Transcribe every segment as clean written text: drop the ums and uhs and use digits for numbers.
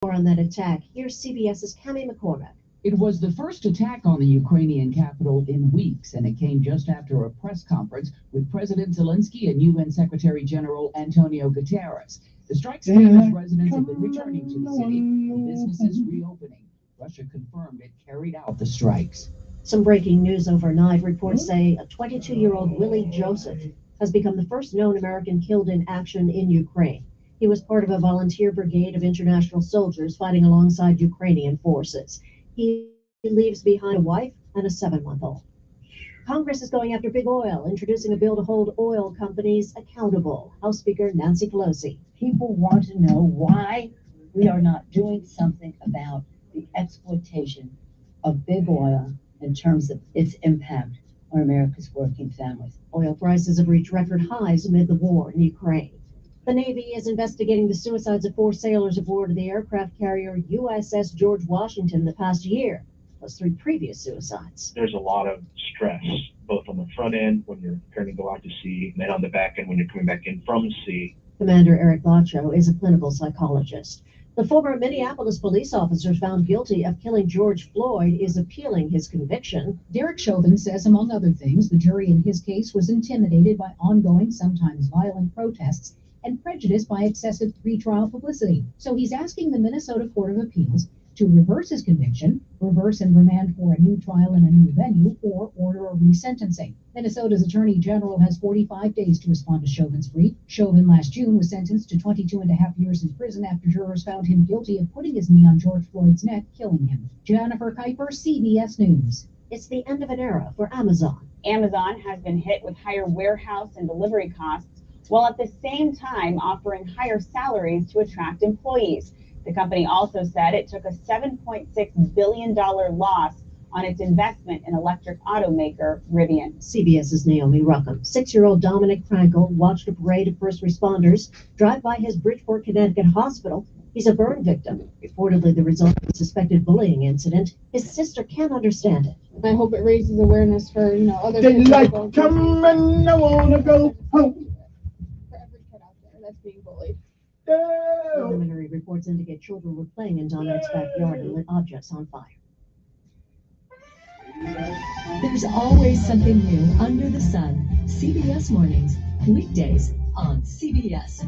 More on that attack. Here's CBS's Cami McCormick. It was the first attack on the Ukrainian capital in weeks, and it came just after a press conference with President Zelensky and UN Secretary General Antonio Guterres. The strikes come as residents have been returning to the city and businesses reopening. Russia confirmed it carried out the strikes. Some breaking news overnight. Reports say a 22-year-old Willie Joseph has become the first known American killed in action in Ukraine. He was part of a volunteer brigade of international soldiers fighting alongside Ukrainian forces. He leaves behind a wife and a 7-month-old. Congress is going after big oil, introducing a bill to hold oil companies accountable. House Speaker Nancy Pelosi. People want to know why we are not doing something about the exploitation of big oil in terms of its impact on America's working families. Oil prices have reached record highs amid the war in Ukraine. The Navy is investigating the suicides of 4 sailors aboard the aircraft carrier USS George Washington the past year, plus 3 previous suicides. There's a lot of stress, both on the front end when you're preparing to go out to sea, and then on the back end when you're coming back in from sea. Commander Eric Lacho is a clinical psychologist. The former Minneapolis police officer found guilty of killing George Floyd is appealing his conviction. Derek Chauvin says, among other things, the jury in his case was intimidated by ongoing, sometimes violent protests and prejudiced by excessive pretrial publicity. So he's asking the Minnesota Court of Appeals to reverse his conviction, reverse and remand for a new trial in a new venue, or order a resentencing. Minnesota's Attorney General has 45 days to respond to Chauvin's brief. Chauvin last June was sentenced to 22.5 years in prison after jurors found him guilty of putting his knee on George Floyd's neck, killing him. Jennifer Kuiper, CBS News. It's the end of an era for Amazon. Amazon has been hit with higher warehouse and delivery costs, while at the same time offering higher salaries to attract employees. The company also said it took a $7.6 billion loss on its investment in electric automaker Rivian. CBS's Naomi Ruckham. 6-year-old Dominic Frankel watched a parade of first responders drive by his Bridgeport, Connecticut hospital. He's a burn victim, reportedly the result of a suspected bullying incident. His sister can't understand it. I hope it raises awareness for, other kids. Daylight coming, I wanna go home. For every kid out there that's being bullied. Preliminary reports indicate children were playing in Dominic's backyard and lit objects on fire. There's always something new under the sun. CBS Mornings, weekdays on CBS.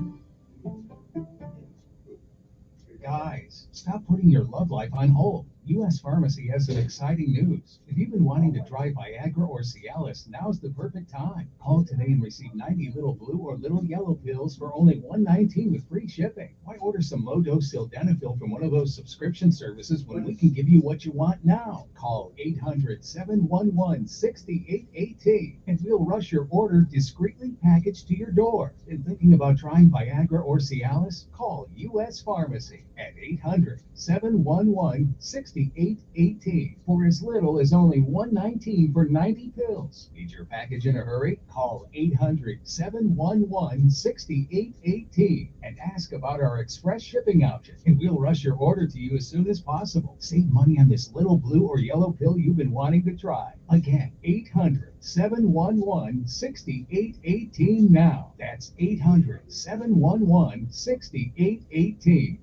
Guys, stop putting your love life on hold. U.S. Pharmacy has some exciting news. If you've been wanting to try Viagra or Cialis, now's the perfect time. Call today and receive 90 little blue or little yellow pills for only $119 with free shipping. Why order some low-dose sildenafil from one of those subscription services when we can give you what you want now? Call 800-711-6818 and we'll rush your order discreetly packaged to your door. Been thinking about trying Viagra or Cialis? Call U.S. Pharmacy at 800-711-6818 for as little as only $119 for 90 pills. Need your package in a hurry? Call 800-711-6818 and ask about our express shipping option, and we'll rush your order to you as soon as possible. Save money on this little blue or yellow pill you've been wanting to try. Again, 800-711-6818 now. That's 800-711-6818.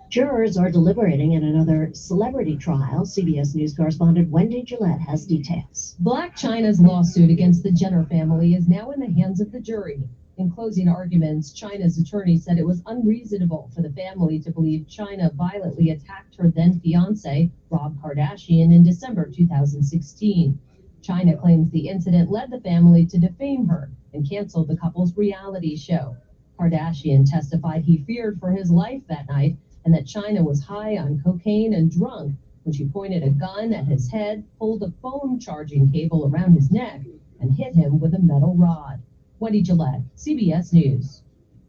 Jurors are deliberating in another celebrity trial. CBS News correspondent Wendy Gillette has details. Blac Chyna's lawsuit against the Jenner family is now in the hands of the jury. In closing arguments, Chyna's attorney said it was unreasonable for the family to believe Chyna violently attacked her then-fiancé, Rob Kardashian, in December 2016. Chyna claims the incident led the family to defame her and canceled the couple's reality show. Kardashian testified he feared for his life that night and that Chyna was high on cocaine and drunk when she pointed a gun at his head, pulled a phone charging cable around his neck, and hit him with a metal rod. Wendy Gillette, CBS News.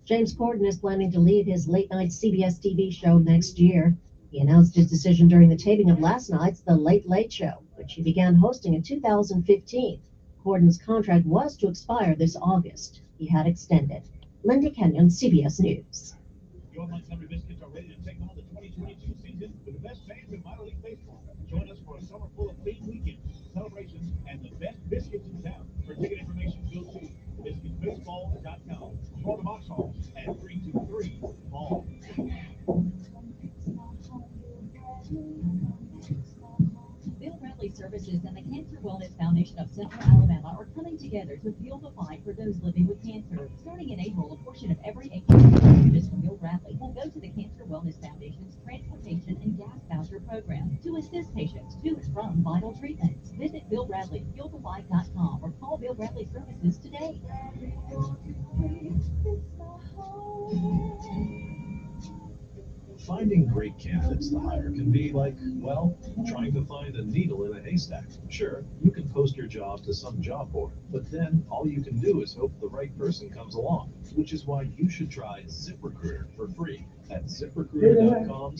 James Corden is planning to leave his late-night CBS TV show next year. He announced his decision during the taping of last night's The Late Late Show, which he began hosting in 2015. Corden's contract was to expire this August. He had extended. Lindy Kenyon, CBS News. Your Montgomery Biscuits are ready to take on the 2022 season with the best fans in minor league baseball. Join us for a summer full of theme weekends, celebrations, and the best biscuits in town. For ticket information, go to biscuitsbaseball.com. Call the box office at 323 Ball. Services and the Cancer Wellness Foundation of Central Alabama are coming together to fuel the fight for those living with cancer. Starting in April, a portion of every acre purchased from Bill Bradley will go to the Cancer Wellness Foundation's Transportation and Gas Voucher Program to assist patients to and from vital treatments. Visit Bill Bradley, fuelthefight.com, or call Bill Bradley Services today. Finding great candidates to hire can be like, well, trying to find a needle in a haystack. Sure, you can post your job to some job board, but then all you can do is hope the right person comes along, which is why you should try ZipRecruiter for free at ZipRecruiter.com/trial.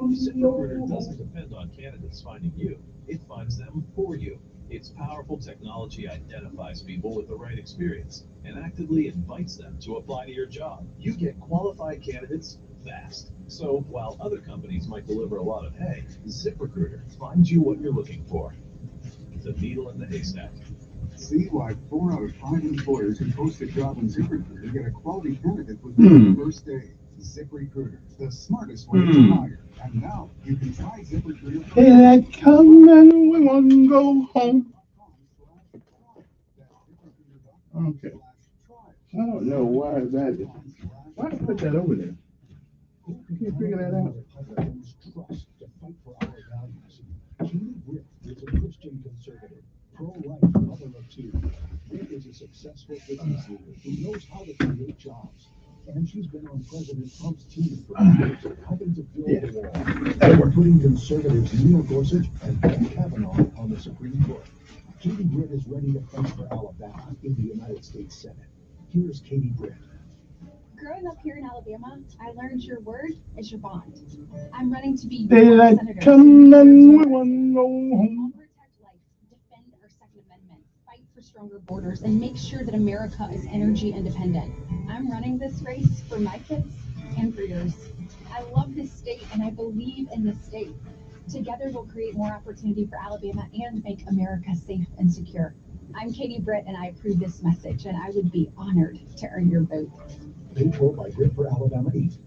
ZipRecruiter doesn't depend on candidates finding you, it finds them for you. Its powerful technology identifies people with the right experience and actively invites them to apply to your job. You get qualified candidates fast. So while other companies might deliver a lot of hay, ZipRecruiter finds you what you're looking for. The needle in the haystack. See why 4 out of 5 employers who post a job on ZipRecruiter get a quality candidate within the first day. ZipRecruiter, the smartest way to hire. And now you can try ZipRecruiter. Daylight come and we want to go home. Okay. I don't know why that is. Why put that over there? I can't figure that out. Trust to fight for our values. Katie Britt is a Christian conservative, pro-life mother of 2. Britt is a successful business leader who knows how to create jobs. And she's been on President Trump's team for years, helping to build the wall. And putting conservatives Neil Gorsuch and Ben Kavanaugh on the Supreme Court. Katie Britt is ready to fight for Alabama in the United States Senate. Here's Katie Britt. Growing up here in Alabama, I learned your word is your bond. I'm running to be your Daylight senator. come and we want to go home. Protect life, defend our Second Amendment, fight for stronger borders, and make sure that America is energy independent. I'm running this race for my kids and for yours. I love this state and I believe in this state. Together we'll create more opportunity for Alabama and make America safe and secure. I'm Katie Britt and I approve this message and I would be honored to earn your vote. Paid for by Grit for Alabama 8.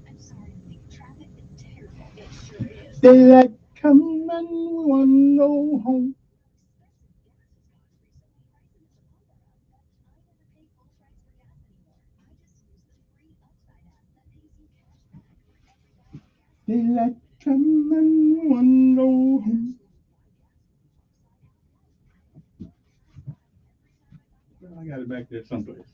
I'm sorry, traffic is terrible. It sure is. Daylight come and we want to go home. Daylight come and we want to go home. Well, I got it back there someplace.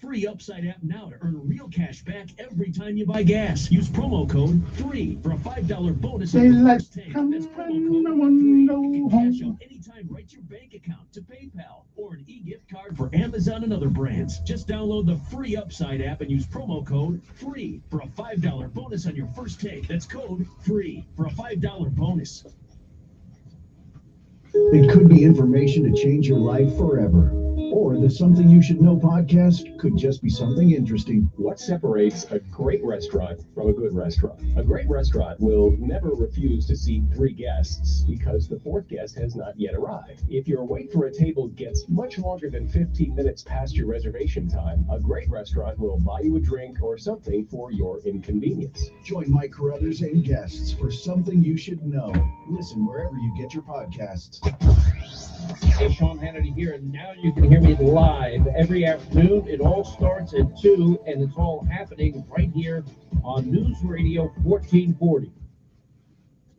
Free Upside app now to earn real cash back every time you buy gas. Use promo code FREE for a $5 bonus on your first tank. That's promo code FREE. You can cash out anytime right to your bank account, to PayPal, or an e-gift card for Amazon and other brands. Just download the Free Upside app and use promo code FREE for a $5 bonus on your first tank. That's code FREE for a $5 bonus. It could be information to change your life forever. Or the Something You Should Know podcast could just be something interesting. What separates a great restaurant from a good restaurant? A great restaurant will never refuse to seat 3 guests because the 4th guest has not yet arrived. If your wait for a table gets much longer than 15 minutes past your reservation time, a great restaurant will buy you a drink or something for your inconvenience. Join Mike Carruthers and guests for Something You Should Know. Listen wherever you get your podcasts. Hey, Sean Hannity here, and now you can hear me live every afternoon. It all starts at 2, and it's all happening right here on News Radio 1440.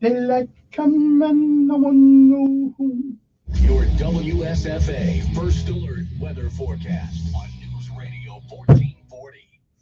Daylight come and I want to go home. Your WSFA First Alert Weather Forecast on News Radio 1440.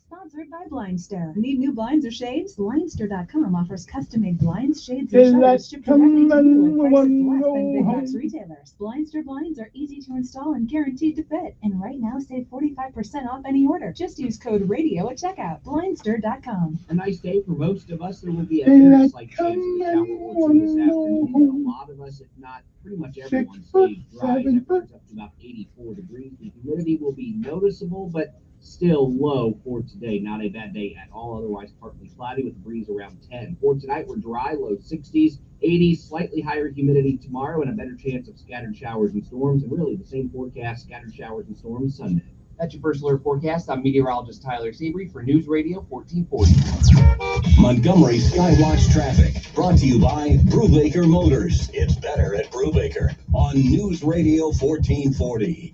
Sponsored by Blindster. Need new blinds or shades? Blindster.com offers custom-made blinds, shades, and shutters shipped directly to you at prices less than big box retailers. Blindster blinds are easy to install and guaranteed to fit. And right now, save 45% off any order. Just use code RADIO at checkout. Blindster.com. A nice day for most of us. There will be a very slight chance of a downpour this afternoon. A lot of us, if not pretty much everyone, stays dry. Temperatures up to about 84 degrees. The humidity will be noticeable, but still low for today. Not a bad day at all. Otherwise, partly cloudy with a breeze around 10. For tonight, we're dry, low 60s, 80s, slightly higher humidity tomorrow, and a better chance of scattered showers and storms. And really, the same forecast, scattered showers and storms Sunday. That's your first alert forecast. I'm meteorologist Tyler Seabury for News Radio 1440. Montgomery Skywatch Traffic, brought to you by Brubaker Motors. It's better at Brubaker on News Radio 1440.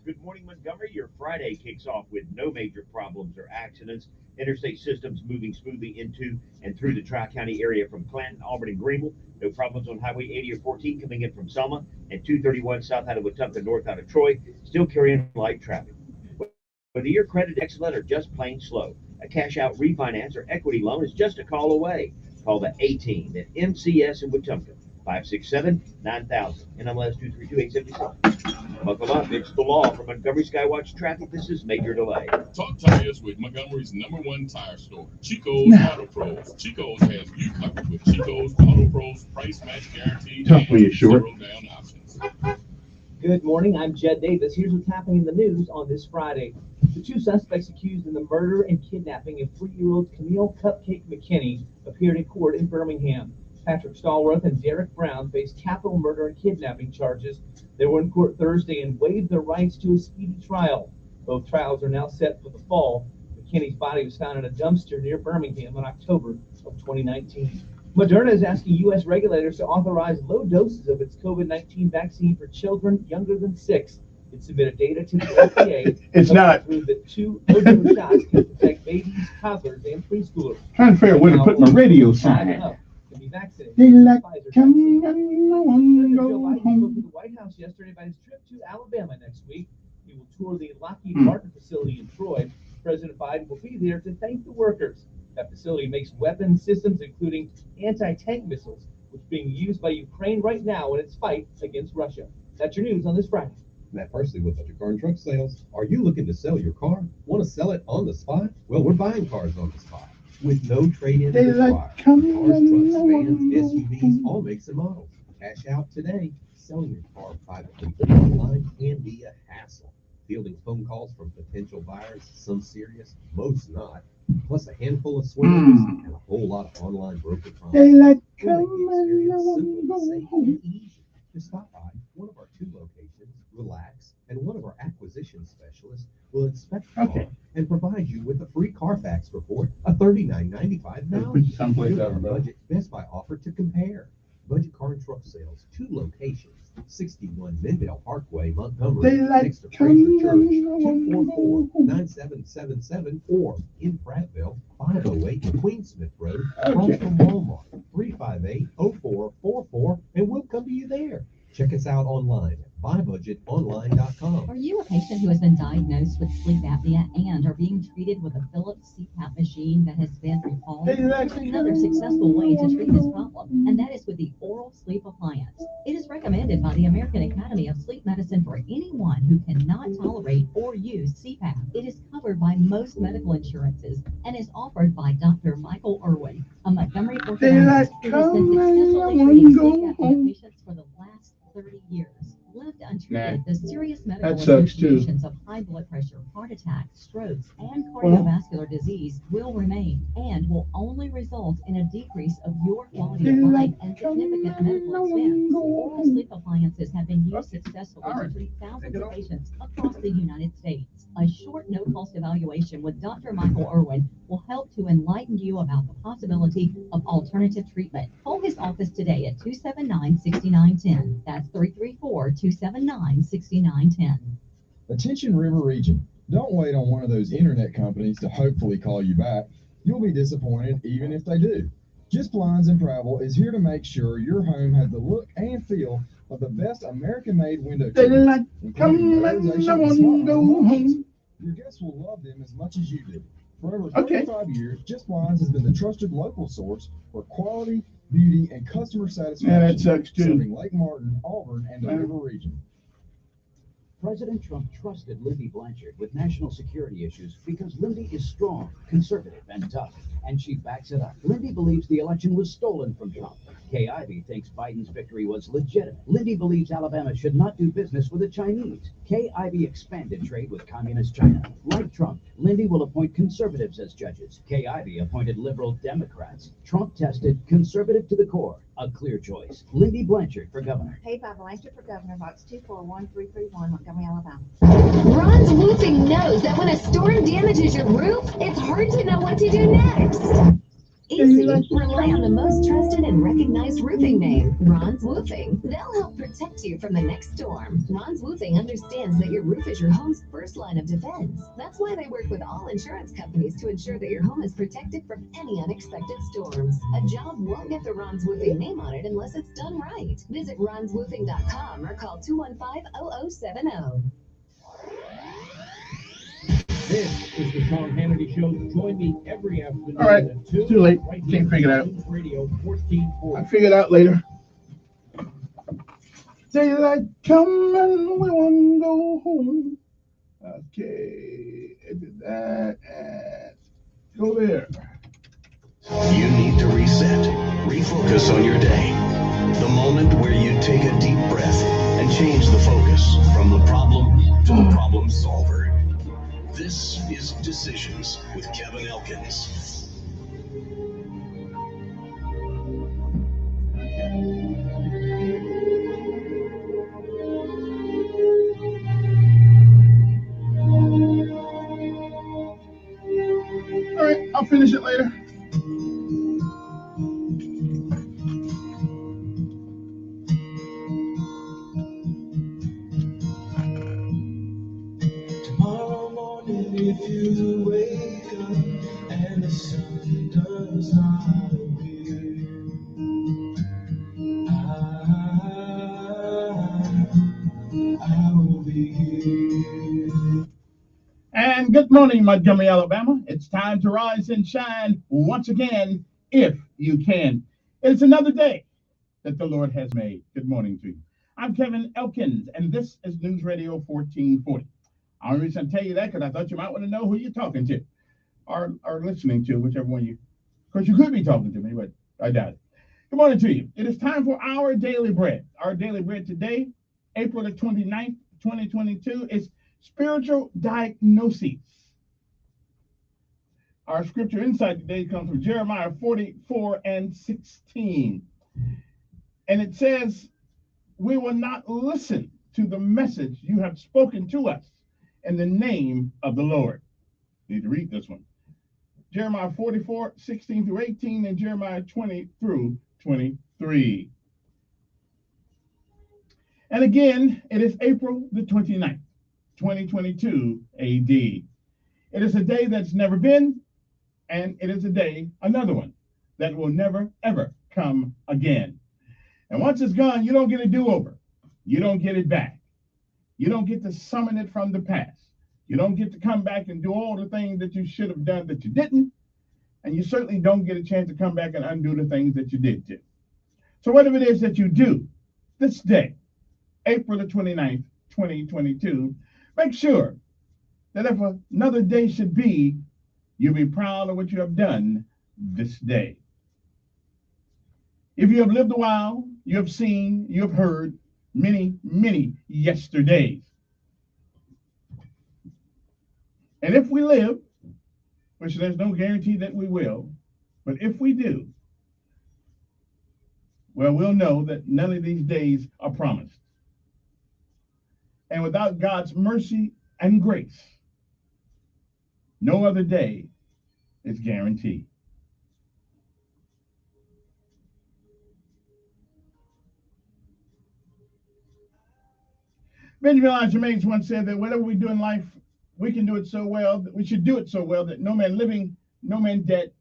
Good morning, Montgomery. Your Friday kicks off with no major problems or accidents. Interstate systems moving smoothly into and through the Tri-County area from Clanton, Auburn, and Greenville. No problems on Highway 80 or 14 coming in from Selma, and 231 south out of Wetumpka, north out of Troy, still carrying light traffic. Whether you're credited excellent or just plain slow, a cash-out refinance or equity loan is just a call away. Call the A-Team at MCS in Wetumpka, 567-9000, NMLS 232876. Buckle up, it's the law. For Montgomery Skywatch Traffic, this is Major Delay. Talk tires with Montgomery's #1 tire store, Chico's Auto Pros. Chico's has you covered with Chico's Auto Pros price match guarantee Tough when you're short. zero down options. Good morning, I'm Jed Davis. Here's what's happening in the news on this Friday. The two suspects accused in the murder and kidnapping of 3-year-old Camille Cupcake McKinney appeared in court in Birmingham. Patrick Stallworth and Derek Brown faced capital murder and kidnapping charges. They were in court Thursday and waived their rights to a speedy trial. Both trials are now set for the fall. McKinney's body was found in a dumpster near Birmingham in October of 2019. Moderna is asking U.S. regulators to authorize low doses of its COVID-19 vaccine for children younger than 6. It submitted data to the FDA. It's not. Prove that 2 Moderna shots can protect babies, toddlers, and preschoolers. Trying to figure out where to put my radio sign at. To be vaccinated. They like Pfizer come vaccine. on, Joe go Biden spoke home. to the White House yesterday about his trip to Alabama next week. He will tour the Lockheed Hmm. Martin facility in Troy. President Biden will be there to thank the workers. That facility makes weapon systems, including anti-tank missiles, which are being used by Ukraine right now in its fight against Russia. That's your news on this Friday. Matt Parsley with Budget Car and Truck Sales. Are you looking to sell your car? Want to sell it on the spot? Well, we're buying cars on the spot with no trade-in They required. like come Cars, trucks, on, vans, SUVs, all makes and models. Cash out today. Selling your car privately online can be a hassle. Fielding phone calls from potential buyers, some serious, most not, plus a handful of swindlers and a whole lot of online broker They promises. like We'll come make the experience simple, on, safe, go and home. easy. Just stop by one of our 2 locations, relax, and one of our acquisition specialists will inspect the car and provide you with a free Carfax report, a $39.95 value. Someplace Your out, bro. budget Best Buy offer to compare. Budget Car and Truck Sales, 2 locations, 61 Mendale Parkway, Montgomery, They like next to Fraser come Church, 244-9777, or in Prattville, 508 Queensmith Road, across from Walmart, 358-0444, and we'll come to you there. Check us out online at buybudgetonline.com. Are you a patient who has been diagnosed with sleep apnea and are being treated with a Philips CPAP machine that has been recalled? There's another successful way to treat this problem, and that is with the oral sleep appliance. It is recommended by the American Academy of Sleep Medicine for anyone who cannot tolerate or use CPAP. It is covered by most medical insurances and is offered by Dr. Michael Irwin, a Montgomery orthodontist who has been successfully treating sleep apnea patients for the last 30 years. Left untreated, the serious medical That sucks, too. associations of high blood pressure, heart attack, strokes, and cardiovascular disease will remain and will only result in a decrease of your quality of life and significant medical expense. Oral sleep appliances have been used successfully to treat thousands of patients across the United States. A short no-cost evaluation with Dr. Michael Irwin will help to enlighten you about the possibility of alternative treatment. Call his office today at 279-6910. That's 334-279-6910. Attention River Region. Don't wait on one of those internet companies to hopefully call you back. You'll be disappointed even if they do. Just Blinds and Travel is here to make sure your home has the look and feel of the best American-made window They treatments, like including come polarization and on, smart go home home. options. Your guests will love them as much as you do. For over Okay. 35 years, Just Blinds has been the trusted local source for quality, beauty, and customer satisfaction. Yeah, that sucks, too. Serving Lake Martin, Auburn, and the River Region. President Trump trusted Lindy Blanchard with national security issues because Lindy is strong, conservative, and tough, and she backs it up. Lindy believes the election was stolen from Trump. Kay Ivey thinks Biden's victory was legitimate. Lindy believes Alabama should not do business with the Chinese. Kay Ivey expanded trade with communist China. Like Trump, Lindy will appoint conservatives as judges. Kay Ivey appointed liberal Democrats. Trump tested conservative to the core. a clear choice. Lindy Blanchard for governor. Paid by Blanchard for governor, Box 241331, Montgomery, Alabama. Ron's Roofing knows that when a storm damages your roof, it's hard to know what to do next. Easy. Rely on the most trusted and recognized roofing name, Ron's Roofing. They'll help protect you from the next storm. Ron's Roofing understands that your roof is your home's first line of defense. That's why they work with all insurance companies to ensure that your home is protected from any unexpected storms. A job won't get the Ron's Roofing name on it unless it's done right. Visit ronsroofing.com or call 215-0070. This is the Sean Hannity Show. Join me every afternoon All right, at 2. too late. Right Can't figure it out. News Radio 1440. I'll figure it out later. Daylight coming, we want to go home. Okay, edit that and go there. You need to reset, refocus on your day. The moment where you take a deep breath and change the focus from the problem to the problem solver. This is Decisions with Kevin Elkins. All right, I'll finish it later. Tomorrow morning, if you wake up and the sun does not appear, I will be here. And good morning, Montgomery, Alabama. It's time to rise and shine once again, if you can. It's another day that the Lord has made. Good morning to you. I'm Kevin Elkins, and this is News Radio 1440. I only reason I tell you that because I thought you might want to know who you're talking to or listening to, whichever one you. Of course, you could be talking to me, but I doubt it. Good morning to you. It is time for our daily bread. Our daily bread today, April the 29th, 2022, is spiritual diagnoses. Our scripture insight today comes from Jeremiah 44:16. And it says, we will not listen to the message you have spoken to us in the name of the Lord. Need to read this one. Jeremiah 44:16-18 and Jeremiah 20-23. And again, it is April the 29th, 2022 AD. It is a day that's never been, and it is a day, another one, that will never, ever come again. And once it's gone, you don't get a do-over. You don't get it back. You don't get to summon it from the past. You don't get to come back and do all the things that you should have done that you didn't. And you certainly don't get a chance to come back and undo the things that you did do. So whatever it is that you do this day, April the 29th, 2022, make sure that if another day should be, you'll be proud of what you have done this day. If you have lived a while, you have seen, you have heard many, many yesterdays. And if we live, which there's no guarantee that we will, but if we do, well, we'll know that none of these days are promised. And without God's mercy and grace, no other day is guaranteed. Benjamin Elijah Mays once said that whatever we do in life, we can do it so well, that we should do it so well that no man living, no man dead,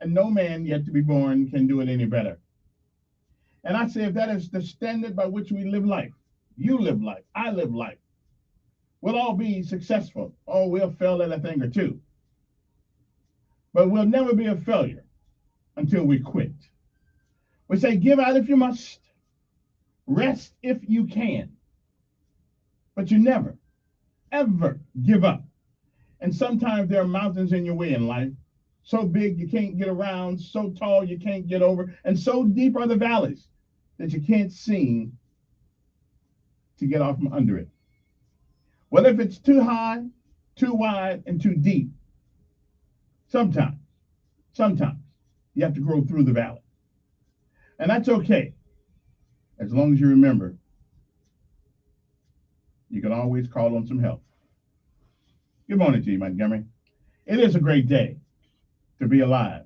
and no man yet to be born can do it any better. And I say if that is the standard by which we live life, you live life, I live life, we'll all be successful, or we'll fail at a thing or two. But we'll never be a failure until we quit. We say give out if you must, rest if you can, but you never, ever give up. And sometimes there are mountains in your way in life, so big you can't get around, so tall you can't get over, and so deep are the valleys that you can't seem to get off from under it. Well, if it's too high, too wide, and too deep, sometimes you have to grow through the valley. And that's okay, as long as you remember you can always call on some help. Good morning to you, Montgomery. It is a great day to be alive.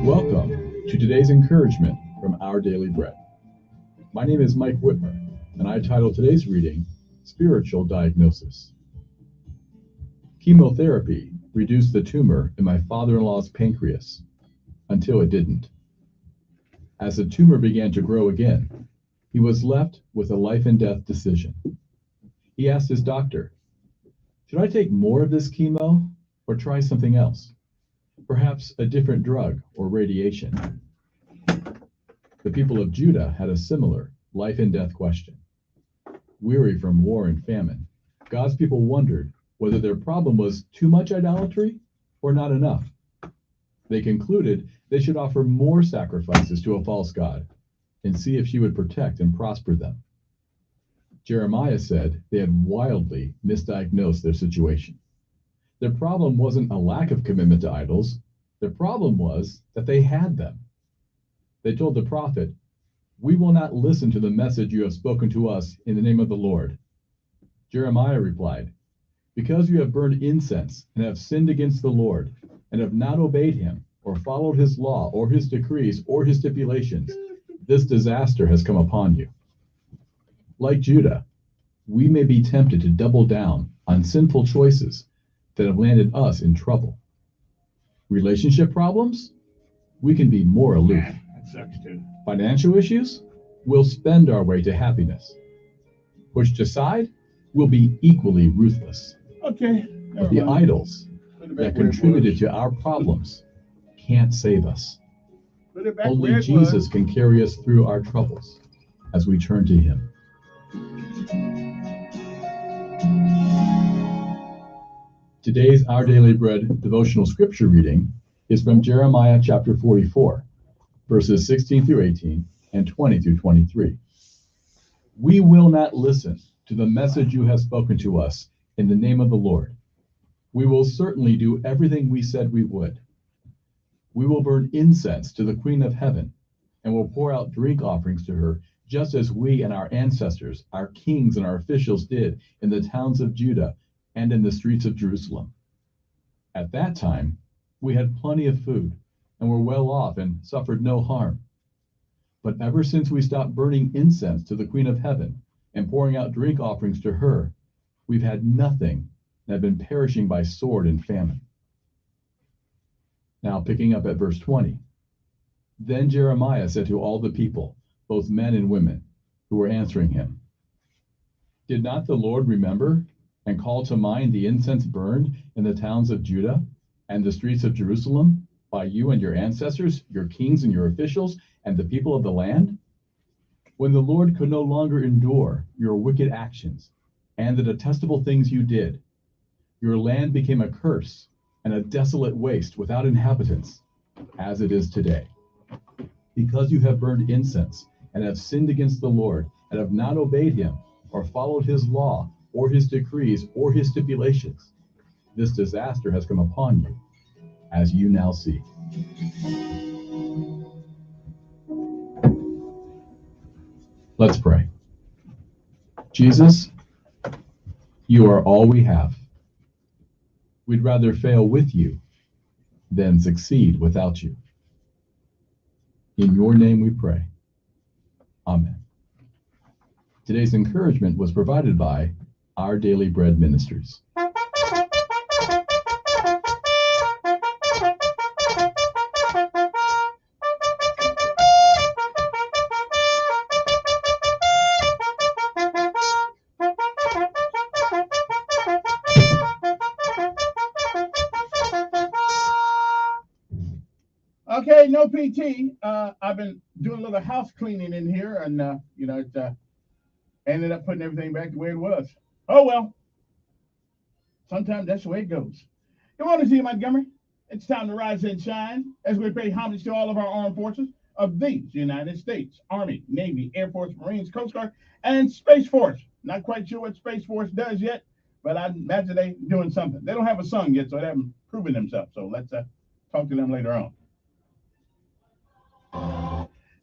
Welcome to today's encouragement from Our Daily Bread. My name is Mike Whitmer, and I titled today's reading, Spiritual Diagnosis. Chemotherapy reduced the tumor in my father-in-law's pancreas until it didn't. As the tumor began to grow again, he was left with a life and death decision. He asked his doctor, should I take more of this chemo or try something else? Perhaps a different drug or radiation. The people of Judah had a similar life and death question. Weary from war and famine, God's people wondered whether their problem was too much idolatry or not enough. They concluded they should offer more sacrifices to a false god and see if she would protect and prosper them. Jeremiah said they had wildly misdiagnosed their situation. Their problem wasn't a lack of commitment to idols. Their problem was that they had them. They told the prophet, we will not listen to the message you have spoken to us in the name of the Lord. Jeremiah replied, because you have burned incense and have sinned against the Lord and have not obeyed him or followed his law or his decrees or his stipulations, this disaster has come upon you. Like Judah, we may be tempted to double down on sinful choices that have landed us in trouble. Relationship problems? We can be more aloof. That sucks too. Financial issues? We'll spend our way to happiness. Pushed aside? We'll be equally ruthless. Okay. But the idols that contributed to our problems can't save us. Only Jesus can carry us through our troubles as we turn to him. Today's Our Daily Bread devotional scripture reading is from Jeremiah chapter 44, verses 16 through 18 and 20 through 23. We will not listen to the message you have spoken to us in the name of the Lord. We will certainly do everything we said we would. We will burn incense to the Queen of Heaven and will pour out drink offerings to her, just as we and our ancestors, our kings and our officials did in the towns of Judah and in the streets of Jerusalem. At that time, we had plenty of food and were well off and suffered no harm. But ever since we stopped burning incense to the Queen of Heaven and pouring out drink offerings to her, we've had nothing and have been perishing by sword and famine. Now picking up at verse 20. Then Jeremiah said to all the people, both men and women, who were answering him, did not the Lord remember and call to mind the incense burned in the towns of Judah and the streets of Jerusalem by you and your ancestors, your kings and your officials, and the people of the land? When the Lord could no longer endure your wicked actions and the detestable things you did, your land became a curse and a desolate waste without inhabitants, as it is today. Because you have burned incense and have sinned against the Lord and have not obeyed him or followed his law or his decrees or his stipulations, this disaster has come upon you, as you now see. Let's pray. Jesus, you are all we have. We'd rather fail with you than succeed without you. In your name we pray. Amen. Today's encouragement was provided by Our Daily Bread Ministries. Okay, no PT. I've been doing a little house cleaning in here, and Ended up putting everything back the way it was. Oh well, sometimes that's the way it goes. Good morning to you, Montgomery. It's time to rise and shine as we pay homage to all of our armed forces of these United States Army, Navy, Air Force, Marines, Coast Guard, and Space Force. Not quite sure what Space Force does yet, but I imagine they're doing something. They don't have a song yet, so they haven't proven themselves. So let's talk to them later on.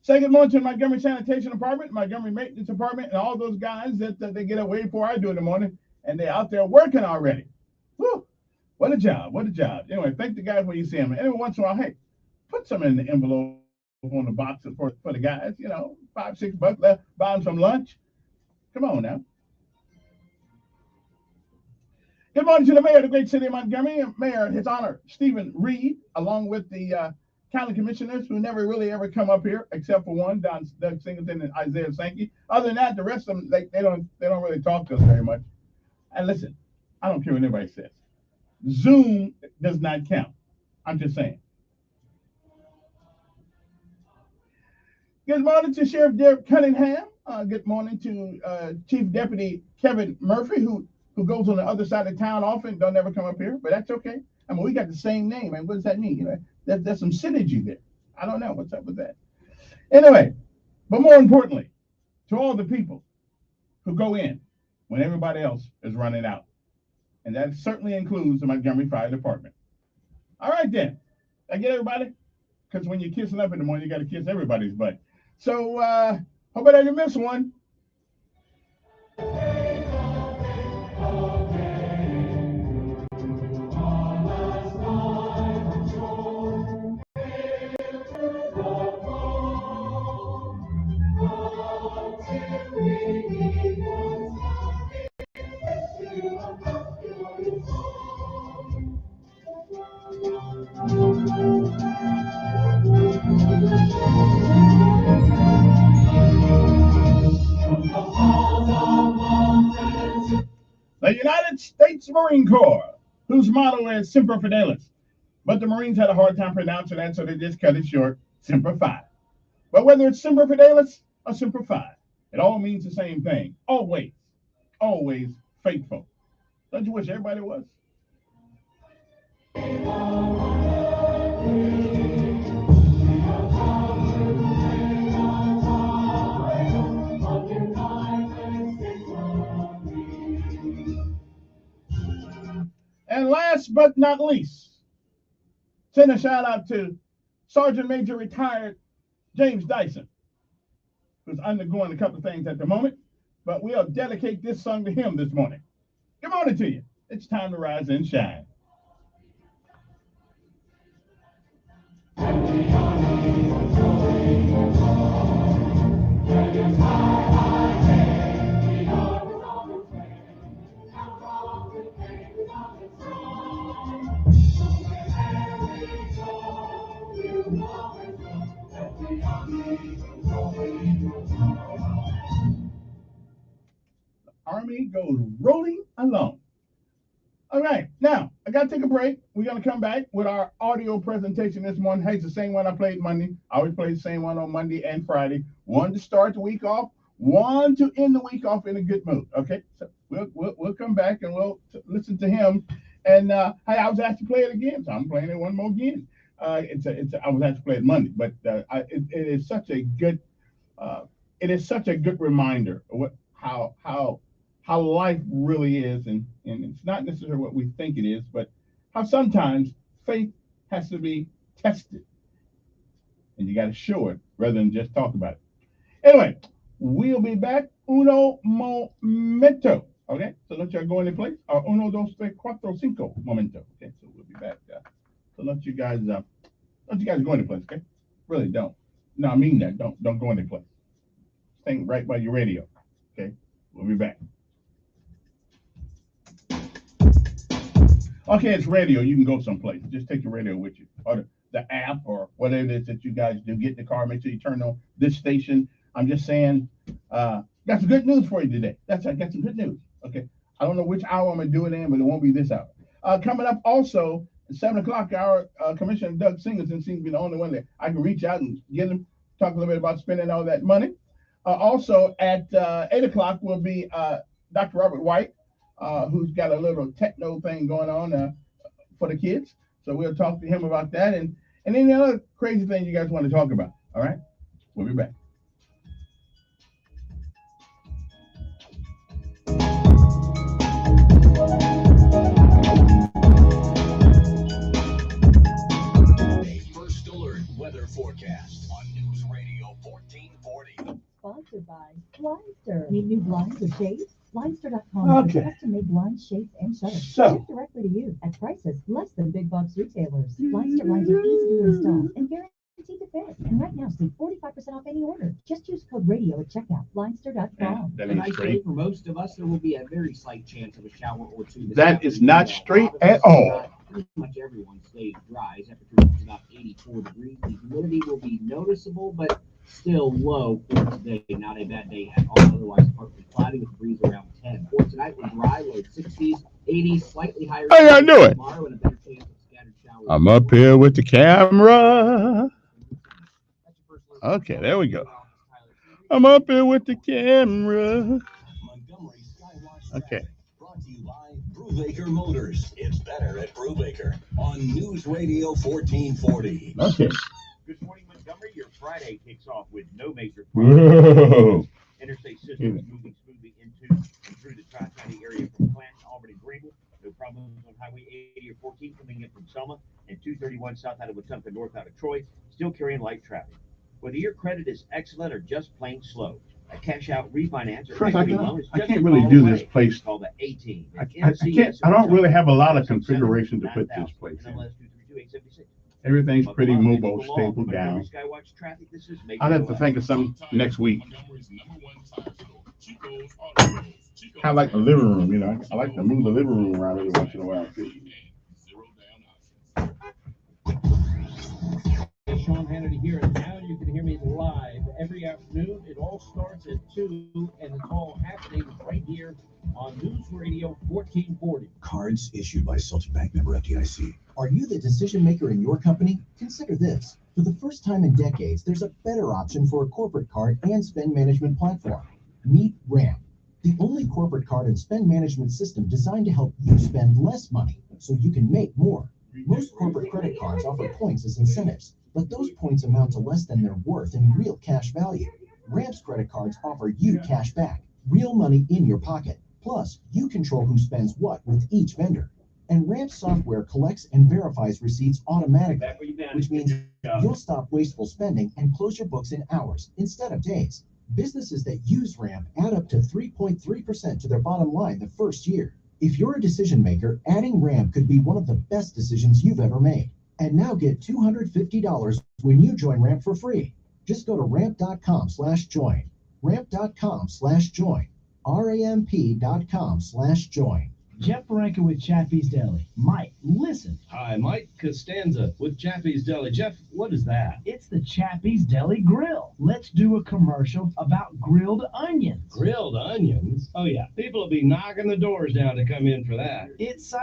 Say good morning to Montgomery Sanitation Department, Montgomery Maintenance Department, and all those guys that they get up way before I do in the morning, and they're out there working already. Whew. What a job. What a job. Anyway, thank the guys when you see them. And every once in a while, hey, put some in the envelope on the box for the guys, you know, $5, $6 left, buy them some lunch. Come on now. Good morning to the mayor of the great city of Montgomery, Mayor, His Honor, Stephen Reed, along with the county commissioners who never really ever come up here, except for one, Doug Singleton and Isaiah Sankey. Other than that, the rest of them, they don't really talk to us very much. And listen, I don't care what anybody says. Zoom does not count. I'm just saying. Good morning to Sheriff Derek Cunningham. Good morning to Chief Deputy Kevin Murphy, who goes on the other side of town often, don't ever come up here, but that's okay. I mean, we got the same name, and what does that mean? You know, there's some synergy there. I don't know what's up with that. Anyway, but more importantly, to all the people who go in when everybody else is running out, and that certainly includes the Montgomery Fire Department. All right, then. I get everybody? Because when you're kissing up in the morning, you got to kiss everybody's butt. So, hope I didn't miss one. The United States Marine Corps, whose motto is Semper Fidelis. But the Marines had a hard time pronouncing that, so they just cut it short, Semper Fi. But whether it's Semper Fidelis or Semper Fi, it all means the same thing. Always, always faithful. Don't you wish everybody was? And last but not least, send a shout out to Sergeant Major retired James Dyson, who's undergoing a couple of things at the moment, but we'll dedicate this song to him this morning. Good morning to you. It's time to rise and shine. Army goes rolling along. All right, now I got to take a break. We're going to come back with our audio presentation this morning. Hey, it's the same one I played Monday. I always play the same one on Monday and Friday. One to start the week off, one to end the week off in a good mood. Okay, so we'll come back and we'll listen to him. And hey, I was asked to play it again, so I'm playing it one more again. I was asked to play it Monday, but it is such a good reminder of how life really is, and it's not necessarily what we think it is, but how sometimes faith has to be tested, and you got to show it rather than just talk about it. Anyway, we'll be back uno momento. Okay, so don't you go any place? Or uno, dos, tres, cuatro, cinco momento. Okay, so we'll be back. So don't you guys go any place. Okay, really don't. No, I mean that. Don't go any place. Stay right by your radio. Okay, we'll be back. Okay, it's radio. You can go someplace. Just take your radio with you, or the app, or whatever it is that you guys do. Get in the car. Make sure you turn on this station. I'm just saying, got some good news for you today. I got some good news. Okay, I don't know which hour I'm gonna do it in, but it won't be this hour. Coming up also at 7:00 hour, Commissioner Doug Singleton seems to be the only one that I can reach out and get him talk a little bit about spending all that money. Also at 8 o'clock will be Dr. Robert White, who's got a little techno thing going on for the kids. So we'll talk to him about that and any other crazy thing you guys want to talk about. All right? We'll be back. First alert weather forecast on News Radio 1440. Sponsored by Blindster. Need new blinds or shades? Blindster.com Okay. is custom-made blinds, shades, and shutters. So- Shipped directly to you at prices less than big box retailers. Blindster blinds are easy to install and guaranteed to fit. And right now, see 45% off any order. Just use code radio at checkout. Blindster.com. That A ain't nice day straight. for most of us. There will be a very slight chance of a shower or two. this That is afternoon. not A lot straight of at us, all. Pretty much everyone stays dry. Temperature is about 84 degrees. The humidity will be noticeable, but still low for today. Not a bad day at all. Otherwise, partly cloudy with a breeze around 10. For tonight, we're dry, low 60s, 80s, slightly higher. How y'all doing? Tomorrow, and a better chance of scattered showers. I'm up here with the camera. Okay, there we go. I'm up here with the camera. Okay. Brought to you by Brubaker Motors. It's better at Brubaker on News Radio 1440. Okay. Good morning, Montgomery. Your Friday kicks off with no major Whoa. problems. Interstate system is moving smoothly into and through the Tri-County area from Clanton, Albany, Greenville. No problems on Highway 80 or 14 coming in from Selma and 231 south out of Wetumpka, north out of Troy. Still carrying light traffic. Whether your credit is excellent or just plain slow, a cash out refinance or Chris, equity loan is I just can't a really call do away. this place. Call the A-Team. I don't really have a lot of configuration to put this place in. Everything's pretty mobile, stapled down. I'll have to think of some next week. Kind of like the living room, you know. I like to move the living room around every once in a while too. Sean Hannity here, and now you can hear me live every afternoon. It all starts at 2, and it's all happening right here on News Radio 1440. Cards issued by Celtic Bank member FDIC. Are you the decision maker in your company? Consider this. For the first time in decades, there's a better option for a corporate card and spend management platform. Meet Ramp, the only corporate card and spend management system designed to help you spend less money so you can make more. Most corporate credit cards offer points as incentives, but those points amount to less than their worth in real cash value. Ramp's credit cards offer you cash back, real money in your pocket. Plus, you control who spends what with each vendor. And Ramp software collects and verifies receipts automatically, which means you'll stop wasteful spending and close your books in hours instead of days. Businesses that use Ramp add up to 3.3% to their bottom line the first year. If you're a decision maker, adding Ramp could be one of the best decisions you've ever made. And now get $250 when you join Ramp for free. Just go to ramp.com/join. Ramp.com/join. ramp.com/join. Jeff Baranka with Chappie's Deli. Mike, listen. Hi, Mike Costanza with Chappie's Deli. Jeff, what is that? It's the Chappie's Deli Grill. Let's do a commercial about grilled onions. Grilled onions? Oh, yeah. People will be knocking the doors down to come in for that. It's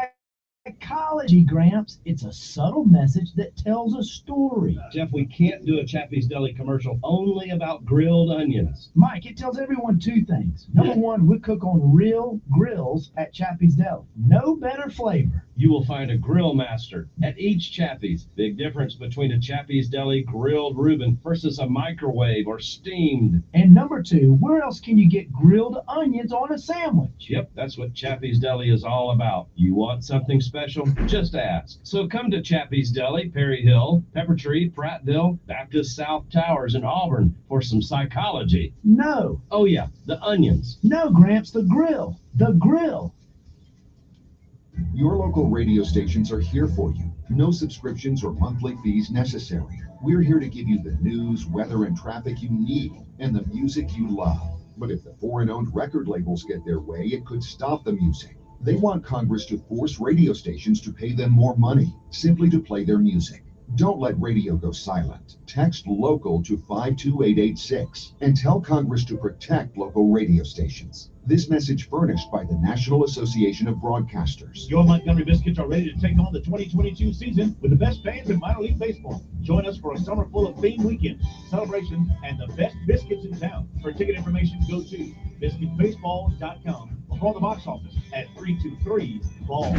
psychology, Gramps. It's a subtle message that tells a story. Jeff, we can't do a Chappie's Deli commercial only about grilled onions. Mike, it tells everyone two things. Number one, we cook on real grills at Chappie's Deli. No better flavor. You will find a grill master at each Chappie's. Big difference between a Chappie's Deli grilled Reuben versus a microwave or steamed. And number two, where else can you get grilled onions on a sandwich? Yep, that's what Chappie's Deli is all about. You want something special? Just ask. So come to Chappie's Deli, Perry Hill, Peppertree, Prattville, Baptist South Towers, and Auburn for some psychology. No. Oh yeah, the onions. No, Gramps, the grill. The grill. Your local radio stations are here for you. No subscriptions or monthly fees necessary. We're here to give you the news, weather, and traffic you need, and the music you love. But if the foreign-owned record labels get their way, it could stop the music. They want Congress to force radio stations to pay them more money, simply to play their music. Don't let radio go silent. Text local to 52886 and tell Congress to protect local radio stations. This message furnished by the National Association of Broadcasters. Your Montgomery Biscuits are ready to take on the 2022 season with the best fans in minor league baseball. Join us for a summer full of themed weekends, celebrations, and the best biscuits in town. For ticket information, go to biscuitbaseball.com or call the box office at 323-BALL.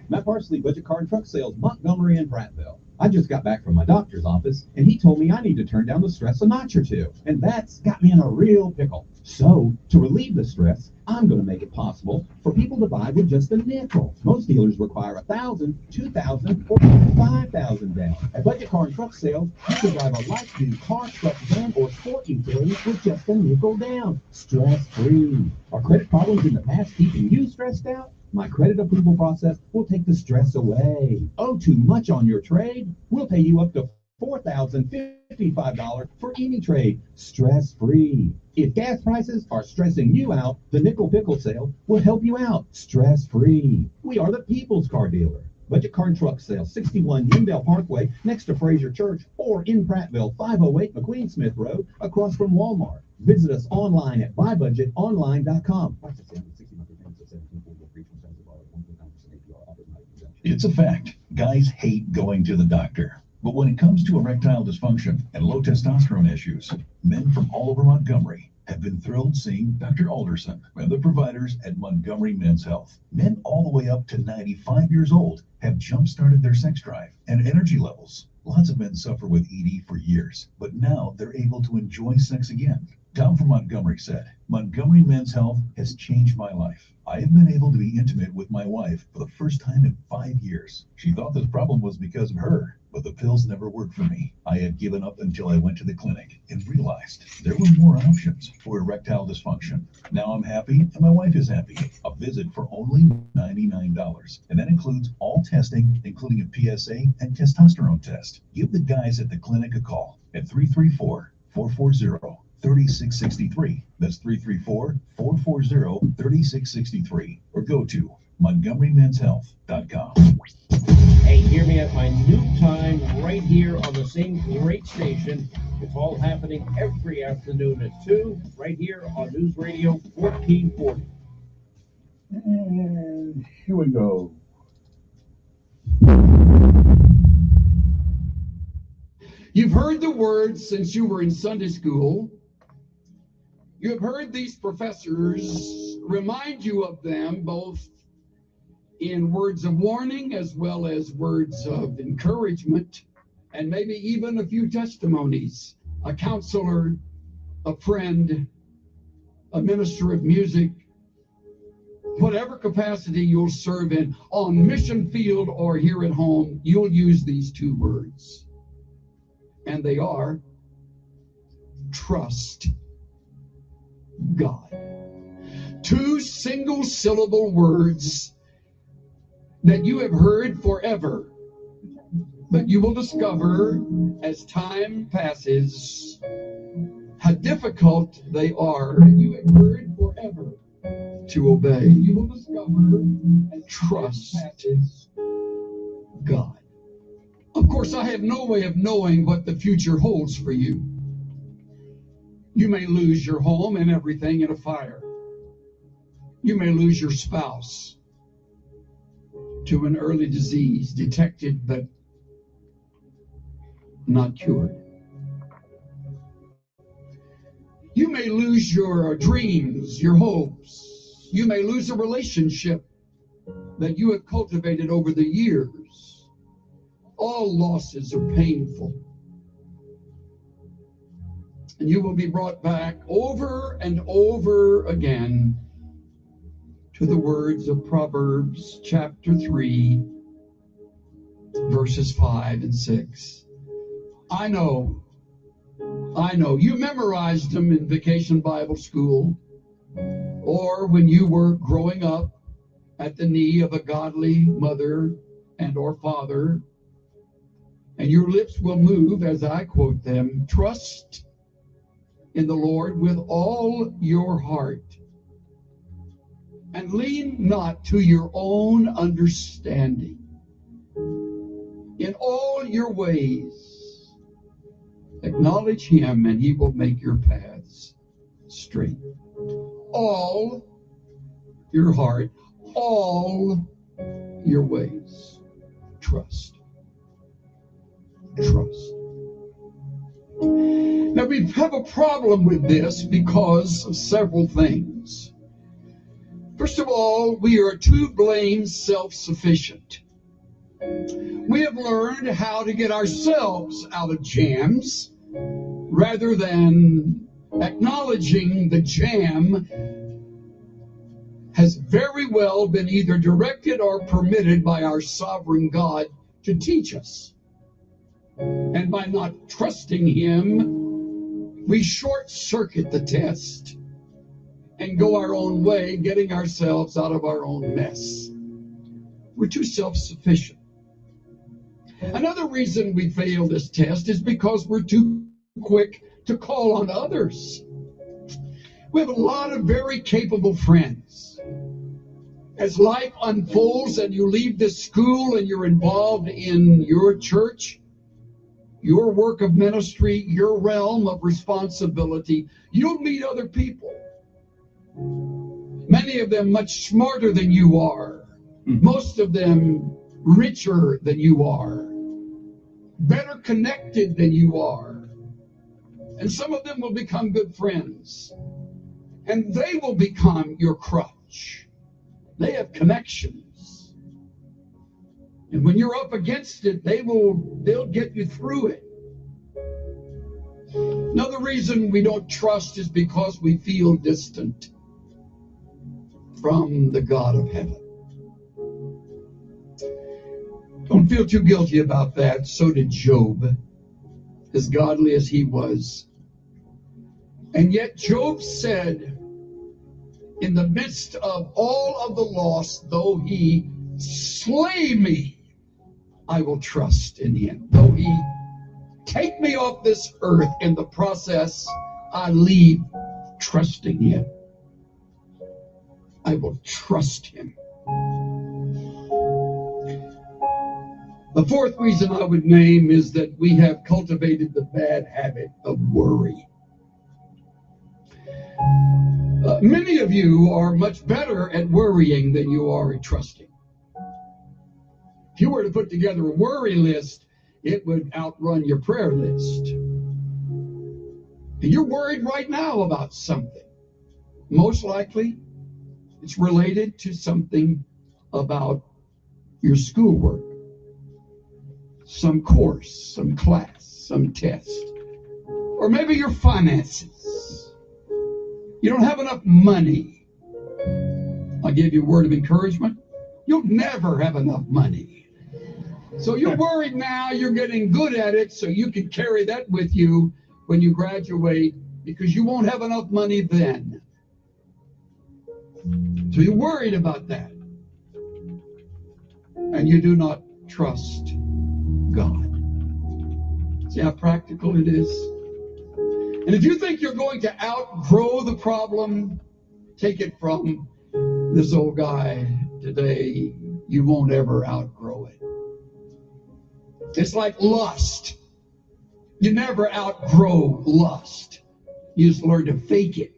Matt Parsley, Budget Car and Truck Sales, Montgomery and Prattville. I just got back from my doctor's office, and he told me I need to turn down the stress a notch or two, and that's got me in a real pickle. So, to relieve the stress, I'm going to make it possible for people to buy with just a nickel. Most dealers require $1,000, $2,000, or $5,000 down. At Budget Car and Truck Sales, you can drive a light-duty car, truck, van, or sport utility with just a nickel down. Stress-free. Are credit problems in the past keeping you stressed out? My credit approval process will take the stress away. Owe too much on your trade? We'll pay you up to $4,055 for any trade, stress-free. If gas prices are stressing you out, the Nickel Pickle Sale will help you out, stress-free. We are the People's Car Dealer. Budget Car and Truck Sale, 61 Yandell Parkway, next to Fraser Church, or in Prattville, 508 McQueen Smith Road, across from Walmart. Visit us online at buybudgetonline.com. It's a fact. Guys hate going to the doctor. But when it comes to erectile dysfunction and low testosterone issues, men from all over Montgomery have been thrilled seeing Dr. Alderson and the providers at Montgomery Men's Health. Men all the way up to 95 years old have jump-started their sex drive and energy levels. Lots of men suffer with ED for years, but now they're able to enjoy sex again. Tom from Montgomery said, Montgomery Men's Health has changed my life. I have been able to be intimate with my wife for the first time in 5 years. She thought this problem was because of her, but the pills never worked for me. I had given up until I went to the clinic and realized there were more options for erectile dysfunction. Now I'm happy and my wife is happy. A visit for only $99. And that includes all testing, including a PSA and testosterone test. Give the guys at the clinic a call at 334-440-3663. That's 334-440-3663. Or go to MontgomeryMen'sHealth.com. Hey, hear me at my new time right here on the same great station. It's all happening every afternoon at 2, right here on News Radio 1440. And here we go. You've heard the words since you were in Sunday school. You have heard these professors remind you of them both in words of warning as well as words of encouragement, and maybe even a few testimonies. A counselor, a friend, a minister of music, whatever capacity you'll serve in, on mission field or here at home, you'll use these two words. And they are, trust God. Two single-syllable words that you have heard forever, but you will discover as time passes how difficult they are. You have heard forever to obey. You will discover and trust God. Of course, I have no way of knowing what the future holds for you. You may lose your home and everything in a fire. You may lose your spouse to an early disease, detected but not cured. You may lose your dreams, your hopes. You may lose a relationship that you have cultivated over the years. All losses are painful. And you will be brought back over and over again to the words of Proverbs chapter 3, verses 5 and 6. I know. You memorized them in Vacation Bible School or when you were growing up at the knee of a godly mother and or father, and your lips will move as I quote them. Trust in the Lord with all your heart, and lean not to your own understanding. In all your ways. Acknowledge him, and he will make your paths straight. All your heart, all your ways. Trust. Trust. Now, we have a problem with this because of several things. First of all, we are too blamed self-sufficient. We have learned how to get ourselves out of jams rather than acknowledging the jam has very well been either directed or permitted by our sovereign God to teach us. And by not trusting him, we short-circuit the test and go our own way, getting ourselves out of our own mess. We're too self-sufficient. Another reason we fail this test is because we're too quick to call on others. We have a lot of very capable friends. As life unfolds and you leave this school and you're involved in your church, your work of ministry, your realm of responsibility, you'll meet other people. Many of them much smarter than you are. Most of them richer than you are. Better connected than you are. And some of them will become good friends. And they will become your crutch. They have connections. And when you're up against it, they'll get you through it. Another reason we don't trust is because we feel distant from the God of heaven. Don't feel too guilty about that. So did Job, as godly as he was. And yet Job said, in the midst of all of the loss, though he slay me, I will trust in him. Though he take me off this earth, in the process, I leave trusting him. I will trust him. The fourth reason I would name is that we have cultivated the bad habit of worry. Many of you are much better at worrying than you are at trusting. If you were to put together a worry list, it would outrun your prayer list. And you're worried right now about something. Most likely, it's related to something about your schoolwork, some course, some class, some test, or maybe your finances. You don't have enough money. I'll give you a word of encouragement. You'll never have enough money. So you're worried now, you're getting good at it, so you can carry that with you when you graduate, because you won't have enough money then. So you're worried about that. And you do not trust God. See how practical it is? And if you think you're going to outgrow the problem, take it from this old guy today, you won't ever outgrow it. It's like lust. You never outgrow lust. You just learn to fake it.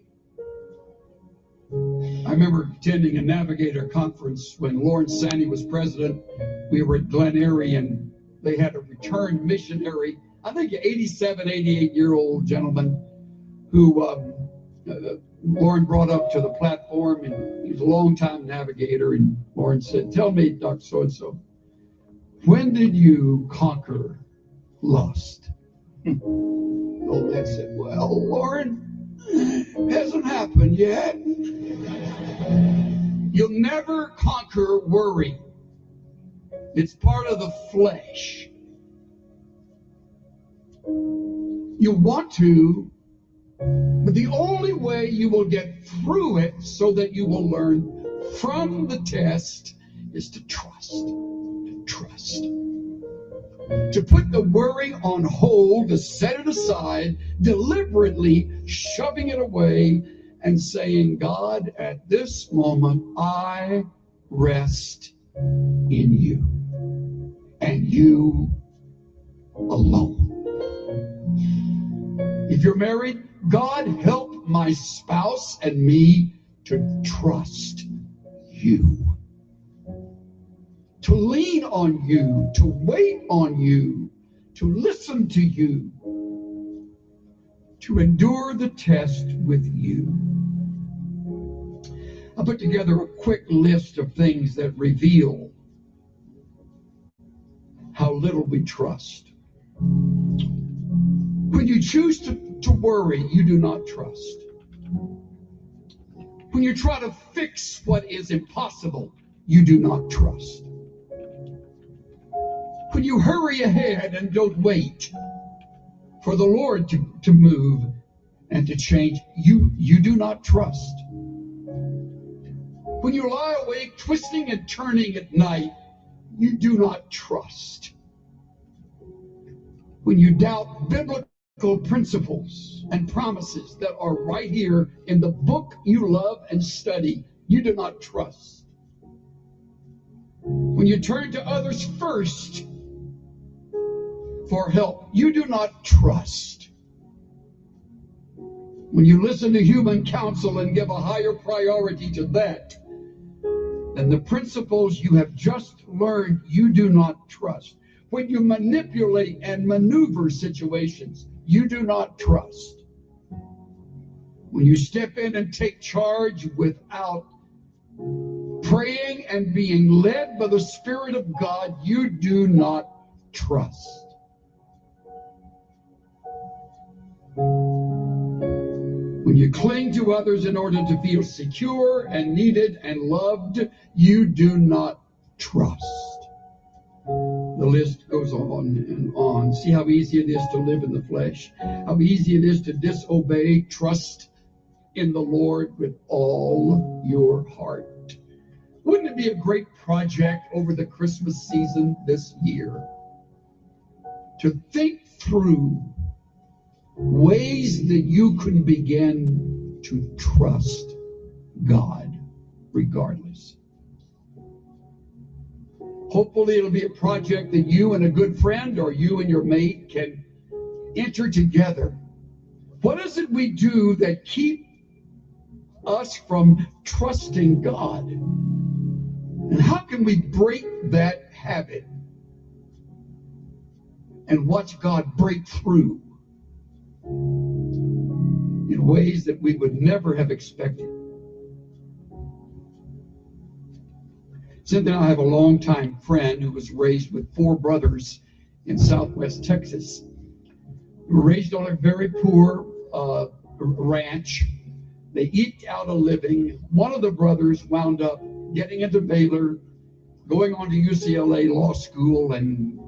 I remember attending a Navigator conference when Lawrence Sandy was president. We were at Glen Erie, and they had a returned missionary, I think an 87, 88-year-old gentleman who Lauren brought up to the platform, and he was a long-time navigator. And Lauren said, "Tell me, Dr. So-and-so, when did you conquer lust?" The old man said, "Well, Lauren, it hasn't happened yet." You'll never conquer worry. It's part of the flesh. You want to, but the only way you will get through it so that you will learn from the test is to trust. To trust. To put the worry on hold, to set it aside, deliberately shoving it away and saying, "God, at this moment, I rest in you. And you alone. If you're married, God help my spouse and me to trust you, to lean on you, to wait on you, to listen to you, to endure the test with you. I put together a quick list of things that reveal how little we trust. When you choose to worry, you do not trust. When you try to fix what is impossible, you do not trust. When you hurry ahead and don't wait for the Lord to move and to change, you do not trust. When you lie awake, twisting and turning at night, you do not trust. When you doubt biblical principles and promises that are right here in the book you love and study, you do not trust. When you turn to others first for help, you do not trust. When you listen to human counsel and give a higher priority to that than the principles you have just learned, you do not trust. When you manipulate and maneuver situations, you do not trust. When you step in and take charge without praying and being led by the Spirit of God, you do not trust. When you cling to others in order to feel secure and needed and loved, you do not trust. The list goes on and on. See how easy it is to live in the flesh, how easy it is to disobey. Trust in the Lord with all your heart. Wouldn't it be a great project over the Christmas season this year to think through ways that you can begin to trust God regardless? Hopefully it'll be a project that you and a good friend or you and your mate can enter together. What is it we do that keep us from trusting God? And how can we break that habit and watch God break through in ways that we would never have expected? Cynthia and I have a longtime friend who was raised with 4 brothers in Southwest Texas. They were raised on a very poor ranch. They eked out a living. One of the brothers wound up getting into Baylor, going on to UCLA Law School, and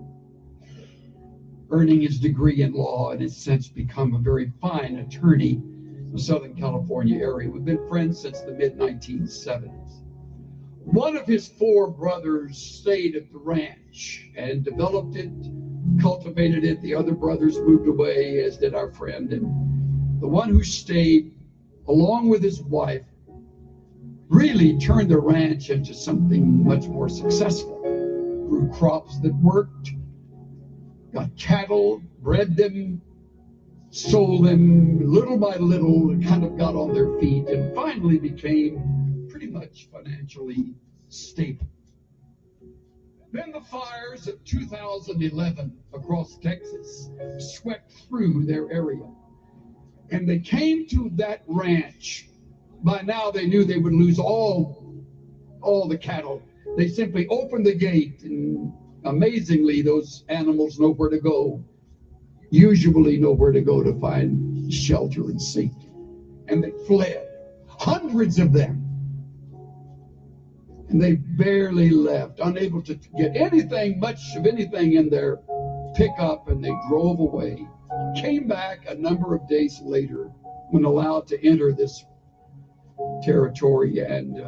earning his degree in law, and has since become a very fine attorney in the Southern California area. We've been friends since the mid-1970s. One of his 4 brothers stayed at the ranch and developed it, cultivated it. The other brothers moved away, as did our friend. And the one who stayed, along with his wife, really turned the ranch into something much more successful. Grew crops that worked, got cattle, bred them, sold them, little by little, kind of got on their feet, and finally became pretty much financially stable. Then the fires of 2011 across Texas swept through their area, and they came to that ranch. By now they knew they would lose all the cattle. They simply opened the gate, and amazingly, those animals know where to go, usually know where to go to find shelter and safety. And they fled, hundreds of them. And they barely left, unable to get much of anything in their pickup, and they drove away. Came back a number of days later when allowed to enter this territory, and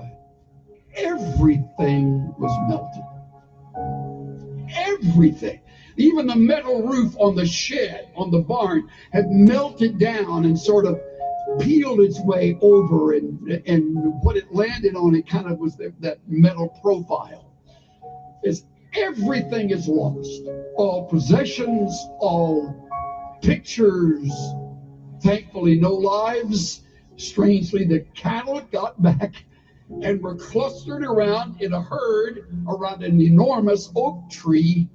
everything was melted. Everything. Even the metal roof on the shed, on the barn, had melted down and sort of peeled its way over, and what it landed on, it kind of was that metal profile. As everything is lost. All possessions, all pictures. Thankfully, no lives. Strangely, the cattle got back and were clustered around in a herd around an enormous oak tree,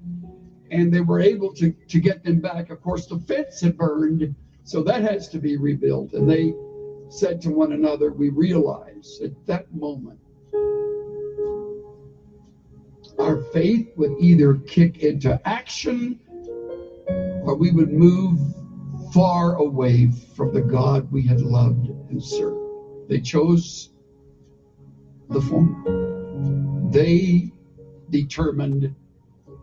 and they were able to get them back. Of course, the fence had burned, so that has to be rebuilt. And they said to one another, we realized at that moment our faith would either kick into action or we would move far away from the God we had loved and served. They chose the former. They determined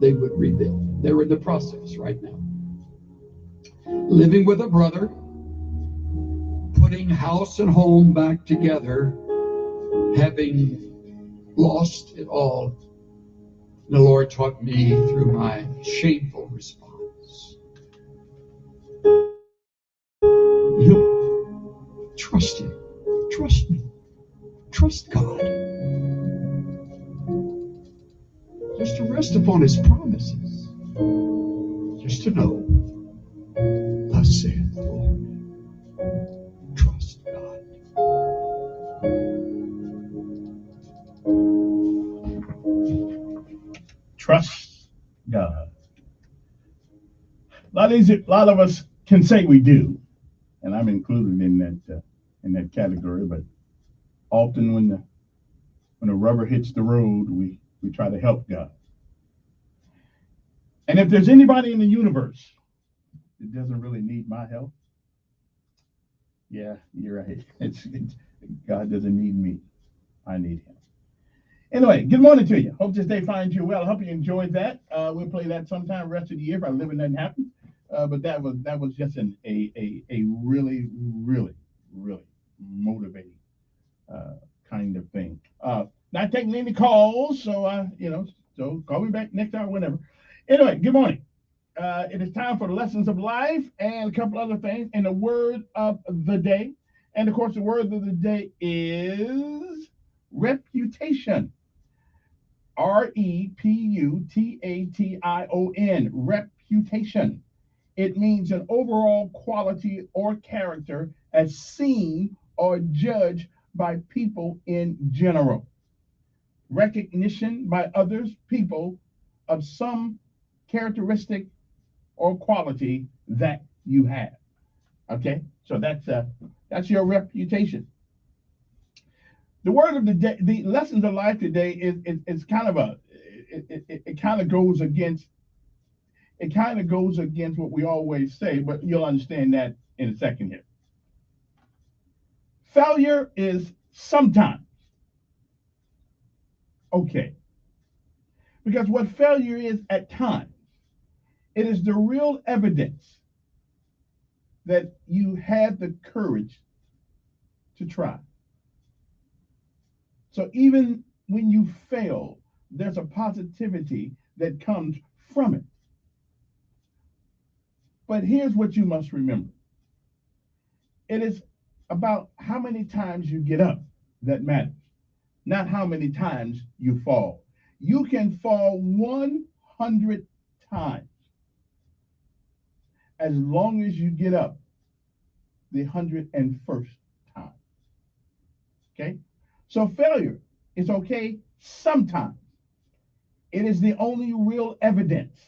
they would rebuild. They're in the process right now. Living with a brother, putting house and home back together, having lost it all. The Lord taught me through my shameful response. You trust Him. Trust me. Trust God. Just to rest upon His promises. Just to know, thus saith the Lord. Trust God. Trust God. A lot of us can say we do, and I'm included in that category. But often when the rubber hits the road, we try to help God. And if there's anybody in the universe that doesn't really need my help, yeah, you're right. God doesn't need me. I need Him. Anyway, good morning to you. Hope this day finds you well. Hope you enjoyed that. We'll play that sometime rest of the year if I live and doesn't happen. But that was just a really, really, really motivating kind of thing. Not taking any calls, so so call me back next hour, whenever. Anyway, good morning. It is time for the lessons of life and a couple other things, and the word of the day. And of course, the word of the day is reputation. reputation. Reputation. It means an overall quality or character as seen or judged by people in general. Recognition by others, people, of some characteristic or quality that you have. Okay, so that's your reputation. The word of the day, the lessons of life today is kind of it kind of goes against what we always say, but you'll understand that in a second here. Failure is sometimes okay, because what failure is at times, it is the real evidence that you had the courage to try. So even when you fail, there's a positivity that comes from it. But here's what you must remember. It is about how many times you get up that matters, not how many times you fall. You can fall 100 times as long as you get up the 101st time. Okay? So failure is okay sometimes. It is the only real evidence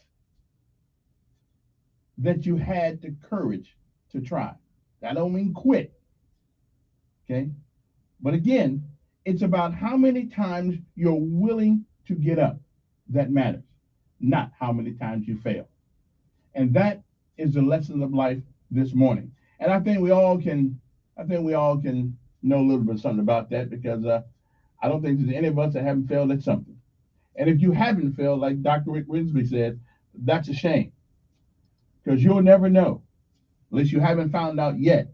that you had the courage to try. I don't mean quit. Okay? But again, it's about how many times you're willing to get up that matters, not how many times you fail. And that is the lesson of life this morning. And I think we all can know a little bit something about that, because I don't think there's any of us that haven't failed at something. And if you haven't failed, like Dr. Rick Rinsby said, that's a shame, because you'll never know, at least you haven't found out yet,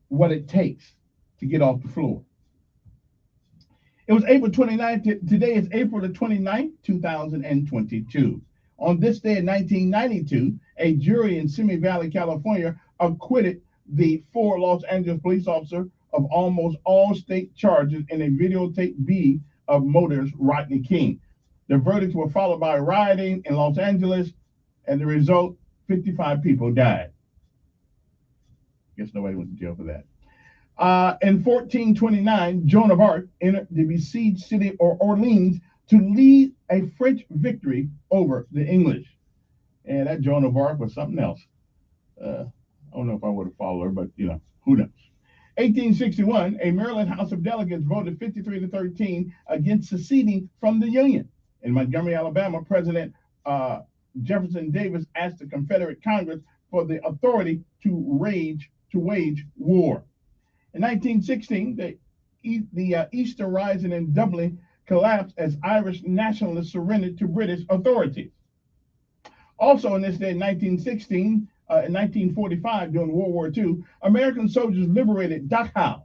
what it takes to get off the floor. It was April 29th. Today is April the 29th, 2022. On this day in 1992, a jury in Simi Valley, California, acquitted the 4 Los Angeles police officers of almost all state charges in a videotape beating of motorist Rodney King. The verdicts were followed by rioting in Los Angeles, and the result, 55 people died. Guess nobody went to jail for that. In 1429, Joan of Arc entered the besieged city of Orleans to lead a French victory over the English. And that Joan of Arc was something else. I don't know if I would have followed her, but who knows. 1861, a Maryland House of Delegates voted 53-13 against seceding from the Union. In Montgomery, Alabama, President Jefferson Davis asked the Confederate Congress for the authority to wage war. In 1916, the Easter Rising in Dublin collapsed as Irish nationalists surrendered to British authorities. Also on this day, in 1916, in 1945, during World War II, American soldiers liberated Dachau,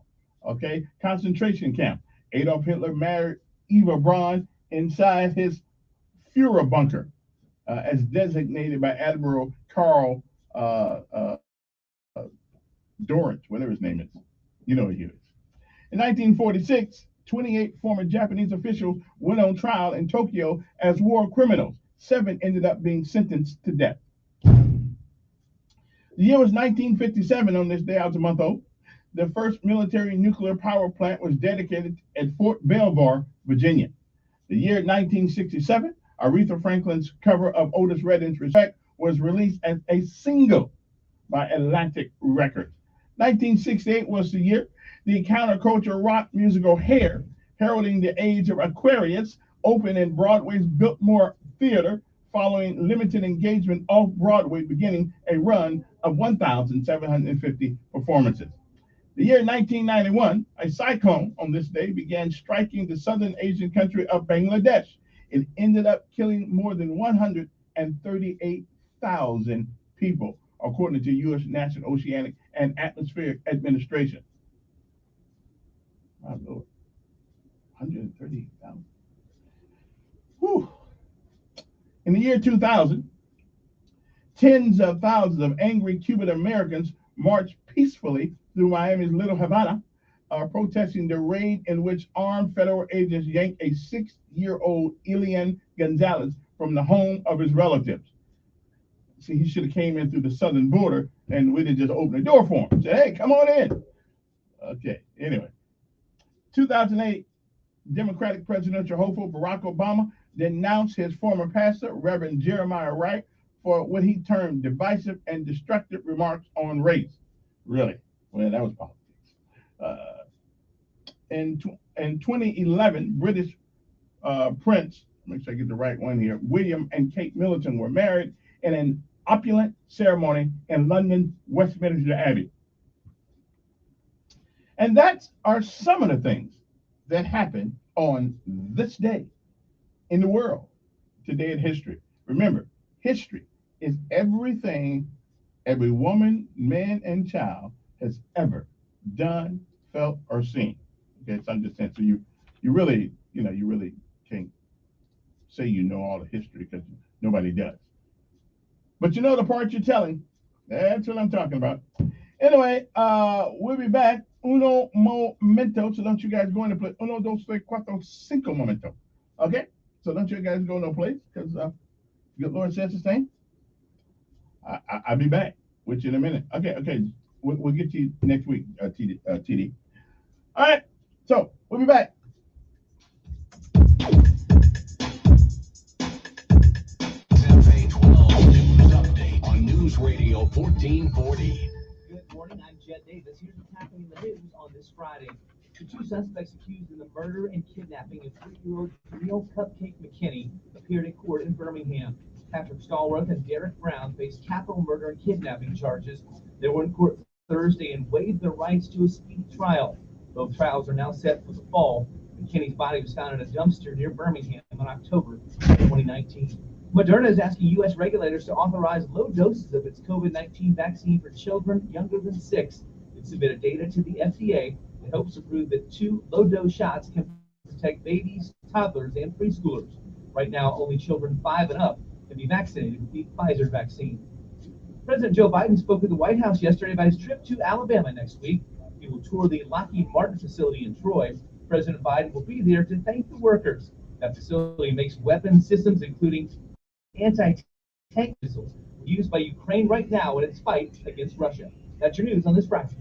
concentration camp. Adolf Hitler married Eva Braun inside his Führer bunker, as designated by Admiral Karl Dorrance, whatever his name is. You know who he is. In 1946, 28 former Japanese officials went on trial in Tokyo as war criminals. 7 ended up being sentenced to death. The year was 1957 on this day. I was a month old. The first military nuclear power plant was dedicated at Fort Belvoir, Virginia. The year 1967, Aretha Franklin's cover of Otis Redding's Respect was released as a single by Atlantic Records. 1968 was the year the counterculture rock musical Hair, heralding the age of Aquarius, opened in Broadway's Biltmore Theater, following limited engagement off-Broadway, beginning a run of 1,750 performances. The year 1991, a cyclone on this day began striking the southern Asian country of Bangladesh. It ended up killing more than 138,000 people, according to U.S. National Oceanic and Atmospheric Administration. My Lord, 138,000. Whew. In the year 2000, tens of thousands of angry Cuban Americans marched peacefully through Miami's Little Havana, protesting the raid in which armed federal agents yanked a 6-year-old Elian Gonzalez from the home of his relatives. See, he should have came in through the southern border, and we didn't just open the door for him. Say, hey, come on in. Okay, anyway. 2008, Democratic presidential hopeful Barack Obama denounced his former pastor, Reverend Jeremiah Wright, for what he termed divisive and destructive remarks on race. Really? Well, that was politics. In 2011, British Prince, make sure I get the right one here, William and Kate Middleton were married in an opulent ceremony in London, Westminster Abbey. And that are some of the things that happened on this day in the world, today in history. Remember, history is everything every woman, man, and child has ever done, felt, or seen. Okay, so I'm just saying, so you really can't say you know all the history, because nobody does. But you know the part you're telling. That's what I'm talking about. Anyway, we'll be back. Uno momento. So don't you guys go into place. Uno, dos, tres, cuatro, cinco momento. Okay? So don't you guys go no place, because good Lord says his name. I'll be back with you in a minute. Okay. We'll get to you next week, TD. All right. So we'll be back. On News Radio 1440. Good morning, I'm Jed Davis. Here's what's happening in the news on this Friday. The 2 suspects accused in the murder and kidnapping of 3-year-old Neil Cupcake McKinney appeared in court in Birmingham. Patrick Stallworth and Derek Brown faced capital murder and kidnapping charges. They were in court Thursday and waived their rights to a speedy trial. Both trials are now set for the fall. McKinney's body was found in a dumpster near Birmingham in October 2019. Moderna is asking U.S. regulators to authorize low doses of its COVID-19 vaccine for children younger than 6. It submitted data to the FDA in hopes to prove that 2 low-dose shots can protect babies, toddlers, and preschoolers. Right now, only children 5 and up can be vaccinated with the Pfizer vaccine. President Joe Biden spoke at the White House yesterday about his trip to Alabama next week. He will tour the Lockheed Martin facility in Troy. President Biden will be there to thank the workers. That facility makes weapon systems, including anti-tank missiles, used by Ukraine right now in its fight against Russia. That's your news on this Friday.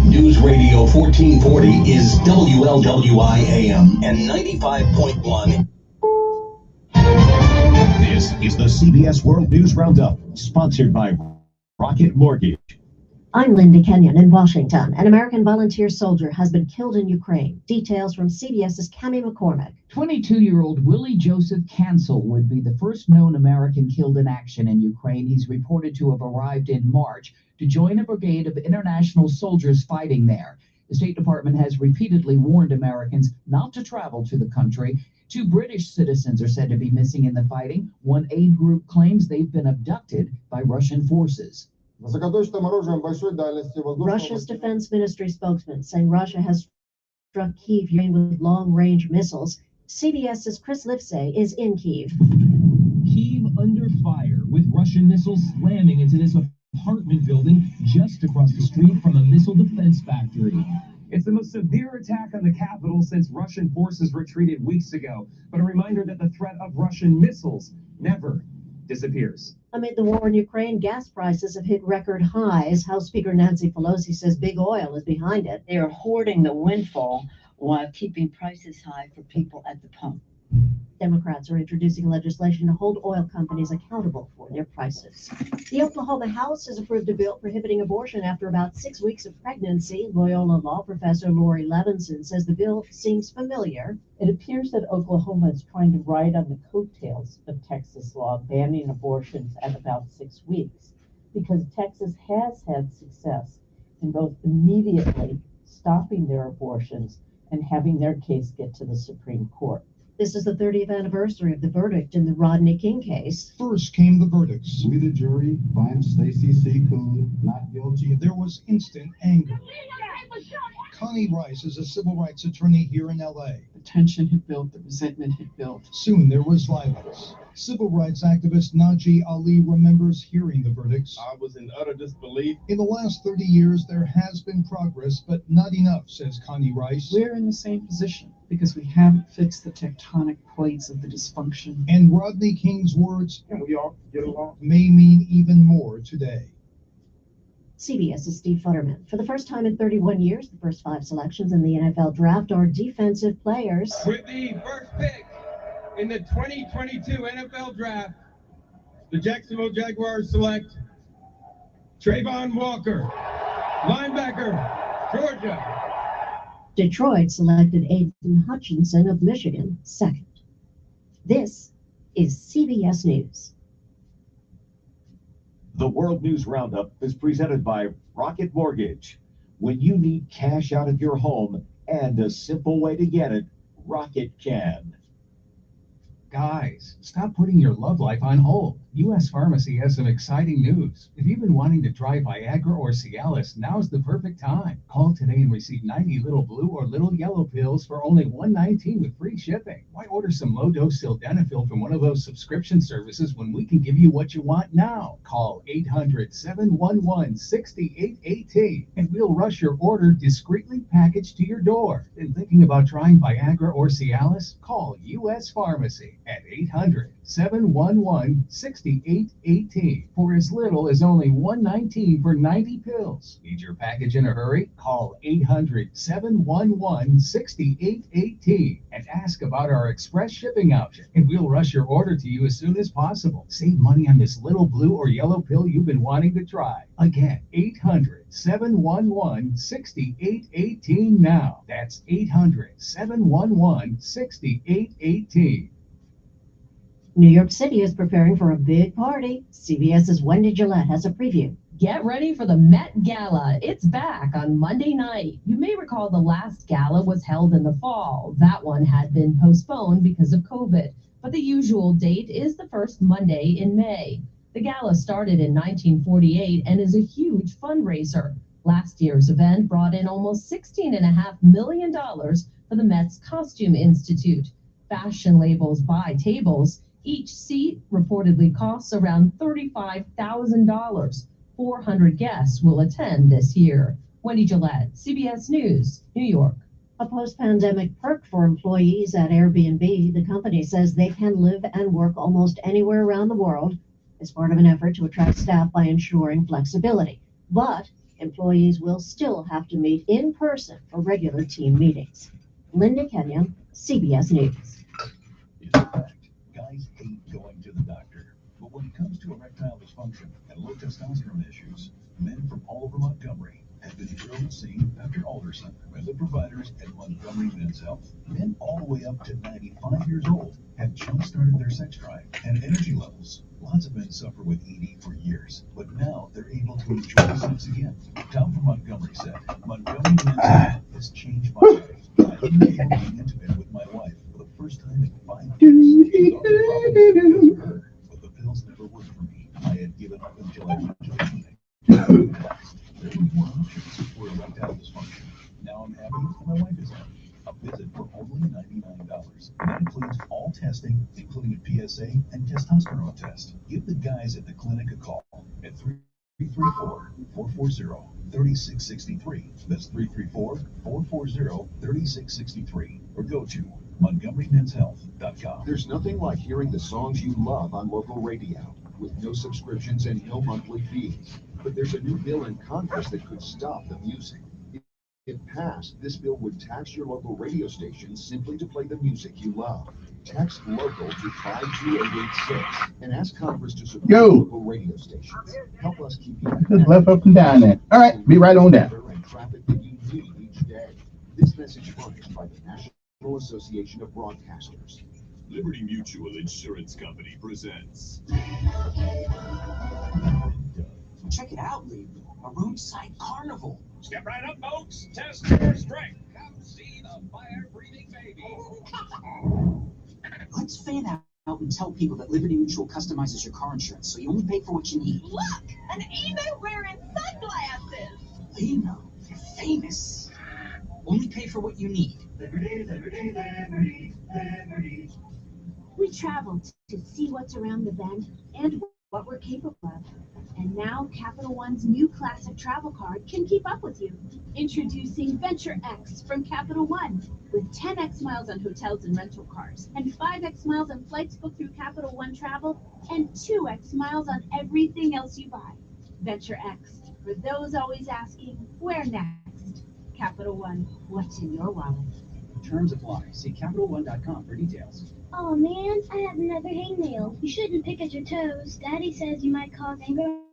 News Radio 1440 is WLWI AM and 95.1. This is the CBS World News Roundup, sponsored by Rocket Mortgage. I'm Linda Kenyon in Washington. An American volunteer soldier has been killed in Ukraine. Details from CBS's Cami McCormick. 22-year-old Willie Joseph Cancel would be the first known American killed in action in Ukraine. He's reported to have arrived in March to join a brigade of international soldiers fighting there. The State Department has repeatedly warned Americans not to travel to the country. 2 British citizens are said to be missing in the fighting. One aid group claims they've been abducted by Russian forces. Russia's defense ministry spokesman saying Russia has struck Kyiv with long-range missiles. CBS's Chris Livesay is in Kyiv. Kyiv under fire with Russian missiles slamming into this apartment building just across the street from a missile defense factory. It's the most severe attack on the capital since Russian forces retreated weeks ago, but a reminder that the threat of Russian missiles never disappears. Amid the war in Ukraine, gas prices have hit record highs. House Speaker Nancy Pelosi says big oil is behind it. They are hoarding the windfall while keeping prices high for people at the pump. Democrats are introducing legislation to hold oil companies accountable for their prices. The Oklahoma House has approved a bill prohibiting abortion after about 6 weeks of pregnancy. Loyola law professor Lori Levinson says the bill seems familiar. It appears that Oklahoma is trying to ride on the coattails of Texas law banning abortions at about 6 weeks, because Texas has had success in both immediately stopping their abortions and having their case get to the Supreme Court. This is the 30th anniversary of the verdict in the Rodney King case. First came the verdicts. We, the jury, find Stacey C. Coon not guilty. There was instant anger. Connie Rice is a civil rights attorney here in L.A. The tension had built, the resentment had built. Soon there was violence. Civil rights activist Naji Ali remembers hearing the verdicts. I was in utter disbelief. In the last 30 years, there has been progress, but not enough, says Connie Rice. We're in the same position because we haven't fixed the tectonic plates of the dysfunction. And Rodney King's words, can we all get along, may mean even more today. CBS's Steve Futterman. For the first time in 31 years, the first 5 selections in the NFL draft are defensive players. With the first pick in the 2022 NFL draft, the Jacksonville Jaguars select Trayvon Walker, linebacker, Georgia. Detroit selected Aiden Hutchinson of Michigan second. This is CBS News. The World News Roundup is presented by Rocket Mortgage. When you need cash out of your home and a simple way to get it, Rocket can. Guys, stop putting your love life on hold. U.S. Pharmacy has some exciting news. If you've been wanting to try Viagra or Cialis, now's the perfect time. Call today and receive 90 little blue or little yellow pills for only $119 with free shipping. Why order some low-dose sildenafil from one of those subscription services when we can give you what you want now? Call 800-711-6818 and we'll rush your order discreetly packaged to your door. Been thinking about trying Viagra or Cialis? Call U.S. Pharmacy at 800-711-6818 for as little as only $119 for 90 pills. Need your package in a hurry? Call 800-711-6818 and ask about our express shipping option, and we'll rush your order to you as soon as possible. Save money on this little blue or yellow pill you've been wanting to try. Again, 800-711-6818 now. That's 800-711-6818. New York City is preparing for a big party. CBS's Wendy Gillette has a preview. Get ready for the Met Gala. It's back on Monday night. You may recall the last gala was held in the fall. That one had been postponed because of COVID, but the usual date is the first Monday in May. The gala started in 1948 and is a huge fundraiser. Last year's event brought in almost $16.5 million for the Met's Costume Institute. Fashion labels buy tables. Each seat reportedly costs around $35,000. 400 guests will attend this year. Wendy Gillette, CBS News, New York. A post-pandemic perk for employees at Airbnb, the company says they can live and work almost anywhere around the world as part of an effort to attract staff by ensuring flexibility. But employees will still have to meet in person for regular team meetings. Linda Kenyon, CBS News. It's a fact. Guys hate going to the doctor. But when it comes to erectile dysfunction and low testosterone issues, men from all over Montgomery have been thrilled seeing Dr. Alderson and the providers at Montgomery Men's Health. Men all the way up to 95 years old have jump-started their sex drive and energy levels. Lots of men suffer with ED for years, but now they're able to enjoy sex again. Tom from Montgomery said, Montgomery Men's Health has changed my life. I've been able to be intimate with my wife for the first time in 5 years. Because of her, but the pills never worked for me. I had given up until I went to the clinic. There were more options for erectile dysfunction. Now I'm happy and my wife is happy. A visit for only $99. That includes all testing, including a PSA and testosterone test. Give the guys at the clinic a call at 334-440-3663. That's 334-440-3663. Or go to MontgomeryMen'sHealth.com. There's nothing like hearing the songs you love on local radio with no subscriptions and no monthly fees. But there's a new bill in Congress that could stop the music. If passed, this bill would tax your local radio station simply to play the music you love. Text local to 52886 and ask Congress to support local radio stations. Help us keep you just left up and down there. All right, be right on down. and traffic that you need each day. This message furnished by the National Association of Broadcasters. Liberty Mutual Insurance Company presents. Check it out, Lee. A roadside carnival. Step right up, folks. Test your strength. Come see the fire-breathing baby. Let's fan out and tell people that Liberty Mutual customizes your car insurance, so you only pay for what you need. Look, an emo wearing sunglasses. Lino, you're famous. Only pay for what you need. Liberty, liberty, liberty, liberty. We traveled to see what's around the bend and what we're capable of. And now Capital One's new classic travel card can keep up with you. Introducing Venture X from Capital One, with 10x miles on hotels and rental cars, and 5x miles on flights booked through Capital One Travel, and 2x miles on everything else you buy. Venture X, for those always asking, where next? Capital One, what's in your wallet? Terms apply. See CapitalOne.com for details. Oh man, I have another hangnail. You shouldn't pick at your toes. Daddy says you might cause ingrown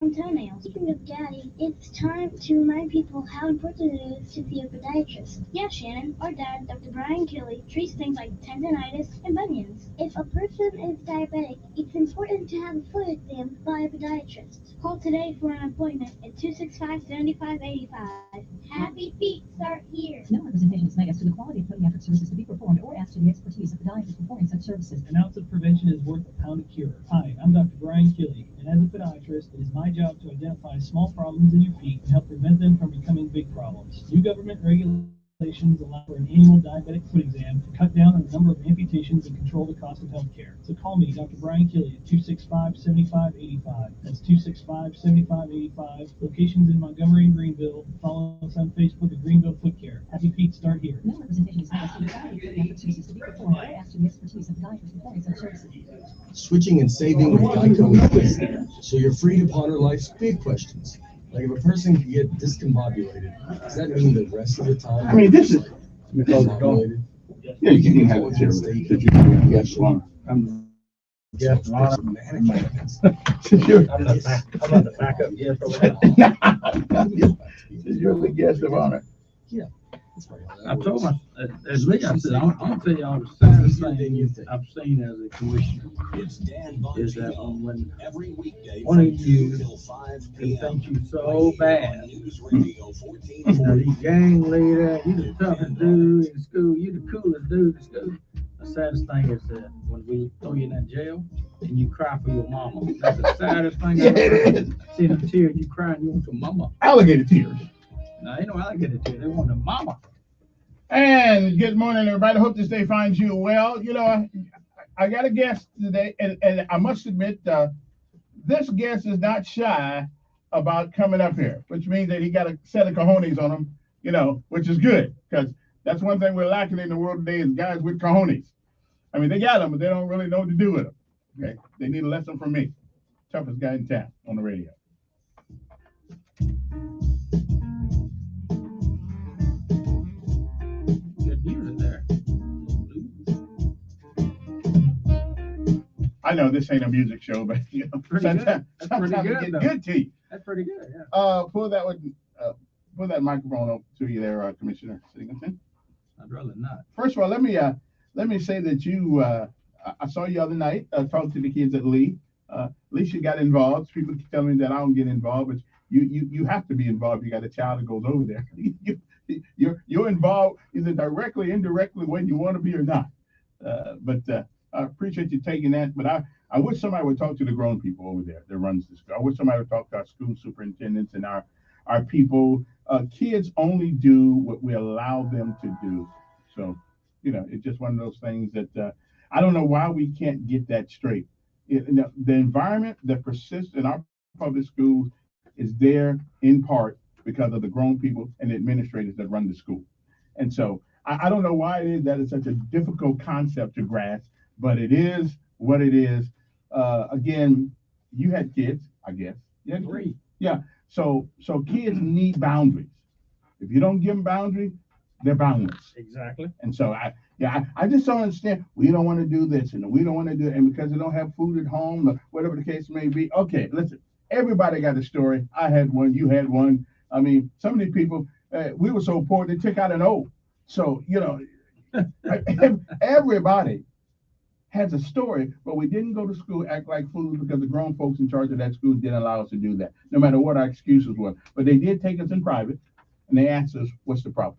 toenails. Speaking of Daddy, it's time to remind people how important it is to see a podiatrist. Yeah, Shannon, our dad, Dr. Brian Kelly, treats things like tendonitis and bunions. If a person is diabetic, it's important to have a foot exam by a podiatrist. Call today for an appointment at 265-7585. Happy feet start here. No representation is made as to the quality of podiatric services to be performed or as to the expertise of podiatrists performing such services. An ounce of prevention is worth a pound of cure. Hi, I'm Dr. Brian Kelly, and as a podiatrist, it is my job to identify small problems in your feet and help prevent them from becoming big problems. New government regulations allow for an annual diabetic foot exam to cut down on the number of amputations and control the cost of health care. So call me, Dr. Brian Kelly, at 265-7585. That's 265-7585. Locations in Montgomery and Greenville. Follow us on Facebook at Greenville Foot Care. Happy feet start here. No representation is made as to the quality of podiatric services to be performed or as to the expertise of podiatrists performing such services. Switching and saving with Geico is quick, so you're free to ponder life's big questions. Like if a person can get discombobulated, does that mean the rest of the time? I mean, this is discombobulated? yeah, you can have it here. That you can guess one. Yes, I'm the backup guest. You're the guest of honor. Yeah. I told my, as Lee, I said, I'll tell y'all the saddest thing I've seen as a commissioner is that when one of you can think you so bad, you gang leader, you the toughest dude in school, you the coolest dude in school. The saddest thing is that when we throw you in that jail and you cry for your mama. That's the saddest thing I've ever seen. Them tears, you crying, you want your mama. Alligator tears. No, ain't no alligator tears. They want a mama. And good morning, everybody. Hope this day finds you well. You know, I got a guest today, and I must admit, this guest is not shy about coming up here, which means that he got a set of cojones on him, you know, which is good, because That's one thing we're lacking in the world today is guys with cojones. I mean, they got them, but they don't really know what to do with them. Okay, they need a lesson from me, toughest guy in town on the radio. Good music there. I know this ain't a music show, but you know, sometimes it gets good to you. That's pretty good. Yeah. Pull that microphone up to you there, Commissioner Singleton. I'd rather not. First of all, let me say that you I saw you the other night talk to the kids at Lee. At least you got involved. People keep telling me that I don't get involved, but you have to be involved. You got a child that goes over there. You're involved either directly, indirectly, when you want to be or not. But I appreciate you taking that. But I wish somebody would talk to the grown people over there that runs the school. I wish somebody would talk to our school superintendents and our people. Kids only do what we allow them to do. So, you know, it's just one of those things that I don't know why we can't get that straight. The environment that persists in our public schools is there in part because of the grown people and the administrators that run the school. And so I don't know why it is that it's such a difficult concept to grasp, but it is what it is. Again, you had kids, I guess. You had 3. Yeah. So kids need boundaries. If you don't give them boundaries, they're boundless. Exactly. And so I just don't understand. We don't want to do this and we don't want to do it, and because they don't have food at home or whatever the case may be. Okay, listen. Everybody got a story. I had one. You had one. I mean, some of these people, we were so poor they took out an O. So you know, everybody has a story, but we didn't go to school, act like fools because the grown folks in charge of that school didn't allow us to do that, no matter what our excuses were. But they did take us in private, and they asked us, what's the problem?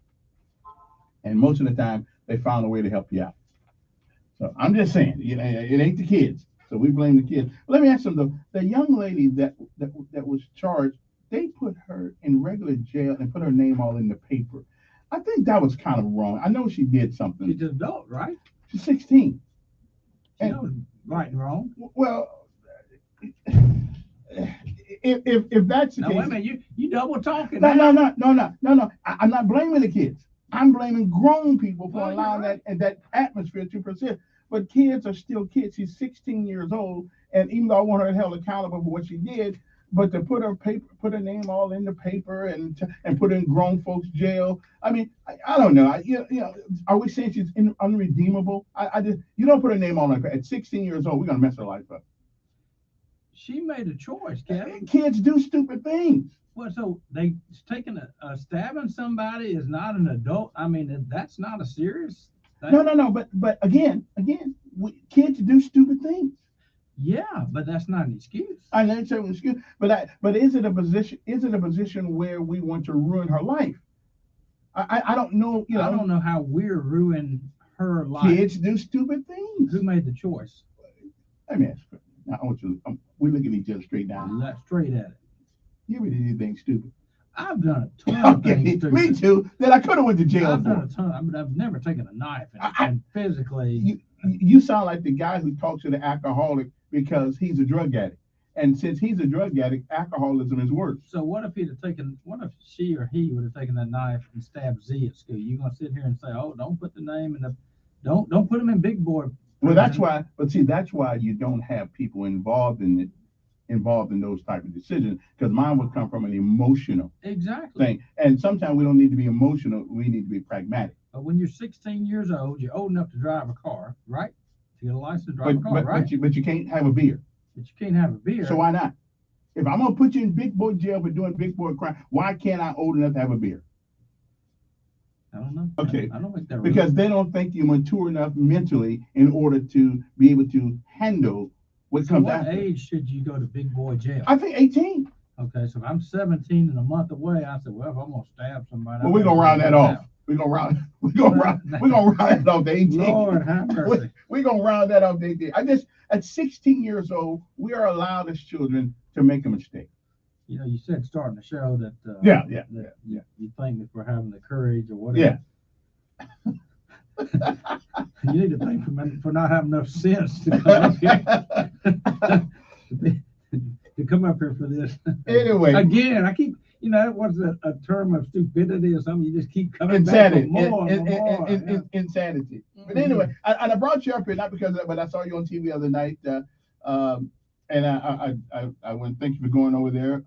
And most of the time, they found a way to help you out. So I'm just saying, you know, it ain't the kids. So we blame the kids. Let me ask them, though. The young lady that was charged, they put her in regular jail and put her name all in the paper. I think that was kind of wrong. I know she did something. She's an adult, right? She's 16. She knows right and wrong. Well, if that's the case. Wait a minute, you double talking. No. I'm not blaming the kids. I'm blaming grown people for allowing that atmosphere to persist. But kids are still kids. She's 16 years old, and even though I want her held accountable for what she did, but to put her name all in the paper and put her in grown folks jail. I mean, I don't know. You know, are we saying she's unredeemable? You don't put her name on her at 16 years old. We're gonna mess her life up. She made a choice, Kevin. Kids do stupid things. Well, so they taking a stabbing somebody is not an adult. I mean, that's not a serious thing. No. But again, kids do stupid things. Yeah, but that's not an excuse. I know it's an excuse, but is it a position where we want to ruin her life? I don't know. You know, I don't know how we're ruining her life. Kids do stupid things. Who made the choice? Let me ask you. Now, I want you. We look at each other straight down. Straight at it. You ever did anything stupid? I've done a ton of things stupid. Me too. That I could have went to jail I've for. done a ton. I mean, I've never taken a knife and physically. You sound like the guy who talks to the alcoholic because he's a drug addict. And since he's a drug addict, alcoholism is worse. So what if she or he would have taken that knife and stabbed Z at school? You gonna sit here and say, oh, don't put the name in the, don't put them in big boy. Well, that's why. But see, that's why you don't have people involved in those type of decisions, because mine would come from an emotional thing. And sometimes we don't need to be emotional. We need to be pragmatic. But when you're 16 years old, you're old enough to drive a car, right? To get a license to drive a car, right? But you can't have a beer. But you can't have a beer. So why not? If I'm gonna put you in big boy jail for doing big boy crime, why can't I old enough to have a beer? I don't know. Okay. I don't think they're because they don't think you're mature enough mentally in order to be able to handle what comes after. What age should you go to big boy jail? I think 18. Okay, so if I'm 17 and a month away, I said, well, if I'm gonna stab somebody. Well, we're gonna round that off. We're gonna round it off to 18. Lord have mercy. We're gonna round that off to 18. At 16 years old, we are allowed as children to make a mistake. You know, you said starting the show that you think that we're having the courage or whatever. Yeah. You need to thank for not having enough sense to come up here. To come up here for this. Anyway. Again, it was a term of stupidity or something. You just keep coming Insanity. back for more and more. Yeah. Insanity. But anyway, I brought you up here not because, but I saw you on TV the other night, and I want to thank you for going over there.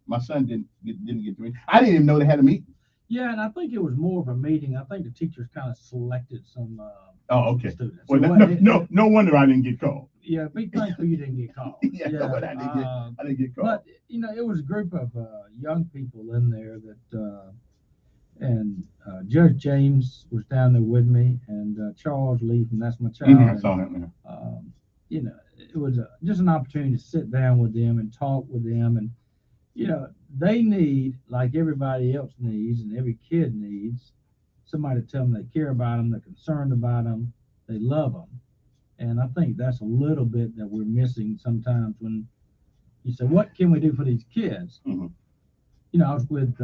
My son didn't get to meet. I didn't even know they had a meeting. Yeah, and I think it was more of a meeting. I think the teachers kind of selected some okay. students. Well, no wonder I didn't get called. Yeah, be thankful you didn't get called. Yeah, no wonder I didn't get called. But it was a group of young people in there that, and Judge James was down there with me, and Charles Leaf, and that's my child. I saw him. It was just an opportunity to sit down with them and talk with them, and they need, like everybody else needs and every kid needs, somebody to tell them they care about them, they're concerned about them, they love them. And I think that's a little bit that we're missing sometimes when you say, what can we do for these kids? Mm-hmm. I was with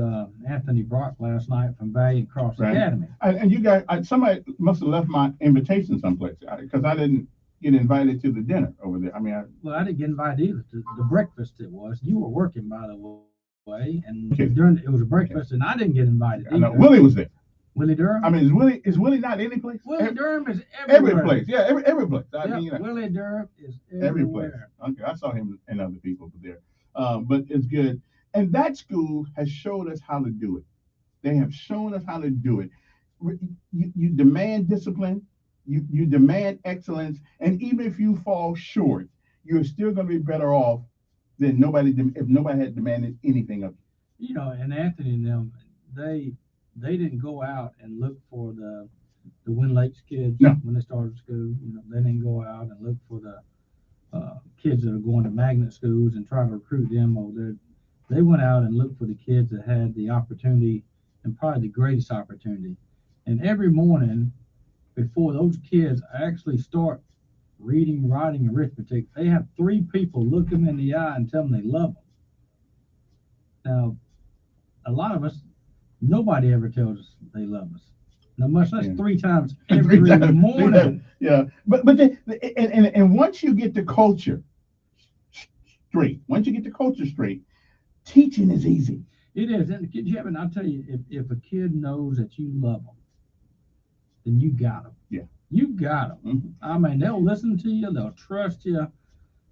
Anthony Brock last night from Valiant Cross Academy. And you guys, somebody must have left my invitation someplace because I didn't get invited to the dinner over there. I didn't get invited either to the breakfast. It was, you were working, by the way, and okay. It was a breakfast, and I didn't get invited either. I know Willie was there. Willie Durham. Is Willie not any place? Willie Durham is everywhere. Every place. Yeah, every place. Willie Durham is every place. everywhere. Okay, I saw him and other people over there. But it's good. And that school has showed us how to do it. They have shown us how to do it. You demand discipline. You demand excellence, and even if you fall short, you're still going to be better off than if nobody had demanded anything of you. And Anthony and them, they didn't go out and look for the Wind Lakes kids when they started school. They didn't go out and look for the kids that are going to magnet schools and try to recruit them over there. They went out and looked for the kids that had the opportunity, and probably the greatest opportunity. And every morning, before those kids actually start reading, writing, arithmetic, they have 3 people look them in the eye and tell them they love them. Now, a lot of us, nobody ever tells us they love us. Now, much less 3 times every morning. Yeah, but once you get the culture straight, teaching is easy. It is, and I'll tell you, if a kid knows that you love them, then you got them. Yeah. You got them. Mm-hmm. They'll listen to you, they'll trust you,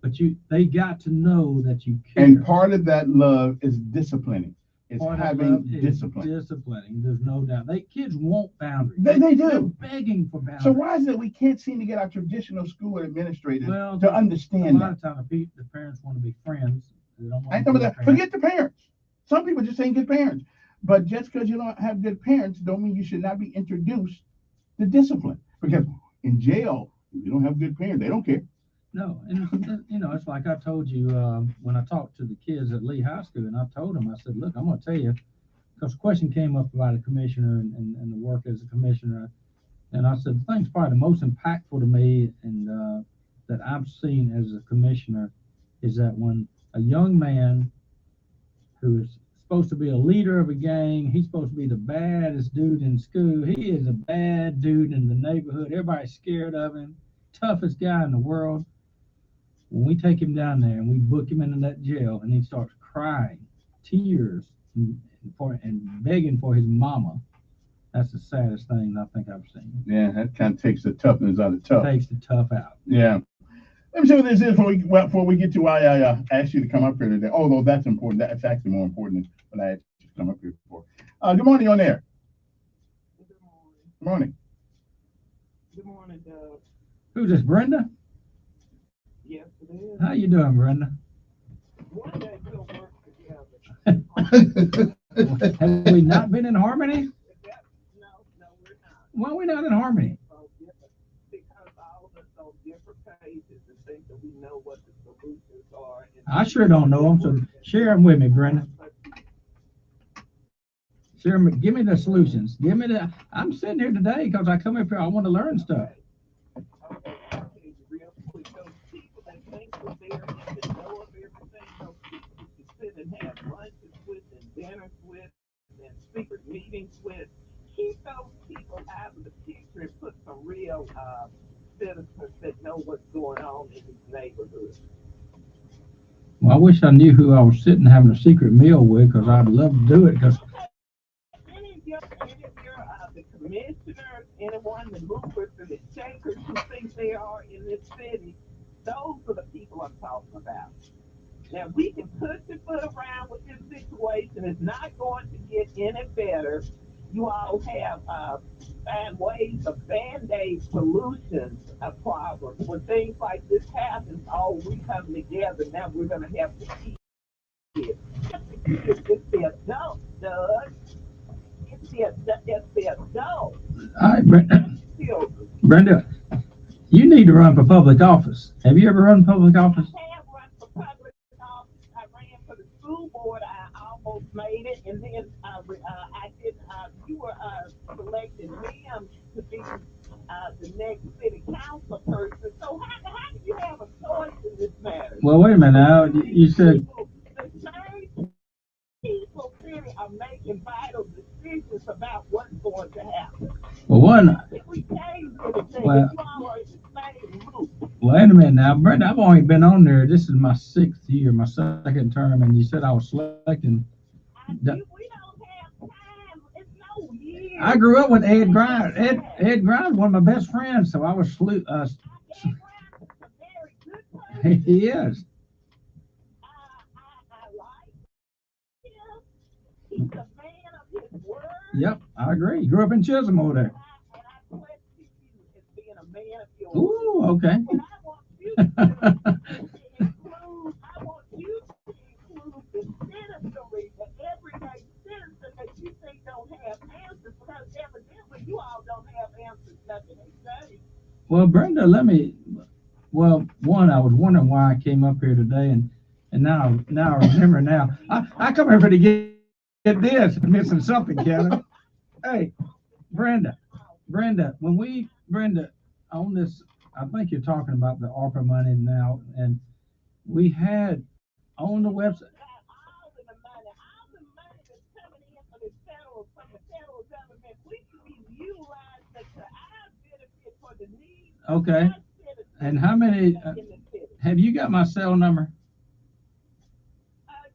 but they got to know that you care. And part of that love is disciplining. It's having discipline. Disciplining, there's no doubt. Kids want boundaries. They do. They're begging for boundaries. So why is it we can't seem to get our traditional school administrators to understand that? A lot of times the parents want to be friends. They don't want Forget the parents. Some people just ain't good parents. But just because you don't have good parents don't mean you should not be introduced to discipline. Because in jail, if you don't have good parents, they don't care. No, and it's like I told you when I talked to the kids at Lee High School, and I told them, I said, look, I'm going to tell you, because the question came up about a commissioner and the work as a commissioner, and I said, the thing's probably the most impactful to me and that I've seen as a commissioner is that when a young man who is supposed to be a leader of a gang, he's supposed to be the baddest dude in school. He is a bad dude in the neighborhood. Everybody's scared of him. Toughest guy in the world. When we take him down there and we book him into that jail and he starts crying, tears, and begging for his mama, that's the saddest thing I think I've seen. Yeah, that kind of takes the toughness out of tough. Takes the tough out. Yeah. Let me see what this is before we get to why I asked you to come up here today. Although that's important. That's actually more important than what I asked you to come up here for. Good morning on there. Good morning. Good morning, Doug. Who's this, Brenda? Yes, it is. How you doing, Brenda? One day we'll work together. Have we not been in harmony? No, we're not. Why are we not in harmony? Because all of us on different pages and think that we know what the solutions are. I sure don't know them, so share them with me, Brenda. Share them, give me the solutions. I'm sitting here today because I come up here, I want to learn stuff. Okay, real quick, those people that think that they're in the know of everything, those people you sit and have lunches with and dinners with and secret meetings with, keep those people out of the picture and put some real citizens that know what's going on in these neighborhoods. Well, I wish I knew who I was sitting having a secret meal with, because I'd love to do it. Because The commissioners, anyone, the movers and the shakers who think they are in this city, those are the people I'm talking about. Now, we can push the foot around with this situation. It's not going to get any better. You all have find ways of band-aid solutions of problems. When things like this happen, oh, we come together. Now we're going to have to keep it. It's the adults, Doug. It's the adults. all right, Brenda. Children. Brenda, you need to run for public office. Have you ever run for public office? I have run for public office. I ran for the school board. I almost made it, and then I did. You were selected them to be the next city council person. So how do you have a choice in this matter? Well, wait a minute now. You said The same people really are making vital decisions about what's going to happen. well one. If we change anything, Well, you all are in the same loop. wait a minute now, Brenda. I've only been on there. This is my 6th year, my 2nd term, and you said I was selecting. We don't have time. It's no year. I grew up with Ed Grimes. Ed Grimes, one of my best friends, so I was he is. He's a man of his word. Yep, I agree. He grew up in Chisholm over there. And I bless you as being a man of your Ooh, word. okay. And I want you to include the citizenry, the everyday citizen that you think don't have answers, because evidently you all don't have answers, nothing they say. Well, Brenda, well, one, I was wondering why I came up here today, and now I remember now. I come here to get this. I'm missing something, Kevin. Hey, Brenda, on this, I think you're talking about the ARPA money now, and we had on the website. All the money that's coming in from the federal government, we can be utilized to our benefit for the needs of Okay. our citizens. And how many? In the city. Have you got my cell number?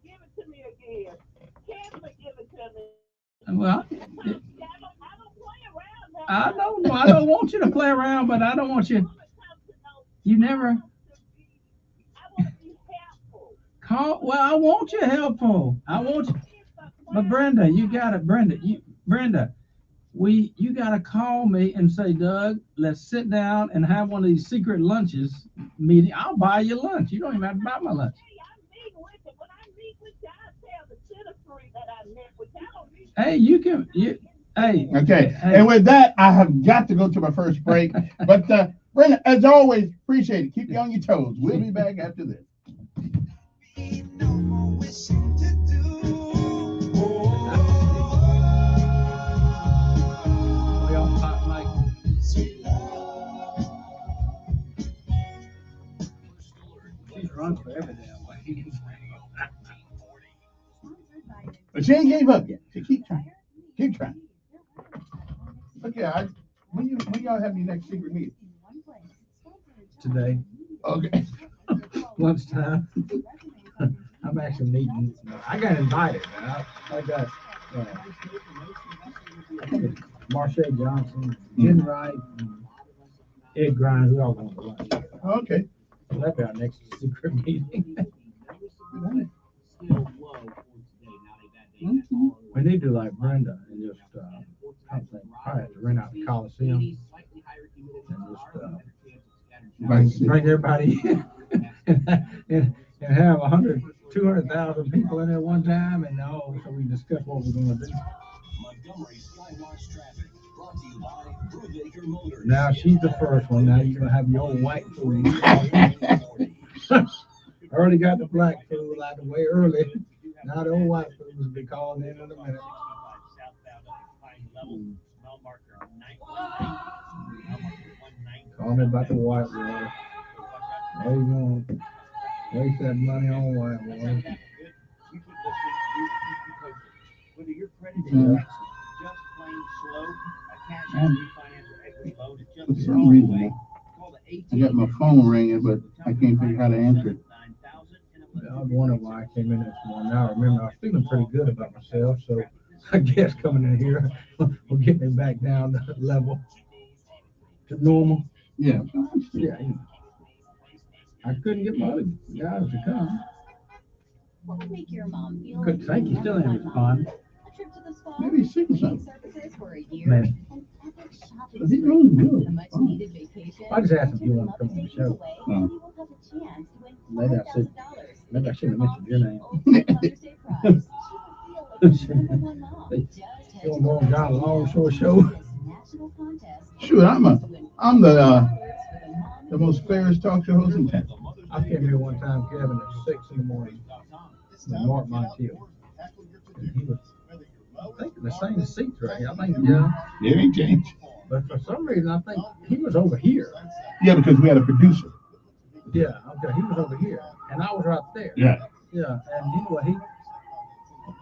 Give it to me again. Carefully give it to me. Well, I don't play around now. I don't want you to play around, but I don't want you. You never. I want to be helpful. Well, I want you helpful. I want you. But Brenda, you got it, Brenda. You got to call me and say, Doug, let's sit down and have one of these secret lunches meeting. I'll buy you lunch. You don't even have to buy my lunch. When I meet with you, I tell the citizenry that I met with you. I don't need Hey, you can. Hey. Okay. And with that, I have got to go to my first break. But Brenda, as always, appreciate it. Keep you on your toes. We'll be back after this. She's run for every damn way. But she ain't gave up yet. She keep trying. Keep trying. Okay, when y'all have your next secret meeting? Today. Okay. Lunchtime. I'm actually meeting. I got invited. I got Marsha Johnson, Jen Wright, and Ed Grimes. We all going to lunch. Okay. So that'll be our next secret meeting. We need to like Brenda and just probably have to rent out the Coliseum and just bring everybody in and have 200,000 people in there one time, and so we discuss what we're going to do. Now she's the first one. Now you're gonna have your old white food. Already got the black food out of the way early. Now the old white food will be calling in a minute. Call me about the white water. There you go. Waste that money on white water. Whether your credit is just plain slow, a cash refinance or equity loan is just For some reason, I got my phone ringing, but I can't figure out how to answer it. I was wondering why I came in this morning. Now I remember I was feeling pretty good about myself, so I guess coming in here will get me back down to level to normal. Yeah. Yeah. I couldn't get my other guys to come. What would make your mom feel Couldn't think you still ain't responding. a trip to the spa, Maybe he's sick or something. services for a year, Man. an epic shopping But he's spree, really good. a much needed vacation, I just asked if you and wanted to come on the Mother's Day show. away, and you will have a chance to win Maybe I should. $5,000. Maybe I shouldn't have mentioned your name. Mother's Day prize. She will feel like the number one mom. Just head You're to more John Long short show. this national contest. Shoot, I'm the most fairest talk show host in town. I came here one time, Kevin, at 6 in the morning. And Mark Montiel. And he was, I think, in the same seats, right? I think, yeah. It ain't changed. But for some reason, I think he was over here. Yeah, because we had a producer. Yeah, okay, he was over here, and I was right there. Yeah. Yeah, and you know what,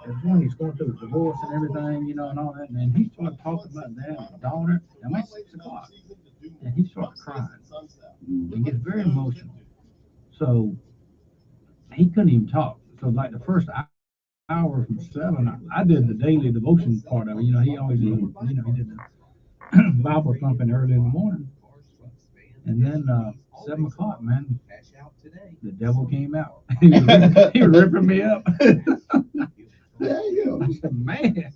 it's when he's going through the divorce and everything, you know, and all that, and he started talking about that and his daughter, and it's 6 o'clock, and he started crying. He gets very emotional. So he couldn't even talk. So like the first hour from 7, I did the daily devotion part of it. You know, he always did, you know, he did the Bible thumping early in the morning. And then 7 o'clock, man, the devil came out. he was ripping me up. There you go. I said, man. I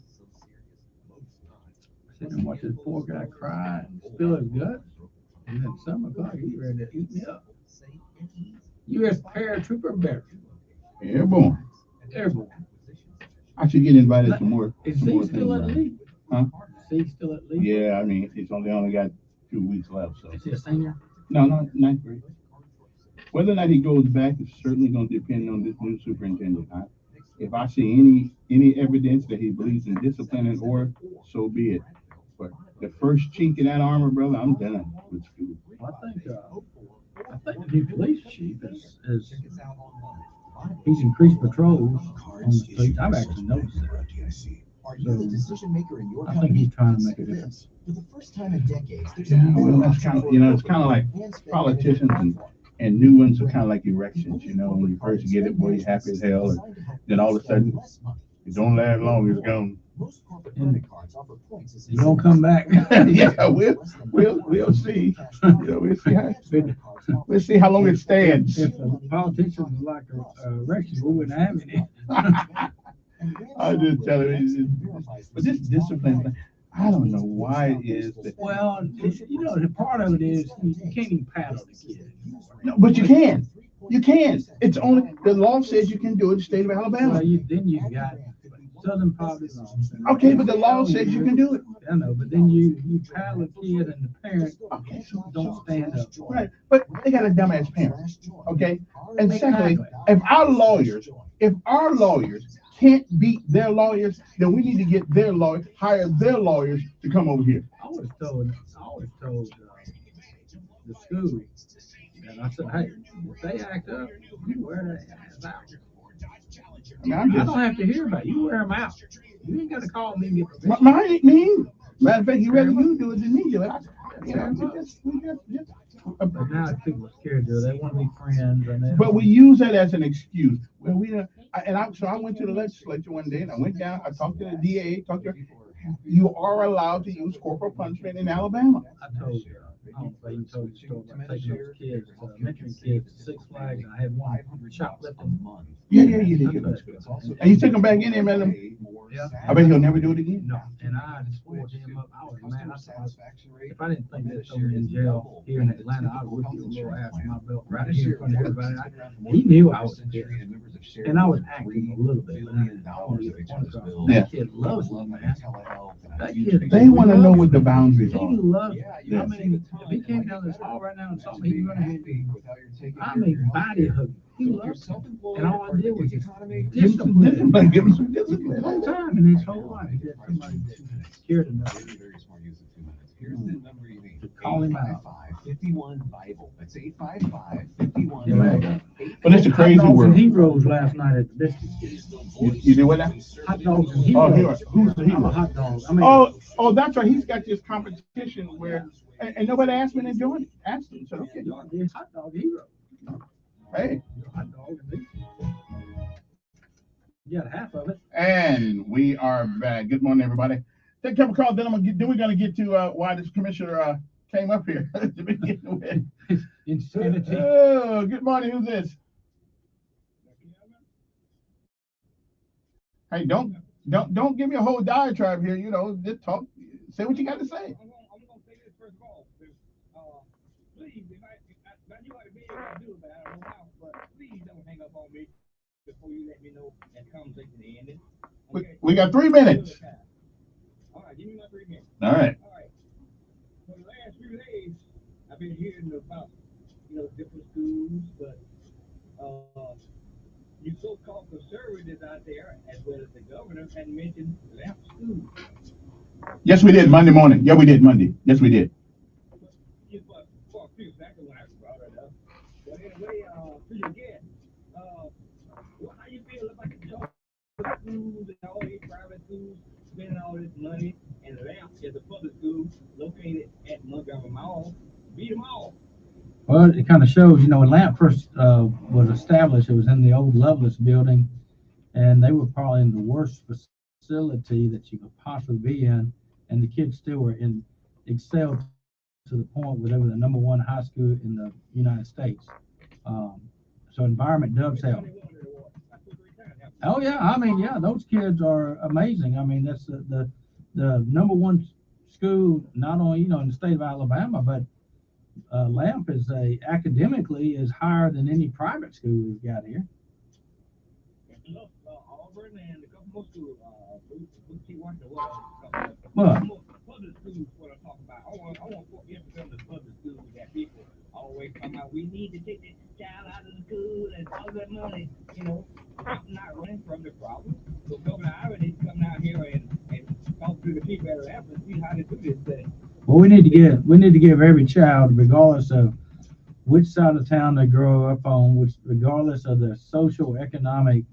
said, and watch this poor guy cry and spill his guts. And then 7 o'clock, he ready to eat me up. U.S. paratrooper bear. Airborne. Airborne. I should get invited to more. Is he still at least? Huh? Is he still at least? Yeah, I mean, he's only got 2 weeks left. So. Is he a senior? No, 9th grade. Whether or not he goes back is certainly going to depend on this new superintendent. If I see any evidence that he believes in discipline and order, so be it. But the first chink in that armor, brother, I'm done with school. Well, I think the new police chief is he's increased patrols on the street. I've actually noticed it. Are you the decision maker in your I company? think he's trying to make a difference. For the first time in decades, there's Yeah, well, that's kind of, it's kind of like politicians and new ones are kind of like erections. You know, when you first get it, boy, you're happy as hell, and then all of a sudden, it don't last long. It's gone. You don't come back. Yeah, we'll see. We'll see how long it stands. If the politicians were like erections, we wouldn't have any. I just tell you, but this discipline thing, I don't know why it is that. Well, you know, the part of it is you can't even paddle the kid. No, but you can. You can. It's only the law says you can do it in the state of Alabama. Well, then you got Southern poverty law. Okay, but the law says you can do it. I know, but then you paddle a kid and the parents don't stand up. Right, but they got a dumbass parent. Okay, and secondly, if our lawyers can't beat their lawyers, then we need to get hire their lawyers to come over here. I was told the school, and I said, hey, if they act up, you wear their ass out. I don't have to hear about it. You wear them out. You ain't got to call me and get permission. Mine ain't mean. Matter of fact, he'd rather you do it than me do it. But now people are scared to. They want to be friends, But we use that as an excuse. Well, so I went to the legislature one day, and I went down. I talked to the DA. You are allowed to use corporal punishment in Alabama. I told you. I don't know if I even told you the story about taking those kids, mentoring kids to 6 Flags, and I had one shoplifting. Yeah, you did. And you took him back in there, man. Yeah. I bet he'll never do it again. No, and I swore him up. I was mad. I thought, if I didn't think they'd throw me in jail here in Atlanta, I would whip your little ass in my belt right here in front of everybody. He knew I was there. And I was acting a little bit. That kid loves me, man. That kid, they want to know what the boundaries are. He loves me. I mean, if he came down this hall right now and saw me, he'd run ahead me. I mean, body hug. He loves me. And all I did was just discipline. Give him some discipline. One time in his whole life, he had somebody scared enough to call him out. 51 Bible. That's 855-51. But it's a crazy world. Heroes last night at the biscuit stand. You did what now? Hot dogs and heroes. Who's the hero? I'm a hot dog. I mean, that's right. He's got this competition where, and nobody asked me to join it. Asked him. So okay. Hot dog hero. Hey. Hot dog and me. You got half of it. And we are back. Good morning, everybody. Take a couple calls, then we're gonna get to why this commissioner came up here to begin with. Insanity. Oh, good morning. Who's this? Hey, don't give me a whole diatribe here. You know, just talk. Say what you got to say. I'm gonna say this first of all. Please, you ought to be able to do it, but I don't know how. But please don't hang up on me before you let me know that conversation ended. Okay? We got 3 minutes. All right, give me my 3 minutes. All right. For the last few days, I've been hearing about different schools, but you so-called conservatives out there, as well as the governor, had mentioned Lamp School. Yes, we did Monday morning. Yeah, we did Monday. Yes, we did. For a few seconds when I brought it up. But anyway, to your guest, how you feel about the charter schools and all these private schools spending all this money, and Lamp is a public school located at Montgomery Mall? Beat them all. Well, it kind of shows, when Lamp first was established, it was in the old Lovelace building, and they were probably in the worst facility that you could possibly be in, and the kids still were excelled to the point where they were the #1 high school in the United States. So environment does help. Oh yeah, I mean, yeah, those kids are amazing. I mean, that's the #1 school, not only in the state of Alabama, but Lamp is academically is higher than any private school we've got here. Auburn and a couple more schools. Well, public schools, what I'm talking about. I want to emphasize the public schools that people always come out. We need to take this child out of the school and all that money. I'm not running from the problem. So Governor Ira needs to come out here and talk to the people at Lamp and see how to do this thing. Well, we need to give every child, regardless of which side of town they grow up on, regardless of their social economic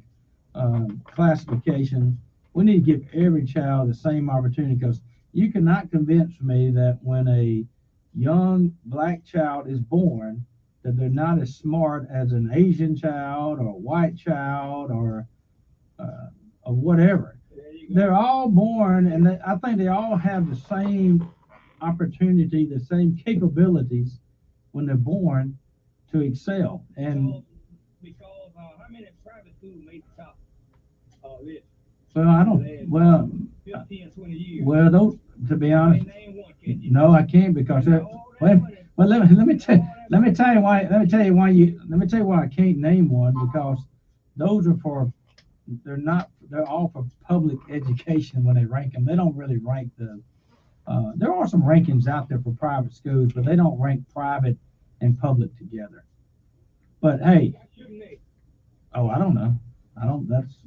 classification, we need to give every child the same opportunity, because you cannot convince me that when a young black child is born, that they're not as smart as an Asian child or a white child or whatever. They're all born, and I think they all have the same opportunity, the same capabilities when they're born to excel. And because how many private schools made the top list? Well, I don't. Well, 15 or 20 years. Well, those, to be honest, no, I can't, because well, let me tell you why I can't name one, because those are they're all for public education when they rank them. They don't really rank there are some rankings out there for private schools, but they don't rank private and public together. But hey, I don't know.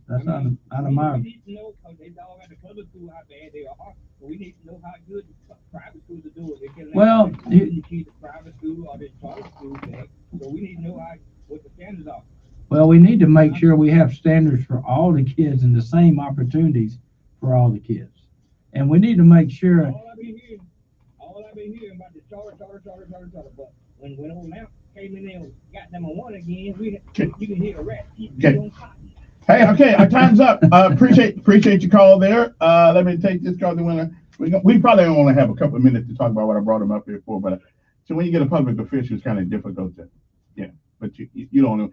That's out of my. We need to know, because they all got the public school how bad they are, but we need to know how good the private schools are doing. Well, you keep the private school or the charter school thing, so we need to know what the standards are. Well, we need to make sure we have standards for all the kids and the same opportunities for all the kids. And we need to make sure. All I've been hearing about the charter, but when old Lamp came in there and got them on one again, you can hear a rat keep on cotton. Hey, okay, our time's up. Appreciate your call there. Let me take this call. We probably only have a couple of minutes to talk about what I brought him up here for, but so when you get a public official, it's kind of difficult to, but you don't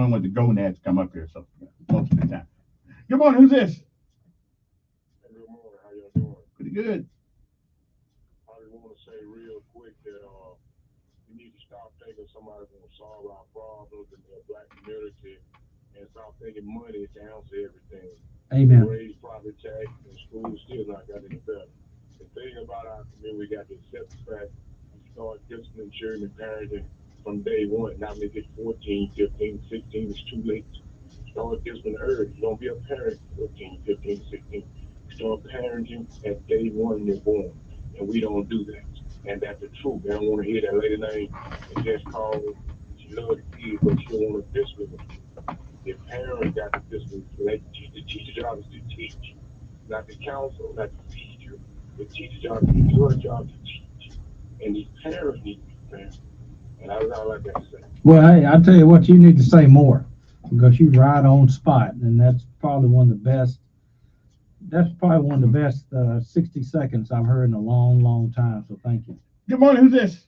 want the gonads to come up here, so most of the time. Good morning, who's this? Good morning, how y'all doing? Pretty good. I just want to say real quick that we need to stop thinking somebody's going to solve our problems in the black community, and stop thinking money is to answer everything. Amen. We raise property tax, and schools still not got any better. The thing about our community, we got to accept the fact we start disciplining children and parenting from day one. Not when they get 14, 15, 16, it's too late. Start disciplining early. You don't be a parent at 14, 15, 16. Start parenting at day one they're born. And we don't do that. And that's the truth. I don't want to hear that lady name and just call she loves the kids, but she don't want to discipline them. The parents got to discipline. The teacher's job is to teach, not to counsel, not to teach you. The teacher's job is your job to teach. And these parents need to be parents. And that's all I got to say. Well, hey, I'll tell you what, you need to say more. because you right on spot, and that's probably one of the best. That's probably one of the best 60 seconds I've heard in a long, long time. So thank you. Good morning. Who's this?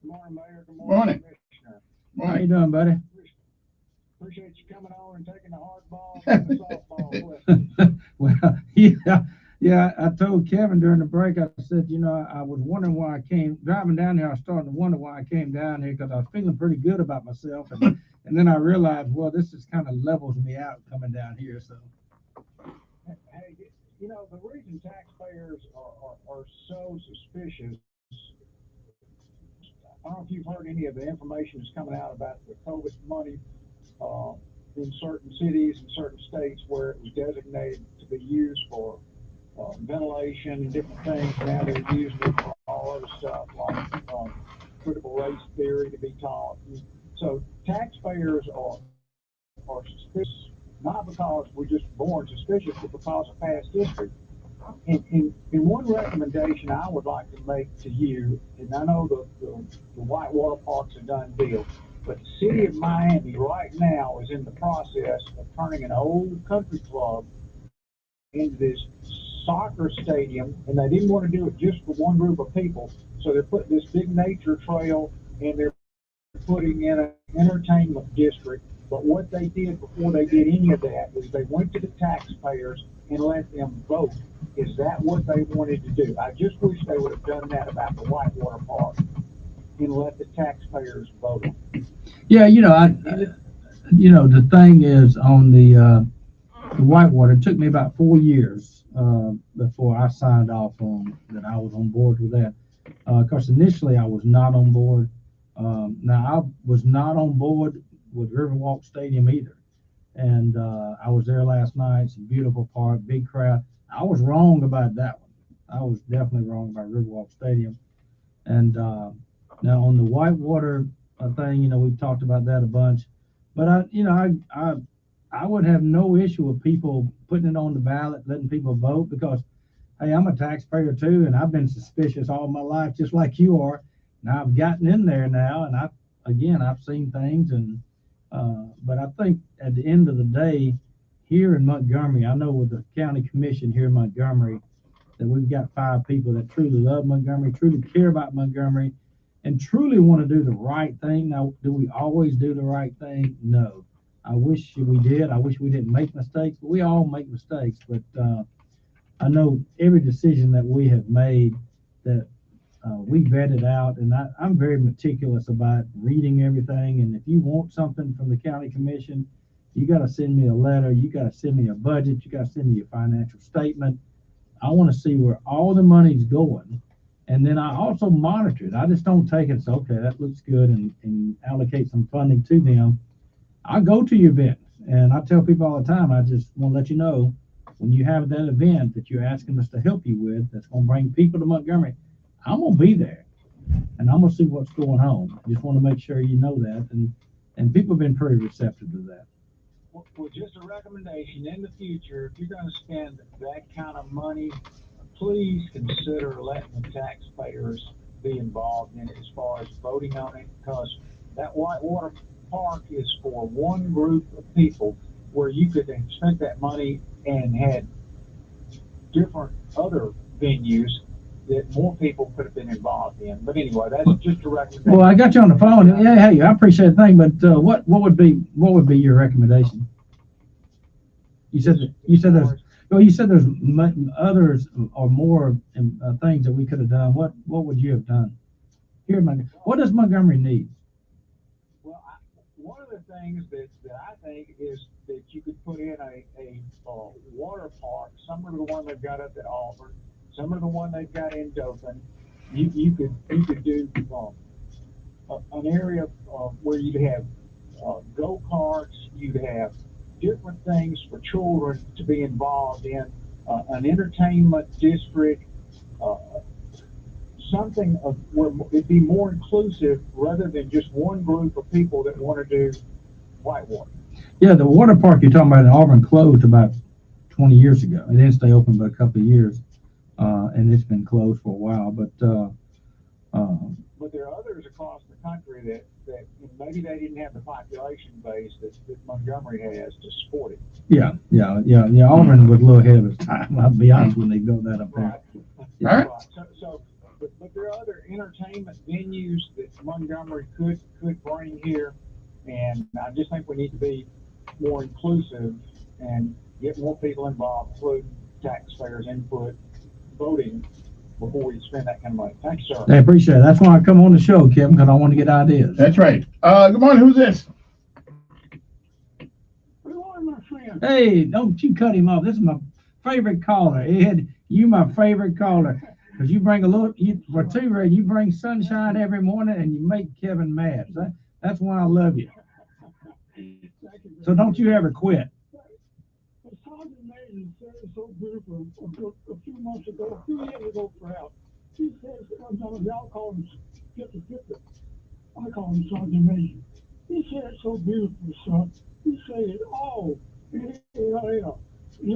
Good morning, Mayor. Good Morning. Commissioner. How you doing, buddy? Appreciate you coming on and taking the hard ball and the softball question. Well, yeah. I told Kevin during the break. I said, I was wondering why I came driving down here. I was starting to wonder why I came down here because I was feeling pretty good about myself, and then I realized, well, this is kind of levels me out coming down here. So. Hey, the reason taxpayers are so suspicious, I don't know if you've heard any of the information that's coming out about the COVID money in certain cities and certain states where it was designated to be used for ventilation and different things. Now they're using it for all other stuff like critical race theory to be taught. And so taxpayers are suspicious, not because we're just born suspicious, but because of past history. And one recommendation I would like to make to you, and I know the Whitewater Park's a done deal, but the city of Miami right now is in the process of turning an old country club into this soccer stadium, and they didn't want to do it just for one group of people, so they're putting this big nature trail, and they're putting in an entertainment district. But what they did before they did any of that is they went to the taxpayers and let them vote. Is that what they wanted to do? I just wish they would have done that about the Whitewater Park and let the taxpayers vote. Yeah, the thing is on the Whitewater, it took me about 4 years before I signed off on that I was on board with that. Because initially I was not on board. Now I was not on board with Riverwalk Stadium either. And I was there last night. It's a beautiful park, big crowd. I was wrong about that one. I was definitely wrong about Riverwalk Stadium. And now on the Whitewater thing, we've talked about that a bunch. But I would have no issue with people putting it on the ballot, letting people vote, because hey, I'm a taxpayer too, and I've been suspicious all my life, just like you are. Now I've gotten in there now, and I've seen things, and but I think at the end of the day, here in Montgomery, I know with the county commission here in Montgomery, that we've got 5 people that truly love Montgomery, truly care about Montgomery, and truly want to do the right thing. Now, do we always do the right thing? No. I wish we did. I wish we didn't make mistakes, but we all make mistakes. But I know every decision that we have made that we vetted out, and I'm very meticulous about reading everything. And if you want something from the county commission, you got to send me a letter. You got to send me a budget. You got to send me a financial statement. I want to see where all the money's going. And then I also monitor it. I just don't take it and say, okay, that looks good, and allocate some funding to them. I go to your event, and I tell people all the time, I just want to let you know, when you have that event that you're asking us to help you with, that's going to bring people to Montgomery, I'm going to be there, and I'm going to see what's going on. I just want to make sure you know that, and people have been pretty receptive to that. Well, just a recommendation in the future, if you're going to spend that kind of money, please consider letting the taxpayers be involved in it as far as voting on it, because that Whitewater Park is for one group of people, where you could have spent that money and had different other venues that more people could have been involved in. But anyway, that's just a recommendation. Well, I got you on the phone. Yeah, hey, I appreciate the thing, but what would be your recommendation? You said there's others or more things that we could have done. What would you have done? Here, what does Montgomery need? Well, one of the things that I think is that you could put in a water park, similar to the one they've got up at Auburn, similar to the one they've got in Dothan. You could do an area where you'd have go-karts, you'd have different things for children to be involved in, an entertainment district, something where it'd be more inclusive rather than just one group of people that want to do Whitewater. Yeah, the water park you're talking about in Auburn closed about 20 years ago. It didn't stay open but a couple of years, and it's been closed for a while. But But there are others across the country that maybe they didn't have the population base that Montgomery has to support it. Yeah. Auburn was a little ahead of its time. I'll be honest when they built that up there. Right. But there are other entertainment venues that Montgomery could bring here, and I just think we need to be more inclusive and get more people involved, including taxpayers' input, voting, before we spend that kind of money. Thank you, sir. I appreciate it. That's why I come on the show, Kevin, because I want to get ideas. That's right. Good morning. Who's this? Good morning, my friend. Hey, don't you cut him off. This is my favorite caller. Ed, you my favorite caller. Because you bring for two, you bring sunshine every morning and you make Kevin mad. That's why I love you. So don't you ever quit. The Sergeant Major said it so beautiful a few months ago, a few years ago perhaps. He said, y'all call him 50-50. I call him Sergeant Major. He said it so beautiful, son. He said it all. It's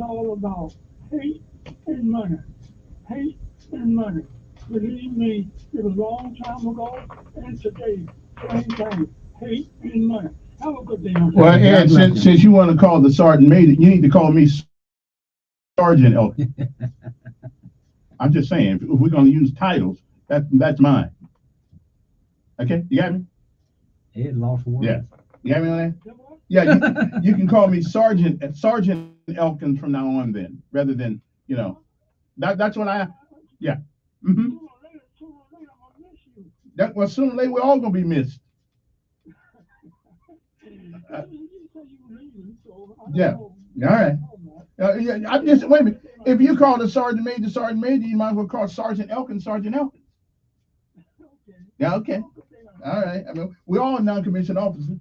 all about hate and money. Hate and money. Believe me, it was a long time ago, and today, same thing. Hate and money. Have a good day. Well, Ed, since you want to call the Sergeant Major, you need to call me Sergeant Elkin. I'm just saying, if we're going to use titles, that's mine. Okay, you got me? Ed lost one. Yeah, you got me on that? Yeah, you can call me Sergeant Elkins from now on, then, rather than that's what I. Yeah. Mm-hmm. Well, sooner or later we're all gonna be missed. Yeah. All right. Yeah. I'm just wait a minute. If you call the Sergeant Major, you might as well call Sergeant Elkins. Yeah. Okay. All right. I mean, we're all non-commissioned officers.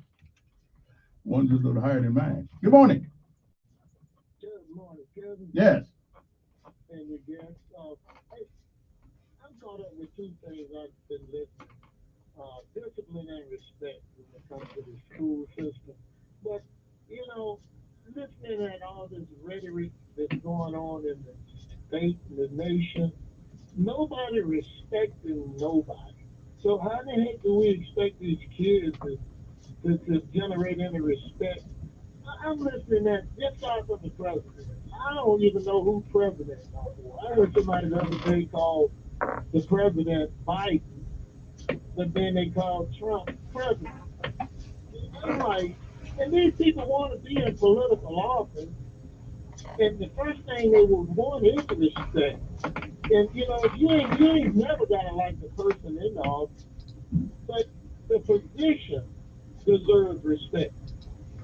One's just a little higher than mine. Good morning. Good morning, Kevin. Yes. And again, hey, I'm caught up with two things I've been listening. Discipline and respect when it comes to the school system. But, listening at all this rhetoric that's going on in the state and the nation, nobody respecting nobody. So how the heck do we expect these kids to generate any respect? I'm listening at just off of the president. I don't even know who president is no more. I heard somebody the other day call the president Biden, but then they called Trump president. I'm like, and these people want to be in political office, and the first thing they would want is respect. And if you ain't never gotta like the person in the office, but the position deserves respect.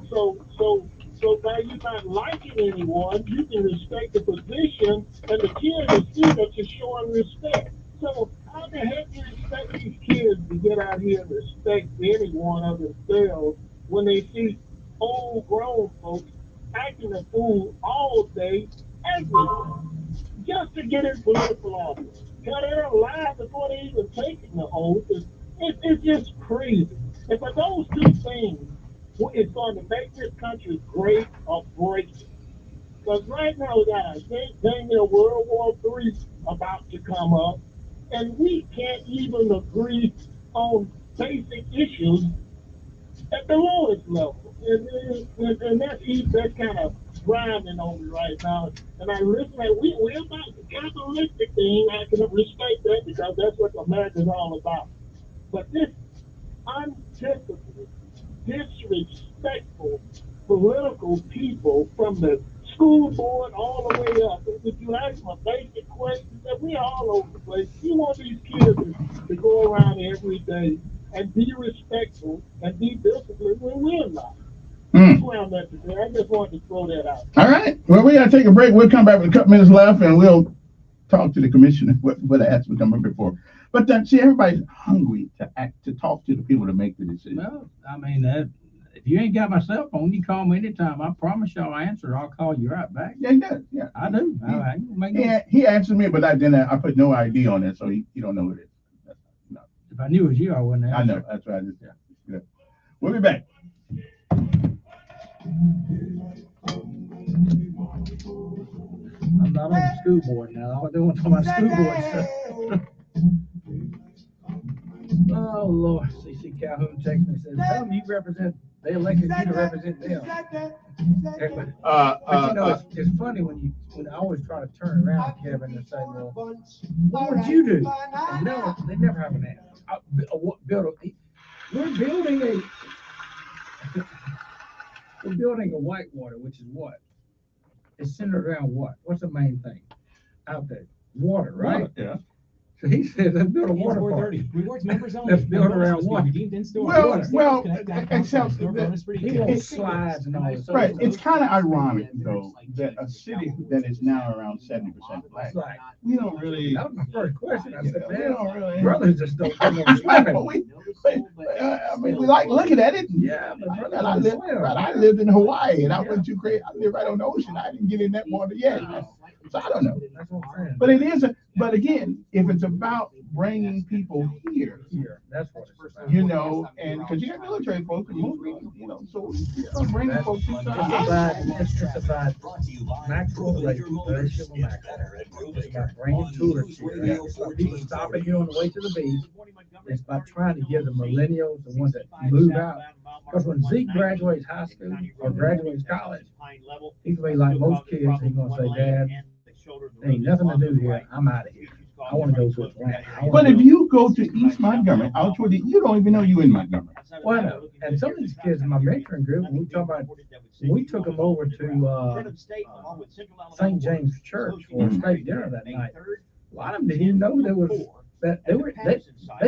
So by you not liking anyone, you can respect the position, and the kids will see that you're showing respect. So how the heck do you expect these kids to get out here and respect anyone of themselves when they see old grown folks acting a fool all day, everywhere, just to get in political office? Hell, they're alive before they even taking the oath. It's just crazy. And for those two things, it's going to make this country great or break it. Because right now we got a dang near World War III about to come up, and we can't even agree on basic issues at the lowest level. And that's kind of grinding on me right now. And I listen, we're about the capitalistic thing. I can respect that because that's what America's all about. But this undisciplined, disrespectful political people from the school board all the way up. If you ask them a basic question, that we're all over the place. You want these kids to go around every day and be respectful and be disciplined when we're not. That's where I'm at today. I just wanted to throw that out. All right. Well, we got to take a break. We'll come back with a couple minutes left, and we'll talk to the commissioner what asked to come up before. But see, everybody's hungry to talk to the people to make the decision. Well, I mean, if you ain't got my cell phone, you call me anytime. I promise you I'll answer. I'll call you right back. Yeah, he does. Yeah, I do. He answered me, but I put no ID on it, so he don't know who it is. No. If I knew it was you, I wouldn't answer. I know. That's right. Yeah. We'll be back. I'm not on the school board now. I don't want to talk about school board stuff. Oh, Lord. CC Calhoun texted me and said, tell them you represent, they elected you to represent them. But you know, it's funny when I always try to turn around, Kevin, and say, well, what would you do? And no, they never have an answer. We're building a whitewater, which is what? It's centered around what? What's the main thing out there? Water, right? Water, yeah. So he said, let's build a water park. Rewards members only. Let's build around water. Redeemed in store. Well, except He wants slides and all this. right. It's kind of ironic though that a city that is now around 70% black, we don't really. That was my first question. I said, we man, don't really. brothers just don't come I mean, we like looking at it. Yeah, but I lived in Hawaii and I went to great. I live right on the ocean. I didn't get in that water yet, so I don't know. That's what I'm saying. But it is. But again, if it's about bringing people here, that's what it's about. you know, and because you got military folks, and most, you know, so bringing folks here. It's about maximum relationship with maximum. It's about bringing tourists here. It's about people stopping you on the way to the beach. It's about trying to give the millennials, the ones that move out. Because when Zeke graduates high school or graduates college, he's going to be like most kids. He's going to say, Dad, there ain't nothing to do here. I'm out of here. I want to go to Atlanta. But if you go to East Montgomery, out toward you don't even know you in Montgomery. Well, and some of these kids in my mentoring group, we took them over to St. James Church for a state dinner that night. A lot of them didn't even know they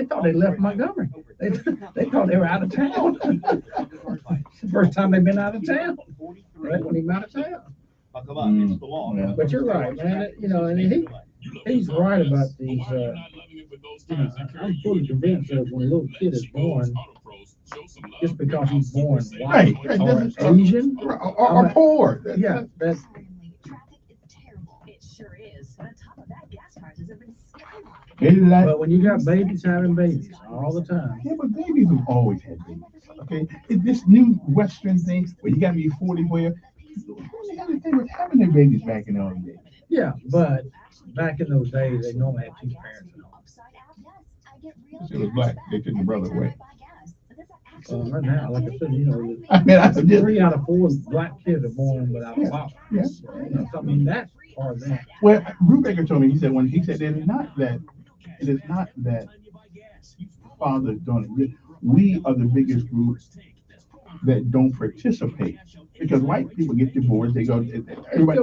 thought they left Montgomery. They thought they were out of town. It's the first time they've been out of town. Right when he's out of town. But you're right, man. You know, and he's right about these. I'm fully convinced that when a little kid is born, just because he's born white or Asian or poor, yeah, that's. It sure is. On top of that, gas prices have been skyrocketing. But when you got babies having babies all the time. Yeah, but babies have always had babies. Okay, it's this new Western thing where you got to be 40 where. They were having their babies back in those days. Yeah, but back in those days, they normally had two parents. It was black. They took the brother away. Right now, like I said, you know, 3 out of 4 black kids are born without a father. Yeah. So, I mean, that's part of that. Well, Brubaker told me, he said it is not that fathers don't exist. We are the biggest group that don't participate. Because white people get divorced, they go, everybody,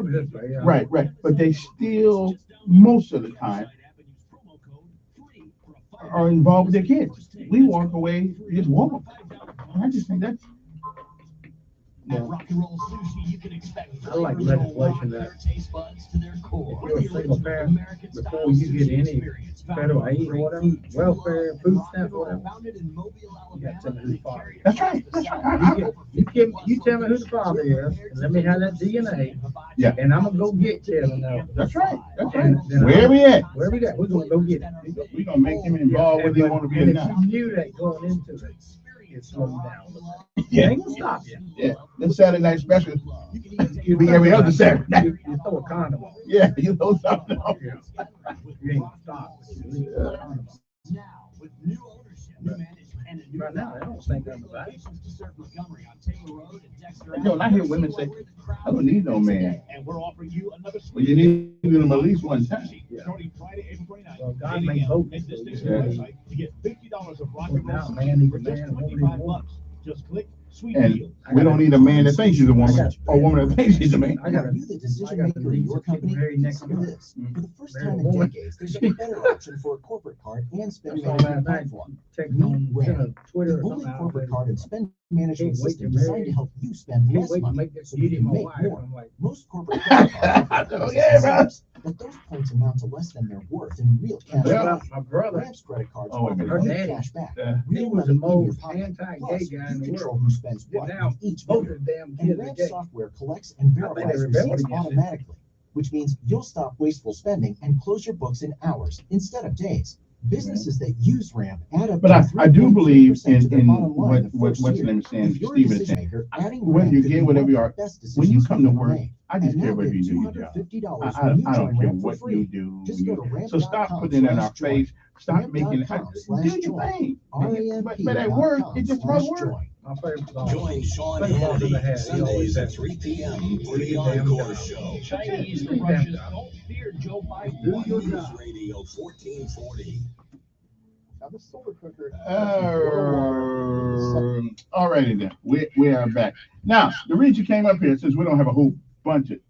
right, but they still, most of the time, are involved with their kids. We walk away, just walk them. And I just think that's. Yeah. I like legislation that if you're a single parent, before you get any federal aid or whatever, welfare, food stamp, whatever, you got to tell me who the father is. That's right. You tell me who the father is, and let me have that DNA. Yeah. And I'm gonna go get Kevin now. That's right. Where we at? We're gonna go get him. We're gonna make him involved whether you want to be or not. If you knew that going into it, it slowed down. Yeah. Ain't gonna stop you. Yeah. This Saturday night special, you'll be every other Saturday. You throw a condom on. Yeah, you throw something on. You ain't gonna stop. Right now, I don't think I'm about it. When I hear women say, I don't need no man. Well, you need him at least one time. Yeah. Well, God made both. Now, man, he's a man, woman, he's a woman. And we don't need a man that thinks he's a woman or a woman that thinks he's a man. I got the leads of people very next to me. For the first time in decades, there's a better option for a corporate card and spend management platform. Meet Red, the only corporate card and spend management system designed to help you spend less money so you can make more. Most corporate credit cards but those points amount to less than their worth in real cash. My brother, Ram's credit cards her daddy, cash back. he was the most anti-gay guy in the world. Who spends what Now, each both of them and kids are Ram's gay. software collects and verifies receipts automatically, which means you'll stop wasteful spending and close your books in hours instead of days. Businesses that use ramp add up But to I do believe 3.3% to their in bottom line the what's first the year. name is saying, If you're a Stephen is decision saying, maker, adding whether ramp you could get be whatever one you of are, the best when you decisions come to you've ever work, made. I just And care now whether get you do your job. $250 I when you don't join care ramp for what free. you do. Just go to So stop putting it in our ramp.com/join. face. Stop making it. Do your thing. But at work, it just about work. My favorite song. Join Sean Think about it, Hannity Sundays Sundays at at 3 p.m. for Do the your damn Encore job. Show. Chinese, the Russians don't fear Joe Biden. Do your News job. Radio 1440. Now the solar cooker. Alrighty then. We are back. Now, the reason you came up here, since we don't have a whole bunch of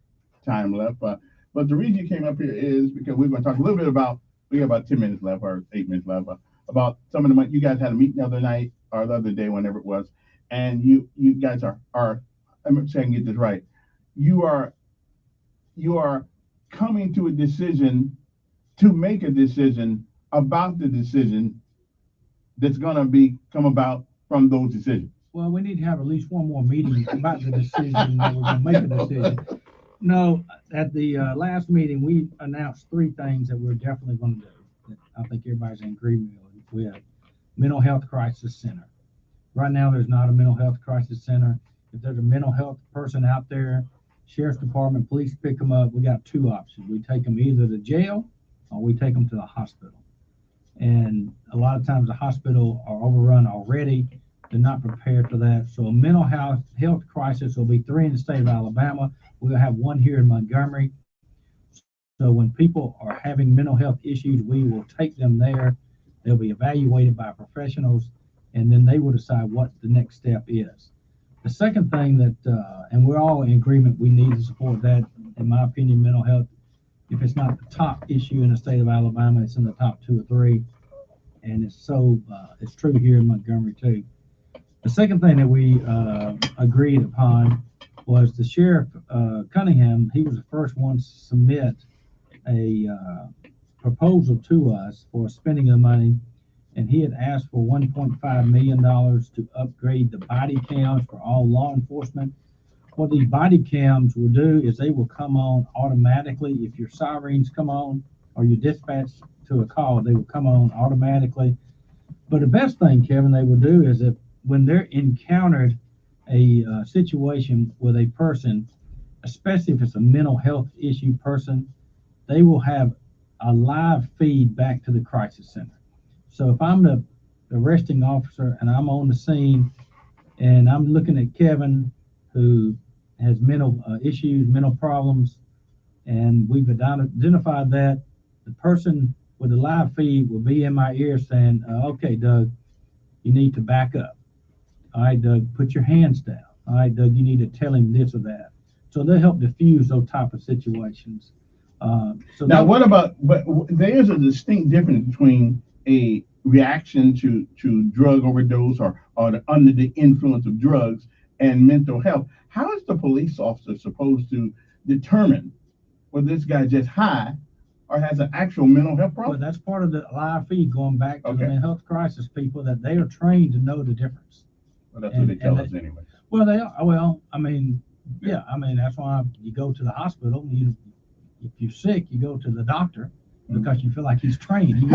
time left, but the reason you came up here is because we're going to talk a little bit about, we have about 10 minutes left or 8 minutes left, about some of the money. You guys had a meeting the other night or the other day, whenever it was, and you guys are I'm saying, get this right. You are coming to a decision to make a decision about the decision that's going to come about from those decisions. Well, we need to have at least one more meeting about the decision that we're going to make a decision. No, at the last meeting, we announced 3 things that we're definitely going to do. That I think everybody's in agreement with. Mental health crisis center. Right now, there's not a mental health crisis center. If there's a mental health person out there, sheriff's department, police pick them up. We got 2 options. We take them either to jail or we take them to the hospital. And a lot of times the hospital are overrun already. They're not prepared for that. So a mental health crisis will be 3 in the state of Alabama. We'll have 1 here in Montgomery. So when people are having mental health issues, we will take them there. They'll be evaluated by professionals, and then they will decide what the next step is. The second thing that, and we're all in agreement, we need to support that. In my opinion, mental health, if it's not the top issue in the state of Alabama, it's in the top 2 or 3. And it's true here in Montgomery too. The second thing that we agreed upon was the sheriff, Cunningham. He was the first one to submit a proposal to us for spending the money, and he had asked for $1.5 million to upgrade the body cams for all law enforcement. What these body cams will do is they will come on automatically. If your sirens come on or you dispatch to a call, they will come on automatically. But the best thing, Kevin, they will do is if when they're encountered a situation with a person, especially if it's a mental health issue person, they will have a live feed back to the crisis center. So if I'm the arresting officer and I'm on the scene and I'm looking at Kevin who has mental issues, mental problems, and we've identified that, the person with the live feed will be in my ear saying, okay, Doug, you need to back up. All right, Doug, put your hands down. All right, Doug, you need to tell him this or that. So they help diffuse those type of situations. Now, what about, but there is a distinct difference between a reaction to drug overdose or under the influence of drugs and mental health. How is the police officer supposed to determine whether this guy's just high or has an actual mental health problem? Well, that's part of the live feed going back to the mental health crisis people, that they are trained to know the difference. Well, that's what they tell us anyway. Well, they are. Well, I mean, yeah, I mean, that's why you go to the hospital. If you're sick, you go to the doctor because you feel like he's trained. You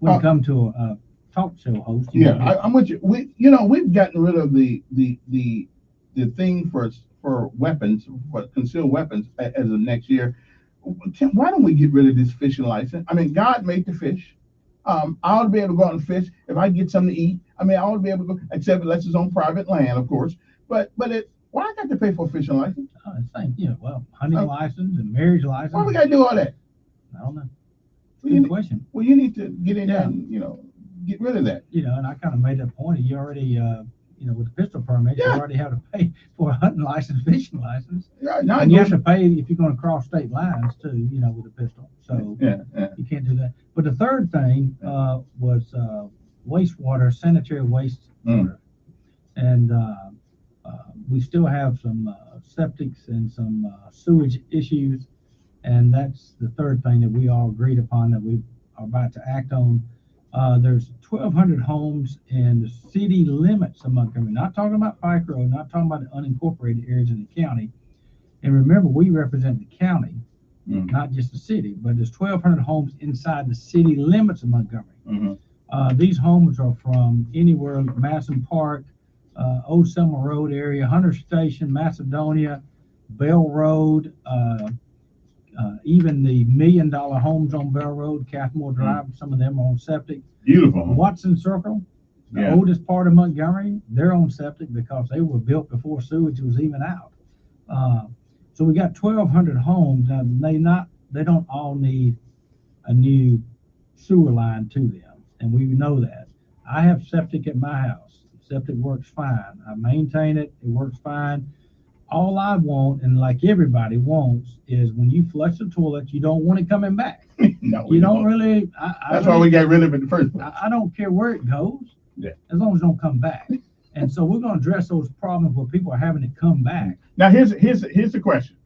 wouldn't come to a talk show host. I'm with you. We've gotten rid of the thing for weapons, for concealed weapons as of next year. Why don't we get rid of this fishing license? I mean, God made the fish. I ought to be able to go out and fish if I get something to eat. I mean, I ought to be able to go, except unless it's on private land, of course. But why I got to pay for a fishing license? Hunting license and marriage license. Why we got to do all that? I don't know. Good question. Well, you need to get in there and, get rid of that. And I kind of made that point. You already, with the pistol permit, you already have to pay for a hunting license, fishing licenence. Yeah, and you have to pay if you're going to cross state lines too, with a pistol. So you can't do that. But the third thing was wastewater, sanitary wastewater. And we still have some septics and some sewage issues. And that's the third thing that we all agreed upon that we are about to act on. There's 1,200 homes in the city limits of Montgomery. Not talking about Pike Road, not talking about the unincorporated areas in the county. And remember, we represent the county. not just the city, but there's 1,200 homes inside the city limits of Montgomery. These homes are from anywhere, Madison Park, Old Selma Road area, Hunter Station, Macedonia, Bell Road, even the $1 million homes on Bell Road, Cathmore Drive, some of them are on septic. Beautiful. Watson Circle, the oldest part of Montgomery, they're on septic because they were built before sewage was even out. So we got 1,200 homes, and they don't all need a new sewer line to them, and we know that. I have septic at my house. Septic works fine. I maintain it. It works fine. All I want, and like everybody wants, is when you flush the toilet, you don't want it coming back. No, you don't really. That's why we got rid of it in the first place. I don't care where it goes, as long as it don't come back. And so we're going to address those problems where people are having to come back. Now, here's the question.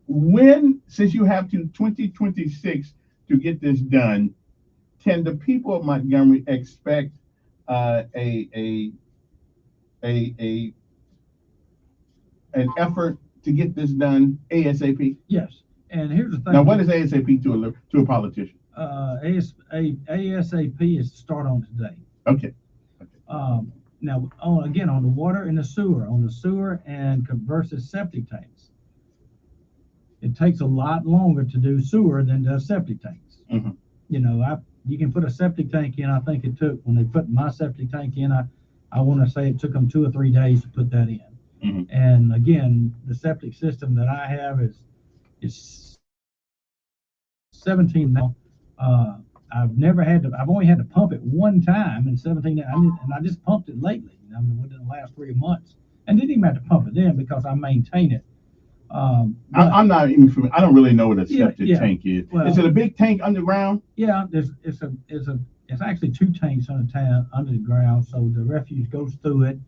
When, since you have to 2026 to get this done, can the people of Montgomery expect an effort to get this done ASAP? Yes. And here's the thing. Now, what is ASAP to a politician? ASAP is to start on today. Okay. Now, on the water and the sewer, and versus septic tanks. It takes a lot longer to do sewer than does septic tanks. You know, you can put a septic tank in. I think it took, when they put my septic tank in, I want to say it took them 2 or 3 days to put that in. And again, the septic system that I have is 17 now. I've only had to pump it one time in 17, and I just pumped it lately, within the last 3 months, and didn't even have to pump it then because I maintain it. I'm not even familiar. I don't really know what a septic tank is. Well, is it a big tank underground? Yeah, it's actually 2 tanks under the ground, so the refuse goes through it,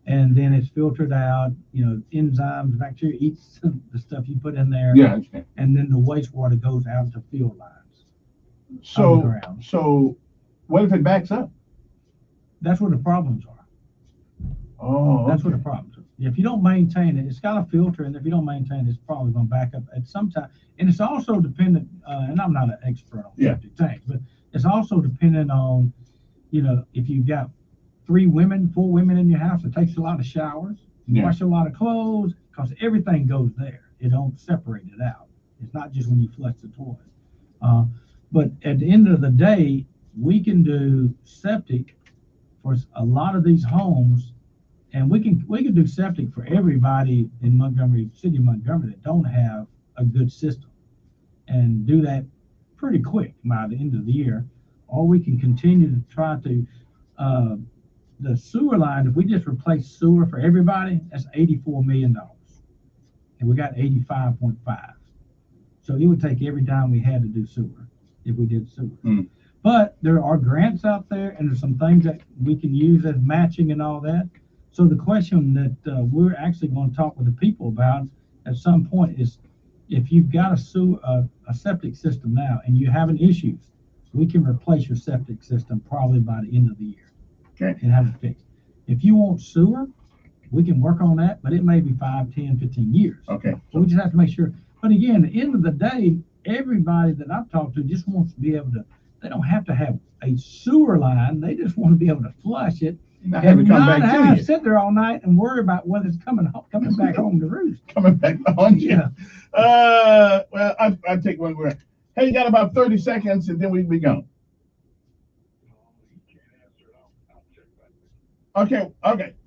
and then it's filtered out. You know, enzymes, bacteria eats the stuff you put in there. Yeah, I understand. And then the wastewater goes out to field lines. So what if it backs up? That's where the problems are. Oh, that's where the problems are. If you don't maintain it, it's got a filter, and if you don't maintain it, it's probably going to back up at some time. And it's also dependent, and I'm not an expert on septic tanks, but it's also dependent on, if you've got 4 women in your house, it takes a lot of showers, wash a lot of clothes, because everything goes there. It don't separate it out. It's not just when you flush the toilet. But at the end of the day, we can do septic for a lot of these homes, and we can do septic for everybody in Montgomery City, Montgomery, that don't have a good system, and do that pretty quick by the end of the year. Or we can continue to try to the sewer line. If we just replace sewer for everybody, that's $84 million, and we got 85.5. So it would take every dime we had to do sewer if we did sewer. But there are grants out there, and there's some things that we can use as matching and all that. So the question that we're actually going to talk with the people about at some point is, if you've got a septic system now and you're having issues, we can replace your septic system probably by the end of the year and have it fixed. If you want sewer, we can work on that, but it may be 5, 10, 15 years. So we just have to make sure. But again, at the end of the day, everybody that I've talked to just wants to be able to, they don't have to have a sewer line. They just want to be able to flush it and not have to sit there all night and worry about whether it's coming back home to roost. Coming back on you. Well, I'll take one word. Hey, you got about 30 seconds, and then we'll be gone. Okay,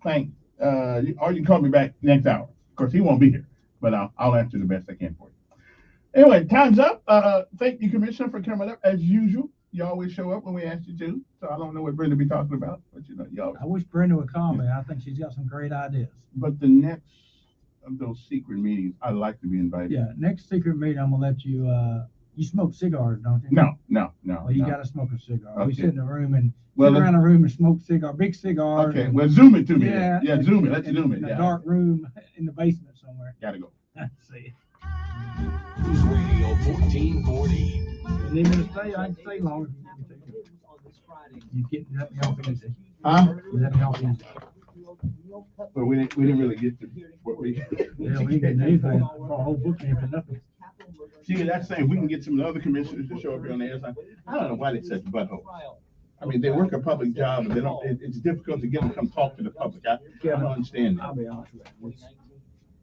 thanks. Or you can call me back next hour. Of course, he won't be here, but I'll answer the best I can for you. Anyway, time's up. Thank you, Commissioner, for coming up. As usual, you always show up when we ask you to. So I don't know what Brenda be talking about, but you always. I wish Brenda would call me. I think she's got some great ideas. But the next of those secret meetings, I'd like to be invited. Yeah, next secret meeting, I'm gonna let you. You smoke cigars, don't you? No. Well, you gotta smoke a cigar. Okay. We sit in a room and sit around a room and smoke cigar, big cigars. Okay, well, zoom it to me. Yeah, zoom it. Let's zoom it. In a dark room in the basement somewhere. Gotta go. Let's see. News Radio 1440. You need me to stay? I can stay longer. You get let me off easy. Huh? Let me off easy. But we didn't really get to what we. Yeah, we didn't get anything. Our whole book came for nothing. See, that's saying we can get some of the other commissioners to show up here on the air. I don't know why they said butthole. I mean, they work a public job, and they don't. It's difficult to get them to come talk to the public. I don't understand that. I'll be honest with you.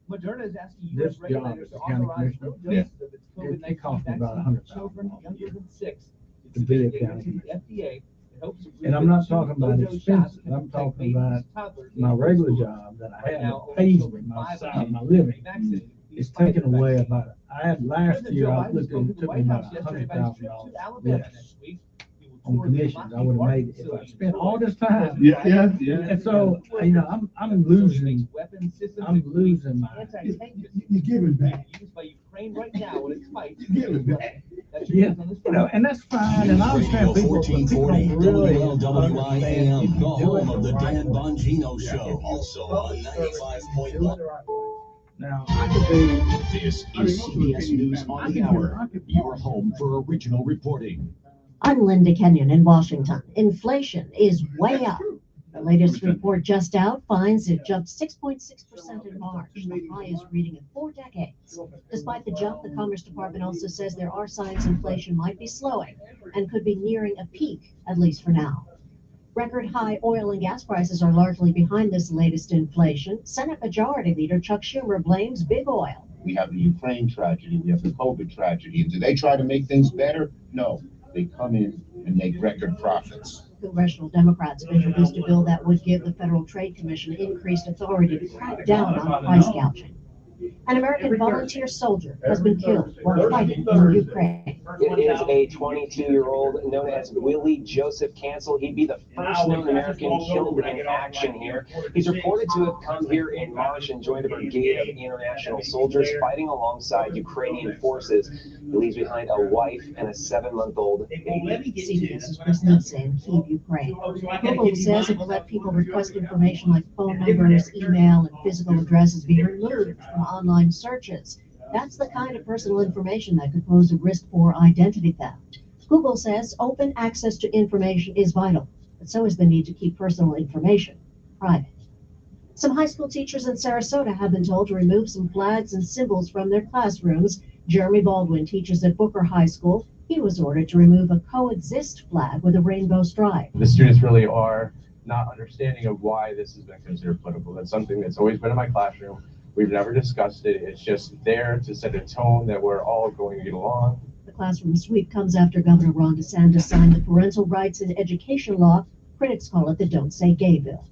Moderna is asking This U.S. job regulators as to a county authorize commissioner, no doses of its it cost me COVID-19 about vaccine to $100,000 children younger than 6. to be a county commissioner. And I'm not talking about expenses. I'm talking about my regular job that I had that pays me my living. It's taken away about. I had last year. I looked at it, took me about $100,000 less on commissions. I would have made it if I spent all this time. Yeah. And so I'm losing. I'm losing my. You give it back. Give it back. Yeah, and that's fine. And I understand people. 1440 Really WLWIAM, the home of the Dan Bongino Show, also on 95.1. Now, I could be. This is CBS News on the Hour, your home for original reporting. I'm Linda Kenyon in Washington. Inflation is way up. The latest report just out finds it jumped 6.6% in March, the highest reading in 4 decades. Despite the jump, the Commerce Department also says there are signs inflation might be slowing and could be nearing a peak, at least for now. Record high oil and gas prices are largely behind this latest inflation. Senate Majority Leader Chuck Schumer blames big oil. We have the Ukraine tragedy, we have the COVID tragedy. And do they try to make things better? No. They come in and make record profits. Congressional Democrats have introduced a bill that would give the Federal Trade Commission increased authority to crack down on price gouging. An American volunteer soldier has been killed while fighting in Ukraine. It is a 22-year-old known as Willie Joseph Cancel. He'd be the first known American killed in action here. He's reported to have come here in March and joined a brigade of international soldiers fighting alongside Ukrainian forces. He leaves behind a wife and a 7-month-old baby. CBS's Chris Lindsay in Kyiv, Ukraine. Google says it will let people request information like phone numbers, email, and physical addresses be removed from online searches. That's the kind of personal information that could pose a risk for identity theft. Google says open access to information is vital, but so is the need to keep personal information private. Some high school teachers in Sarasota have been told to remove some flags and symbols from their classrooms. Jeremy Baldwin teaches at Booker High School. He was ordered to remove a coexist flag with a rainbow stripe. The students really are not understanding of why this has been considered political. That's something that's always been in my classroom. We've never discussed it. It's just there to set a tone that we're all going to get along. The classroom sweep comes after Governor Ron DeSantis signed the parental rights in education law. Critics call it the Don't Say Gay bill.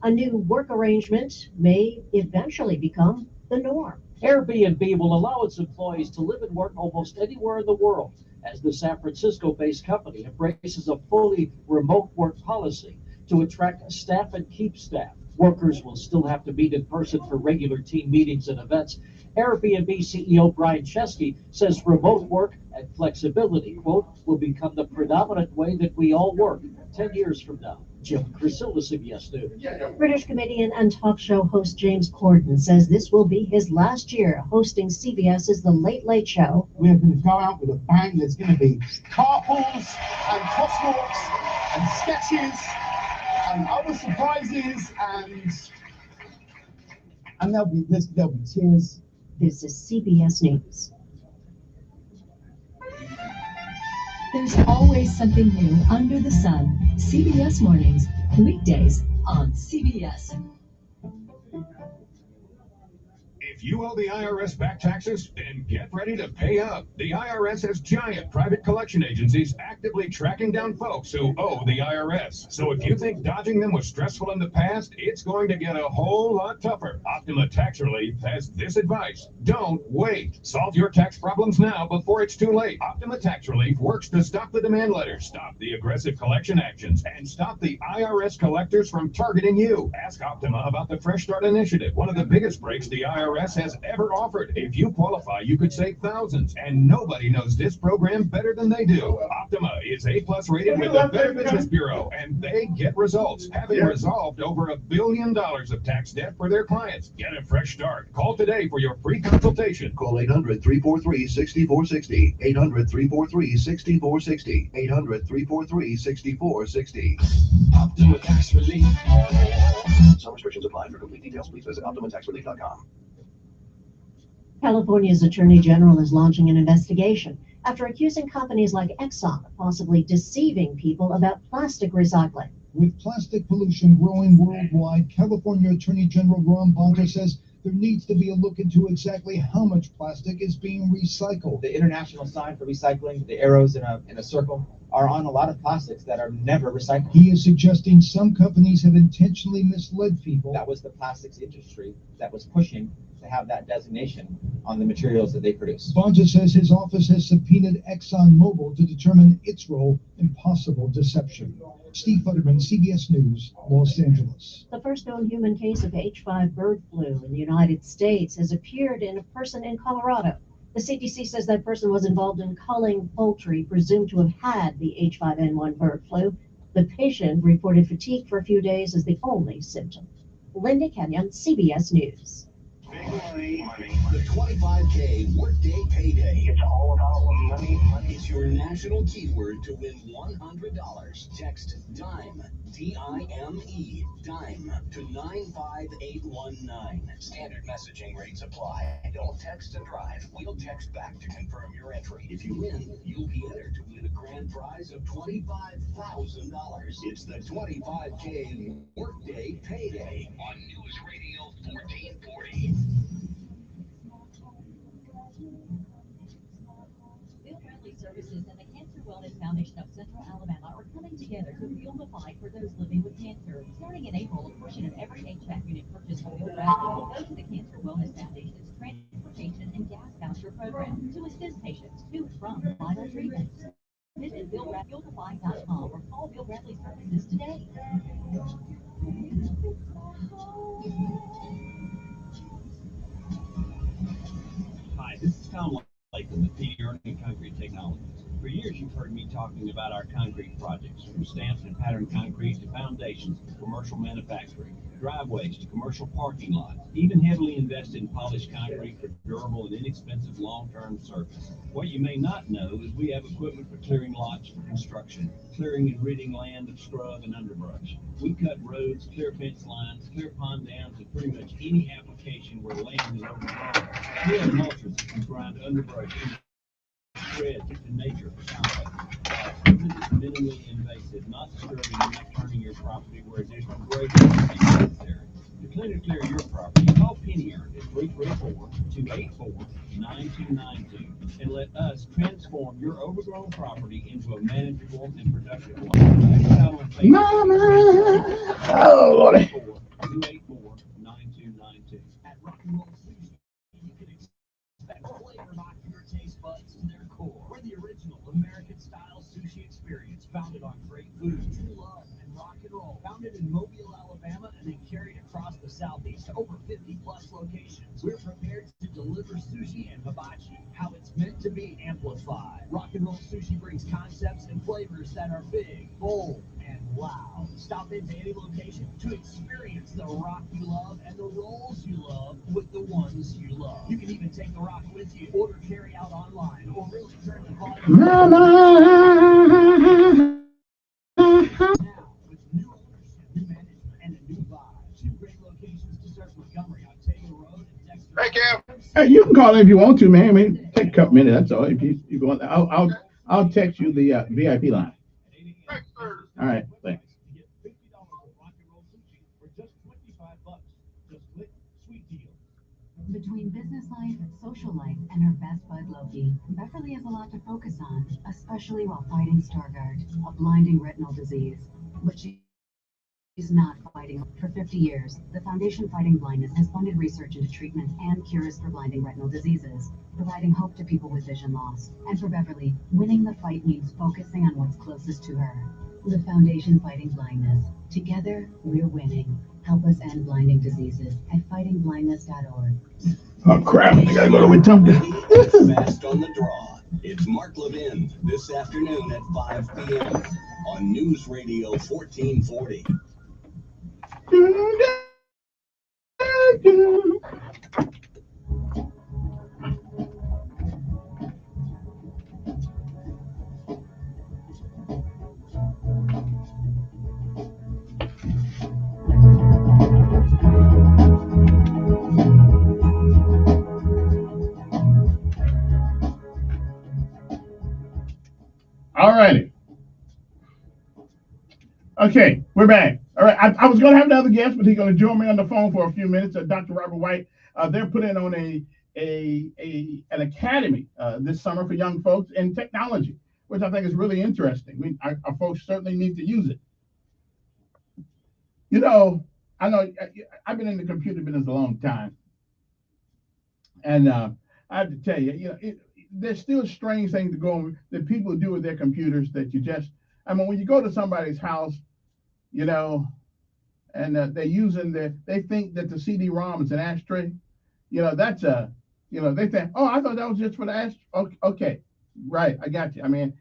A new work arrangement may eventually become the norm. Airbnb will allow its employees to live and work almost anywhere in the world as the San Francisco-based company embraces a fully remote work policy to attract staff and keep staff. Workers will still have to meet in person for regular team meetings and events. Airbnb CEO Brian Chesky says remote work and flexibility, quote, will become the predominant way that we all work 10 years from now. Jim Crisilla, CBS News. British comedian and talk show host James Corden says this will be his last year hosting CBS's The Late Late Show. We're going to go out with a bang. There's going to be carpools and crosswalks and sketches and other surprises and there'll be tears. This is CBS News. There's always something new under the sun. CBS Mornings, weekdays on CBS. If you owe the IRS back taxes, then get ready to pay up. The IRS has giant private collection agencies actively tracking down folks who owe the IRS. So if you think dodging them was stressful in the past, it's going to get a whole lot tougher. Optima Tax Relief has this advice. Don't wait. Solve your tax problems now before it's too late. Optima Tax Relief works to stop the demand letters, stop the aggressive collection actions, and stop the IRS collectors from targeting you. Ask Optima about the Fresh Start Initiative, one of the biggest breaks the IRS has ever offered. If you qualify, you could save thousands, and nobody knows this program better than they do. Optima is A+ rated with the Better Business Bureau, and they get results, having resolved over $1 billion of tax debt for their clients. Get a fresh start. Call today for your free consultation. Call 800-343-6460. 800-343-6460. 800-343-6460. Optima Tax Relief. Some restrictions apply. For complete details, please visit OptimaTaxRelief.com. California's Attorney General is launching an investigation after accusing companies like Exxon of possibly deceiving people about plastic recycling. With plastic pollution growing worldwide, California Attorney General Ron Bonta says there needs to be a look into exactly how much plastic is being recycled. The international sign for recycling, the arrows in a circle, are on a lot of plastics that are never recycled. He is suggesting some companies have intentionally misled people. That was the plastics industry that was pushing to have that designation on the materials that they produce. Bonta says his office has subpoenaed ExxonMobil to determine its role in possible deception. Steve Futterman, CBS News, Los Angeles. The first known human case of H5 bird flu in the United States has appeared in a person in Colorado. The CDC says that person was involved in culling poultry presumed to have had the H5N1 bird flu. The patient reported fatigue for a few days as the only symptom. Linda Kenyon, CBS News. The 25K Workday Payday. It's all about money. It's your national keyword to win $100. Text DIME, D-I-M-E, DIME, to 95819. Standard messaging rates apply. Don't text and drive. We'll text back to confirm your entry. If you win, you'll be entered to win a grand prize of $25,000. It's the 25K Workday Payday on News Radio 1440. Bill Bradley Services and the Cancer Wellness Foundation of Central Alabama are coming together to fuel the fight for those living with cancer. Starting in April, a portion of every HVAC unit purchased by Bill Bradley will go to the Cancer Wellness Foundation's transportation and gas voucher program to assist patients to and from vital treatments. Visit BillBradleyFuelTheFight.com or call Bill Bradley Services today. Hi, this is Tom Latham with PD Earning Concrete Technologies. For years, you've heard me talking about our concrete projects, from stamped and patterned concrete to foundations to commercial manufacturing, driveways to commercial parking lots, even heavily invested in polished concrete for durable and inexpensive long-term service. What you may not know is we have equipment for clearing lots for construction, clearing and ridding land of scrub and underbrush. We cut roads, clear fence lines, clear pond dams, and pretty much any application where land is overgrown. We have mulchers that can grind underbrush into spread to nature for compost. Equipment is minimally invasive, not disturbing and not turning your property where additional grading is necessary. To clean or clear your property, call Penny Earned at 334-284-9292 and let us transform your overgrown property into a manageable and productive one. Check us out on Facebook. Mama! Oh, Lordy. 284-9292. At Rock and Roll Sushi, you can expect flavor knock your taste buds to their core. We're the original American-style sushi experience, founded on great food, true love, and rock and roll. Founded in Mobile, Alabama, and then carried across the Southeast to over 50-plus locations. We're prepared to deliver sushi and hibachi, how it's meant to be amplified. Rock and Roll Sushi brings concepts and flavors that are big, bold, and loud. Stop into any location to experience the rock you love and the rolls you love with the ones you love. You can even take the rock with you, order carry out online, or really turn the volume Mama! now with new ownership, new management, and a new vibe. 2 great locations to serve Montgomery on Taylor Road and Dexter. Thank you. Hey, you can call in if you want to, man. I mean, take a couple minutes. That's all. If you want, I'll text you the VIP line. All right, thanks. Get $50 of Rock and Roll Sushi for just $25. Just click Sweet Deal. Between business life, social life, and her best bud Loki, Beverly has a lot to focus on, especially while fighting Stargardt, a blinding retinal disease. But she's not fighting. For 50 years, the Foundation Fighting Blindness has funded research into treatments and cures for blinding retinal diseases, providing hope to people with vision loss. And for Beverly, winning the fight means focusing on what's closest to her. The Foundation Fighting Blindness. Together, we're winning. Help us end blinding diseases at fightingblindness.org. Oh, crap. I gotta go to Wetumpka. Fast on the draw. It's Mark Levin this afternoon at 5 p.m. on News Radio 1440. All righty. Okay, we're back. All right, I was going to have another guest, but he's going to join me on the phone for a few minutes. Dr. Robert White. They're putting on an academy this summer for young folks in technology, which I think is really interesting. Our folks certainly need to use it. You know, I know I've been in the computer business a long time, and I have to tell you, there's still strange things that people do with their computers that you just. I mean, when you go to somebody's house, and they're using they think that the CD-ROM is an ashtray. That's they think, oh, I thought that was just for the ashtray. Okay, right, I got you. I mean,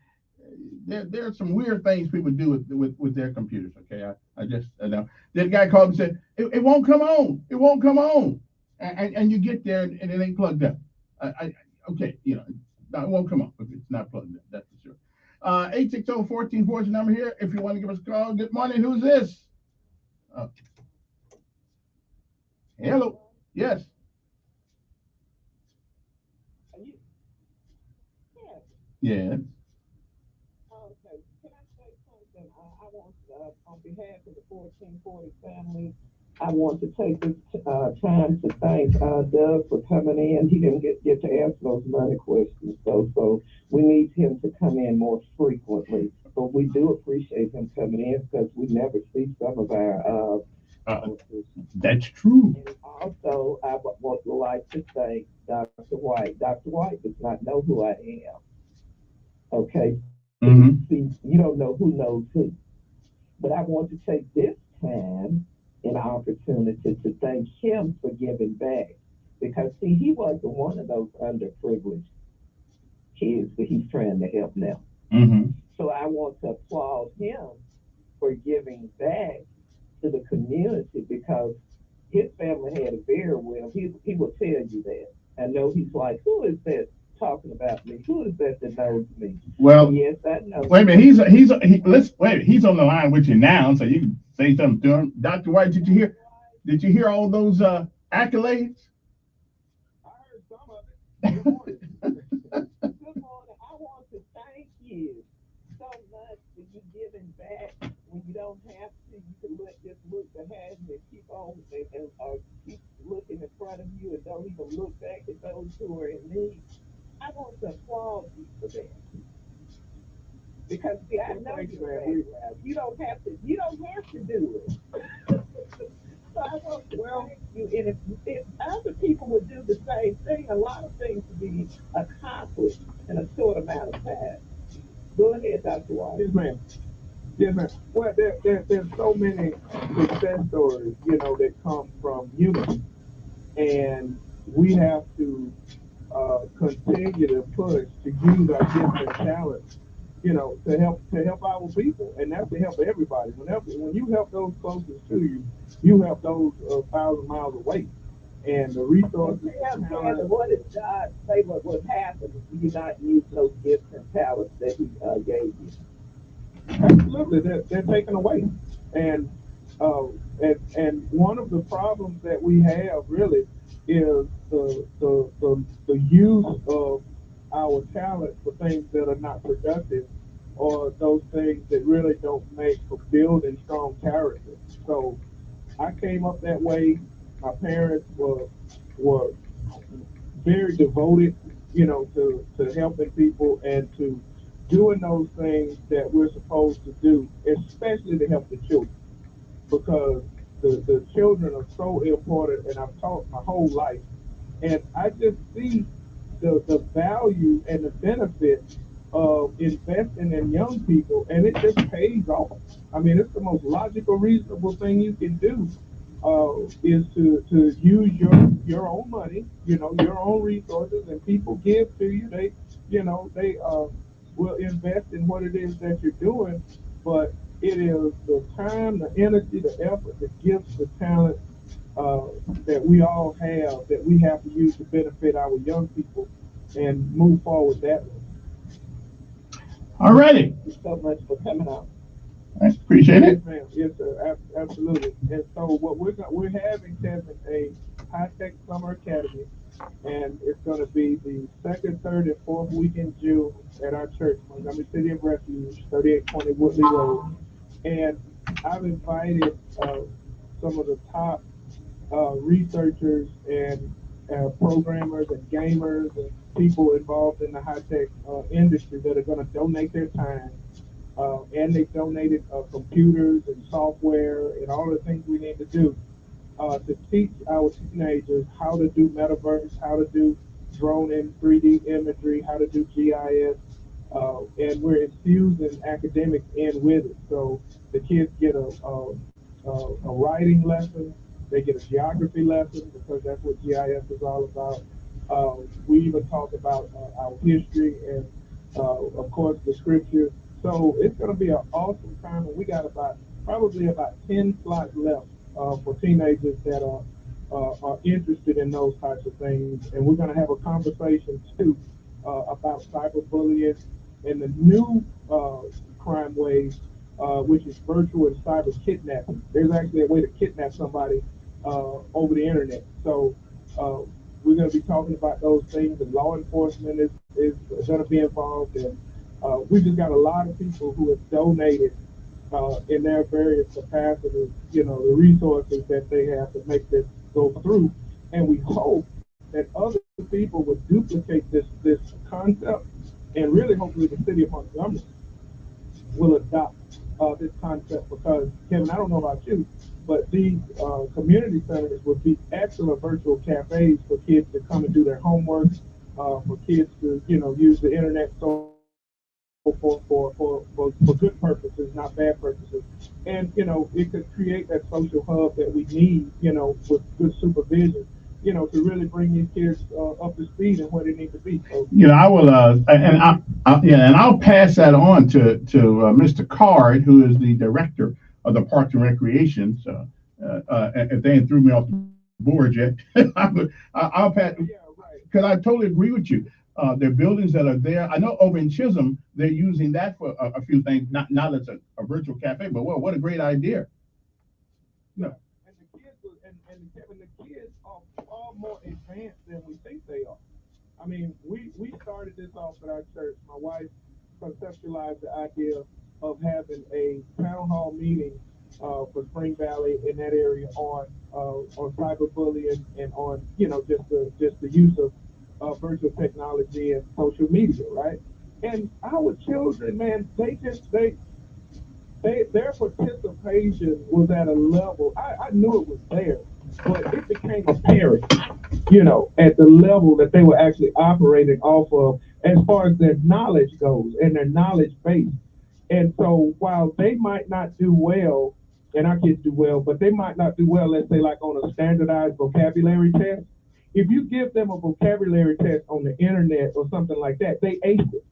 there are some weird things people do with their computers. Okay, I just know. This guy called and said it won't come on. It won't come on, and you get there and it ain't plugged up. Okay, no, it won't come on if it's not plugged up. That's for sure. 860-1440 is the number here. If you want to give us a call. Good morning. Who's this? Hello. Yes. Yes. Okay. Can I say something? I want, on behalf of the 1440 family, I want to take this time to thank Doug for coming in. He didn't get to ask those money questions, so we need him to come in more frequently. But we do appreciate him coming in because we never see some of our that's true. And also, I would like to thank Dr. White. Dr. White does not know who I am. Okay? Mm-hmm. See, you don't know who knows who. But I want to take this time and opportunity to thank him for giving back. Because, see, he wasn't one of those underprivileged kids that he's trying to help now. Mm-hmm. So I want to applaud him for giving back to the community because his family had it very well. He will tell you that. I know he's like, who is that talking about me? Who is that knows me? Well, and yes, I know. Wait a minute. He's on the line with you now, so you can say something to him. Dr. White, did you hear all those accolades? I heard some of it. Good morning. Good morning. I want to thank you so much for you giving back when you don't have to. You can just look behind you and keep on and keep looking in front of you and don't even look back at those who are in need. I want to applaud you for that. Because see, I know you don't have to do it. So I want to thank you. And if other people would do the same thing, a lot of things would be accomplished in a short amount of time. Go ahead, Dr. White. Yes, ma'am. Yes, ma'am. Well, there's so many success stories, that come from unity, and we have to continue to push to use our gifts and talents, to help our people, and that's to help everybody. When you help those closest to you, you help those 1,000 miles away, and the resources. What did God say? What would happen if you not use those gifts and talents that He gave you? Absolutely, they're taken away, and one of the problems that we have really is the use of our talent for things that are not productive, or those things that really don't make for building strong character. So I came up that way. My parents were very devoted, to helping people and to doing those things that we're supposed to do, especially to help the children, because the children are so important, and I've taught my whole life, and I just see the value and the benefit of investing in young people, and it just pays off. I mean, it's the most logical, reasonable thing you can do, is to use your own money, your own resources, and people give to you. They will invest in what it is that you're doing, but it is the time, the energy, the effort, the gifts, the talent that we all have that we have to use to benefit our young people and move forward that way. All righty. Thank you so much for coming out. I appreciate it. Yes, ma'am. Yes, sir. Absolutely. And so what we're having, Kevin, a high-tech summer academy and it's going to be the second, third, and fourth week in June at our church, Montgomery City of Refuge, 3820 Woodley Road. And I've invited some of the top researchers and programmers and gamers and people involved in the high-tech industry that are going to donate their time. And they've donated computers and software and all the things we need to do to teach our teenagers how to do metaverse, how to do drone and 3D imagery, how to do GIS, and we're infusing academics in with it. So the kids get a writing lesson, they get a geography lesson because that's what GIS is all about. We even talk about our history and, of course, the scripture. So it's going to be an awesome time, and we got probably about 10 slots left for teenagers that are interested in those types of things. And we're going to have a conversation too about cyberbullying and the new crime wave, which is virtual and cyber kidnapping. There's actually a way to kidnap somebody over the internet. So we're going to be talking about those things, and law enforcement is going to be involved. And we've just got a lot of people who have donated in their various capacities, the resources that they have to make this go through. And we hope that other people would duplicate this concept, and really hopefully the city of Montgomery will adopt this concept, because, Kevin, I don't know about you, but these community centers would be excellent virtual cafes for kids to come and do their homework, for kids to, use the internet for good purposes, not bad purposes. And, it could create that social hub that we need, with good supervision, to really bring these kids up to speed and where they need to be. So, I will, and I'll pass that on to Mr. Card, who is the director of the Parks and Recreation. So, if they ain't threw me off the board yet, I'll pass, because I totally agree with you. There are buildings that are there. I know over in Chisholm, they're using that for a few things, not as a virtual cafe, but what a great idea. Yeah. And the kids are far more advanced than we think they are. I mean, we started this off at our church. My wife conceptualized the idea of having a town hall meeting for Spring Valley in that area on cyberbullying and on just the use of virtual technology and social media, right? And our children, man, their participation was at a level, I knew it was there, but it became apparent, at the level that they were actually operating off of as far as their knowledge goes and their knowledge base. And so while they might not do well, and our kids do well, but they might not do well, let's say like on a standardized vocabulary test, if you give them a vocabulary test on the internet or something like that, they ace it.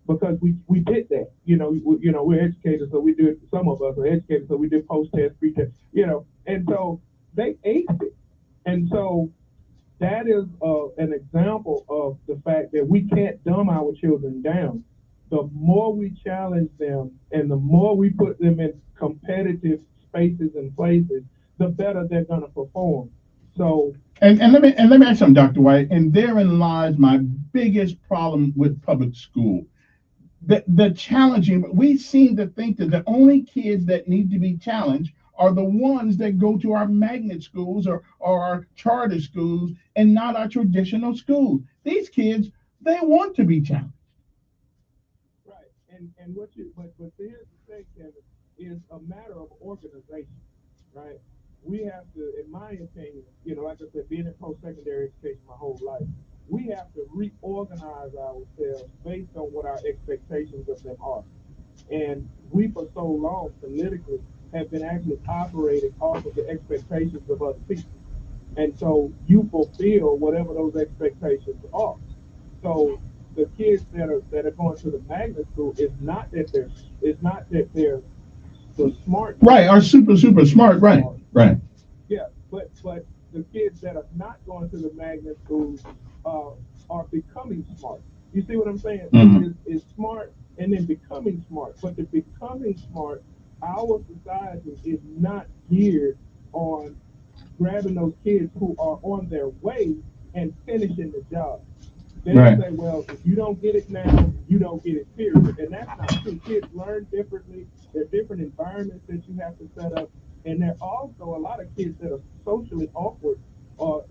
Because we did that, we're educators, so we do it. Some of us are educators, so we did post-test, pre-test, and so they aced it. And so that is an example of the fact that we can't dumb our children down. The more we challenge them and the more we put them in competitive spaces and places, the better they're going to perform. So, and let me ask you something, Dr. White, and therein lies my biggest problem with public school. The challenging, we seem to think that the only kids that need to be challenged are the ones that go to our magnet schools or our charter schools and not our traditional schools. These kids, they want to be challenged. Right. And but here's the thing, Kevin, is a matter of organization, right? We have to, in my opinion, like I said, being in post-secondary education my whole life, we have to reorganize ourselves based on what our expectations of them are. And we, for so long, politically, have been actually operating off of the expectations of other people. And so you fulfill whatever those expectations are. So the kids that are going to the magnet school, it's not that they're the smart kids. Right, are super smart, right. Yeah, but the kids that are not going to the magnet schools are becoming smart. You see what I'm saying? Mm-hmm. It's smart and then becoming smart. But the becoming smart, our society is not geared on grabbing those kids who are on their way and finishing the job. They Right. say, well, if you don't get it now, you don't get it, period. And that's not true. Kids learn differently. There are different environments that you have to set up. And there are also a lot of kids that are socially awkward or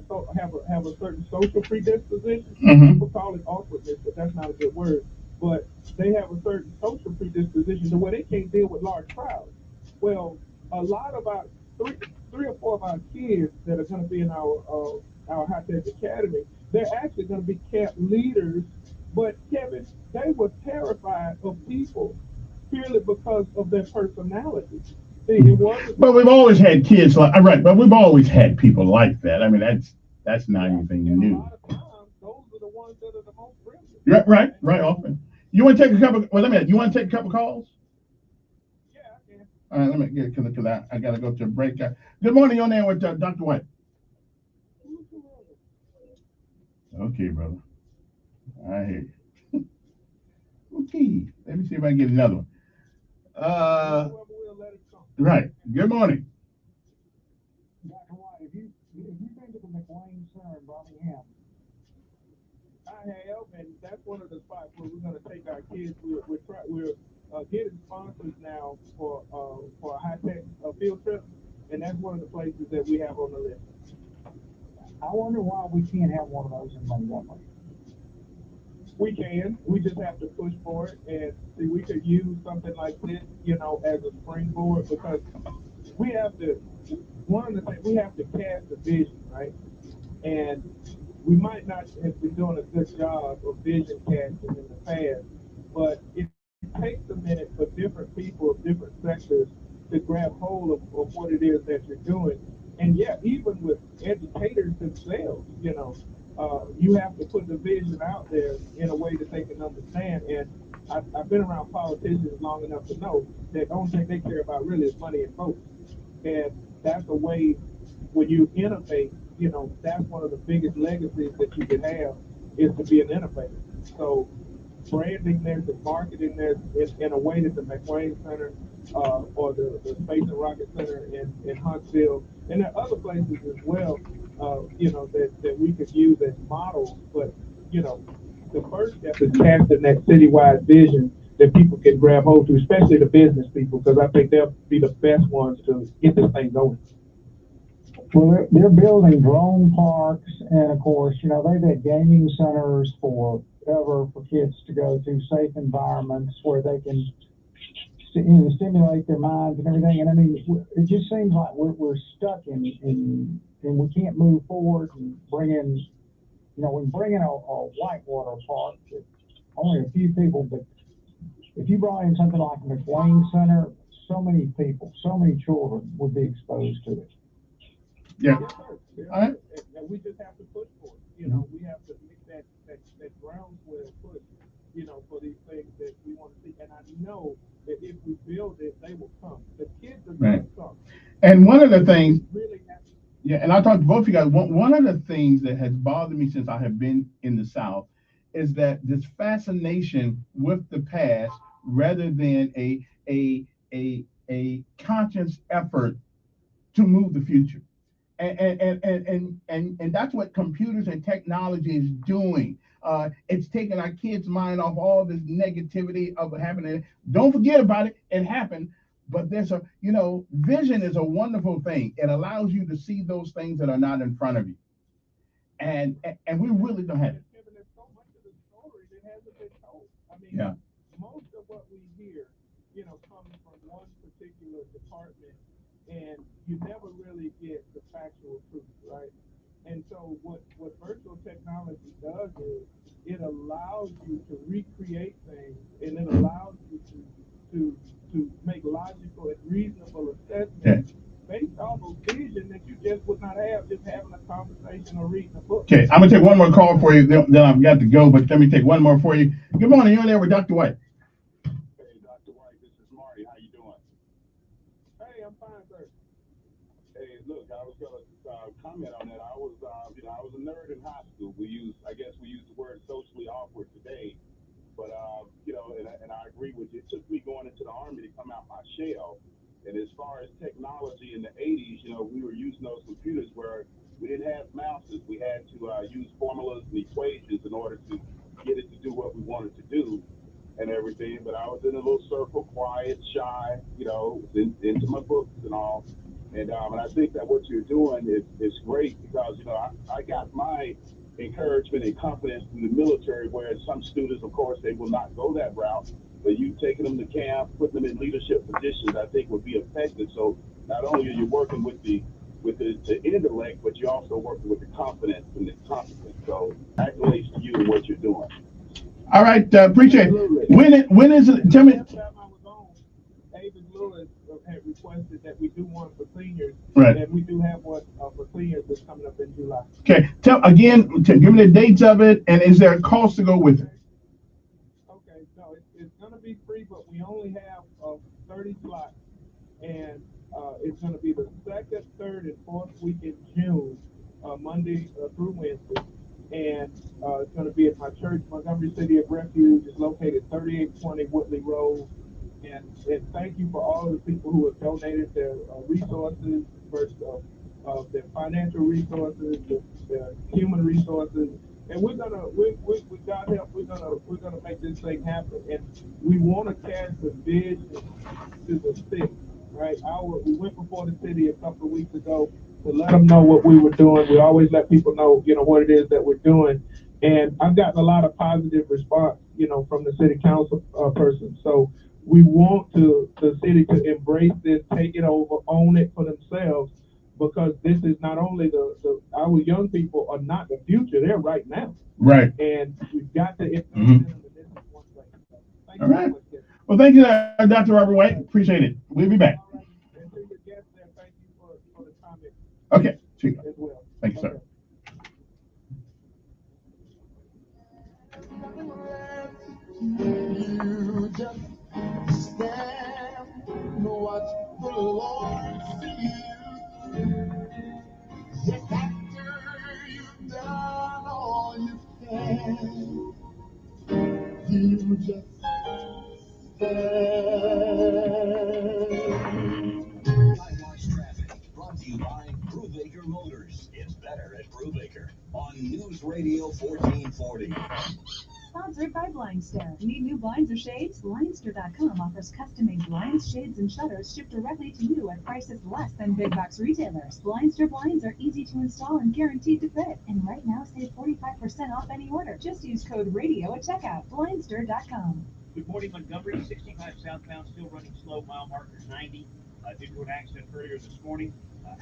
so have a certain social predisposition. People call it awkwardness, but that's not a good word. But they have a certain social predisposition to where they can't deal with large crowds. Well, a lot of our three or four of our kids that are going to be in our high-tech academy, they're actually going to be camp leaders. But Kevin, they were terrified of people purely because of their personality. See, it wasn't. But we've always had kids like right, but we've always had people like that. I mean, that's not anything new. A lot of times, those are the ones that are the most brilliant. Right. Often. You want to take a couple? Well, let me. You want to take a couple calls? Yeah, I can. All right, let me get because I got to go to a break. Good morning, you're on there with Dr. White. Okay, brother. I hear you. Okay, let me see if I can get another one. Right. Good morning. Dr. White, have you been to the McLean Center in Birmingham? I have, and that's one of the spots where we're going to take our kids. We're getting sponsors now for a high-tech field trip, and that's one of the places that we have on the list. I wonder why we can't have one of those in Montgomery. We can. We just have to push for it, and see, we could use something like this, as a springboard, because we have to. One of the things we have to cast a vision, right? And we might not have been doing a good job of vision casting in the past, but it takes a minute for different people of different sectors to grab hold of what it is that you're doing. And yeah, even with educators themselves, you have to put the vision out there in a way that they can understand. And I've been around politicians long enough to know that the only thing they care about really is money and votes. And that's a way when you innovate, that's one of the biggest legacies that you can have is to be an innovator. So branding this and marketing this in a way that the McLean Center or the Space and Rocket Center in Huntsville, and there are other places as well, that we could use as models. But, the first step is casting that citywide vision that people can grab hold to, especially the business people, because I think they'll be the best ones to get this thing going. Well, they're building drone parks, and of course, they've had gaming centers forever for kids to go to, safe environments where they can stimulate their minds and everything. And I mean, it just seems like we're stuck in and we can't move forward and bring in, we can bring in a whitewater park that only a few people, but if you brought in something like a McLean Center, so many people, so many children would be exposed to it. Yeah. And we just have to push for it. We have to make that groundswell push, for these things that we want to see. And I know that if we build it, they will come. The kids are going to come. And one of the things, and I talked to both of you guys. One of the things that has bothered me since I have been in the South is that this fascination with the past, rather than a conscious effort to move the future. And that's what computers and technology is doing. It's taking our kids' mind off all this negativity of happening. Don't forget about it. It happened. But there's vision is a wonderful thing. It allows you to see those things that are not in front of you. And we really don't have it. There's so much of the story that hasn't been told. I mean, most of what we hear, comes from one particular department, and you never really get the factual truth, right? And so what virtual technology does is it allows you to recreate things, and it allows you to make logical and reasonable assessments based off of vision that you just would not have just having a conversation or reading a book. Okay, I'm gonna take one more call for you. Then I've got to go, but let me take one more for you. Good morning. You're there with Dr. White. Hey, Dr. White. This is Marty. How you doing? Hey, I'm fine, sir. Hey, look, I was gonna comment on that. I was a nerd in high school. We use the word socially awkward today, but and I agree with you. It took me going into the Army to come out my shell. And as far as technology in the 80s, we were using those computers where We didn't have mouses. We had to use formulas and equations in order to get it to do what we wanted to do and everything. But I was in a little circle, quiet, shy, into my books and all. And I think that what you're doing is great because, I got my encouragement and confidence in the military, where some students, of course, they will not go that route. But you taking them to camp, putting them in leadership positions, I think would be effective. So not only are you working with the intellect, but you're also working with the confidence and the competence. So accolades to you and what you're doing. All right, appreciate it. When is it? Tell me. David Lewis had requested that we do one for seniors, right? And we do have one for seniors that's coming up in July. Okay, give me the dates of it, and is there a cost to go with it? Okay, no, it's going to be free, but we only have 30 slots, and it's going to be the second, third, and fourth week in June, Monday through Wednesday. And it's going to be at my church, Montgomery City of Refuge. It's located 3820 Woodley Road. And thank you for all of the people who have donated their resources, their financial resources, their human resources. And we're gonna, with God help, we're gonna make this thing happen. And we want to cast the vision to the city, right? We went before the city a couple of weeks ago to let them know what we were doing. We always let people know, what it is that we're doing. And I've gotten a lot of positive response, from the city council person. So we want the city to embrace this, take it over, own it for themselves, because this is not only our young people are not the future, they're right now. Right. And we've got to invest in them, and this is one thing. So, all right. Well, thank you, Dr. Robert White. Appreciate it. We'll be back. All right. And to your guests there, thank you for the comment. Okay. As well. Thank you, sir. You just stand and watch the Lord see you. Yes, after you've done all you can, you just Traffic brought to you by Brubaker Motors. It's better at Brubaker on News Radio 1440. Sponsored by Blindster. Need new blinds or shades? Blindster.com offers custom-made blinds, shades, and shutters shipped directly to you at prices less than big box retailers. Blindster blinds are easy to install and guaranteed to fit. And right now, save 45% off any order. Just use code RADIO at checkout. Blindster.com. Good morning, Montgomery. 65 southbound, still running slow. Mile markers 90 due to an accident earlier this morning.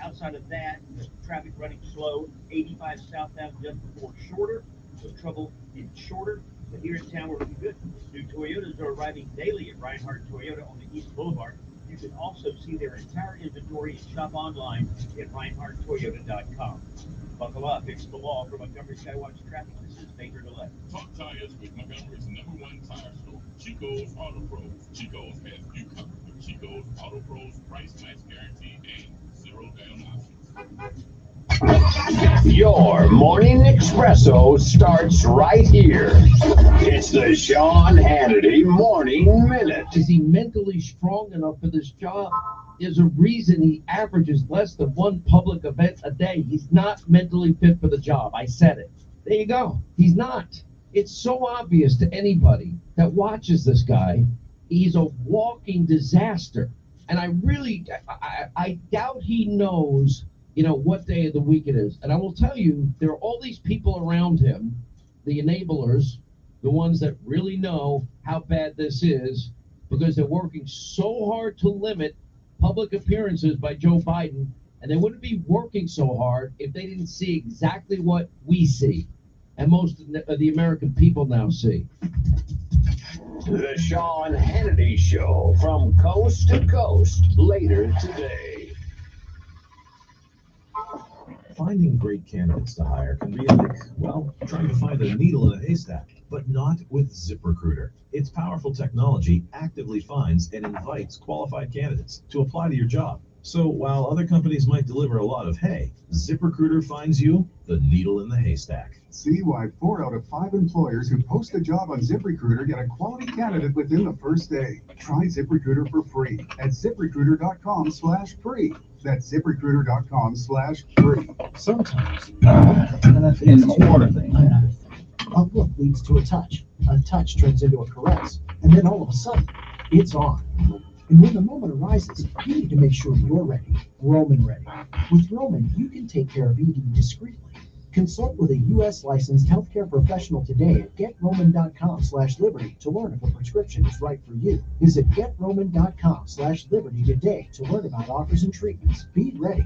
Outside of that, the traffic running slow. 85 southbound just before Shorter. So trouble in Shorter. But here in town, we're looking good. New Toyotas are arriving daily at Reinhardt Toyota on the East Boulevard. You can also see their entire inventory and shop online at ReinhardtToyota.com. Buckle up. It's the law for Montgomery Skywatch Traffic. This is Major Delay. Talk tires with Montgomery's #1 tire store, Chico's Auto Pros. Chico's has you covered with Chico's Auto Pros price match guarantee and 0 down options. Your morning espresso starts right here. It's the Sean Hannity Morning Minute. Is he mentally strong enough for this job? There's a reason he averages less than one public event a day. He's not mentally fit for the job. I said it. There you go. He's not. It's so obvious to anybody that watches this guy. He's a walking disaster. And I doubt he knows, what day of the week it is. And I will tell you, there are all these people around him, the enablers, the ones that really know how bad this is, because they're working so hard to limit public appearances by Joe Biden, and they wouldn't be working so hard if they didn't see exactly what we see, and most of the American people now see. The Sean Hannity Show, from coast to coast, later today. Finding great candidates to hire can be like, trying to find a needle in a haystack, but not with ZipRecruiter. Its powerful technology actively finds and invites qualified candidates to apply to your job. So while other companies might deliver a lot of hay, ZipRecruiter finds you the needle in the haystack. See why 4 out of 5 employers who post a job on ZipRecruiter get a quality candidate within the first day. Try ZipRecruiter for free at ZipRecruiter.com/free. That's ZipRecruiter.com/free. Sometimes, and that's a smaller thing. A look leads to a touch turns into a caress, and then all of a sudden, it's on. And when the moment arises, you need to make sure you're ready. Roman ready. With Roman, you can take care of ED discreetly. Consult with a U.S. licensed healthcare professional today at GetRoman.com/liberty to learn if a prescription is right for you. Visit GetRoman.com/liberty today to learn about offers and treatments. Be ready.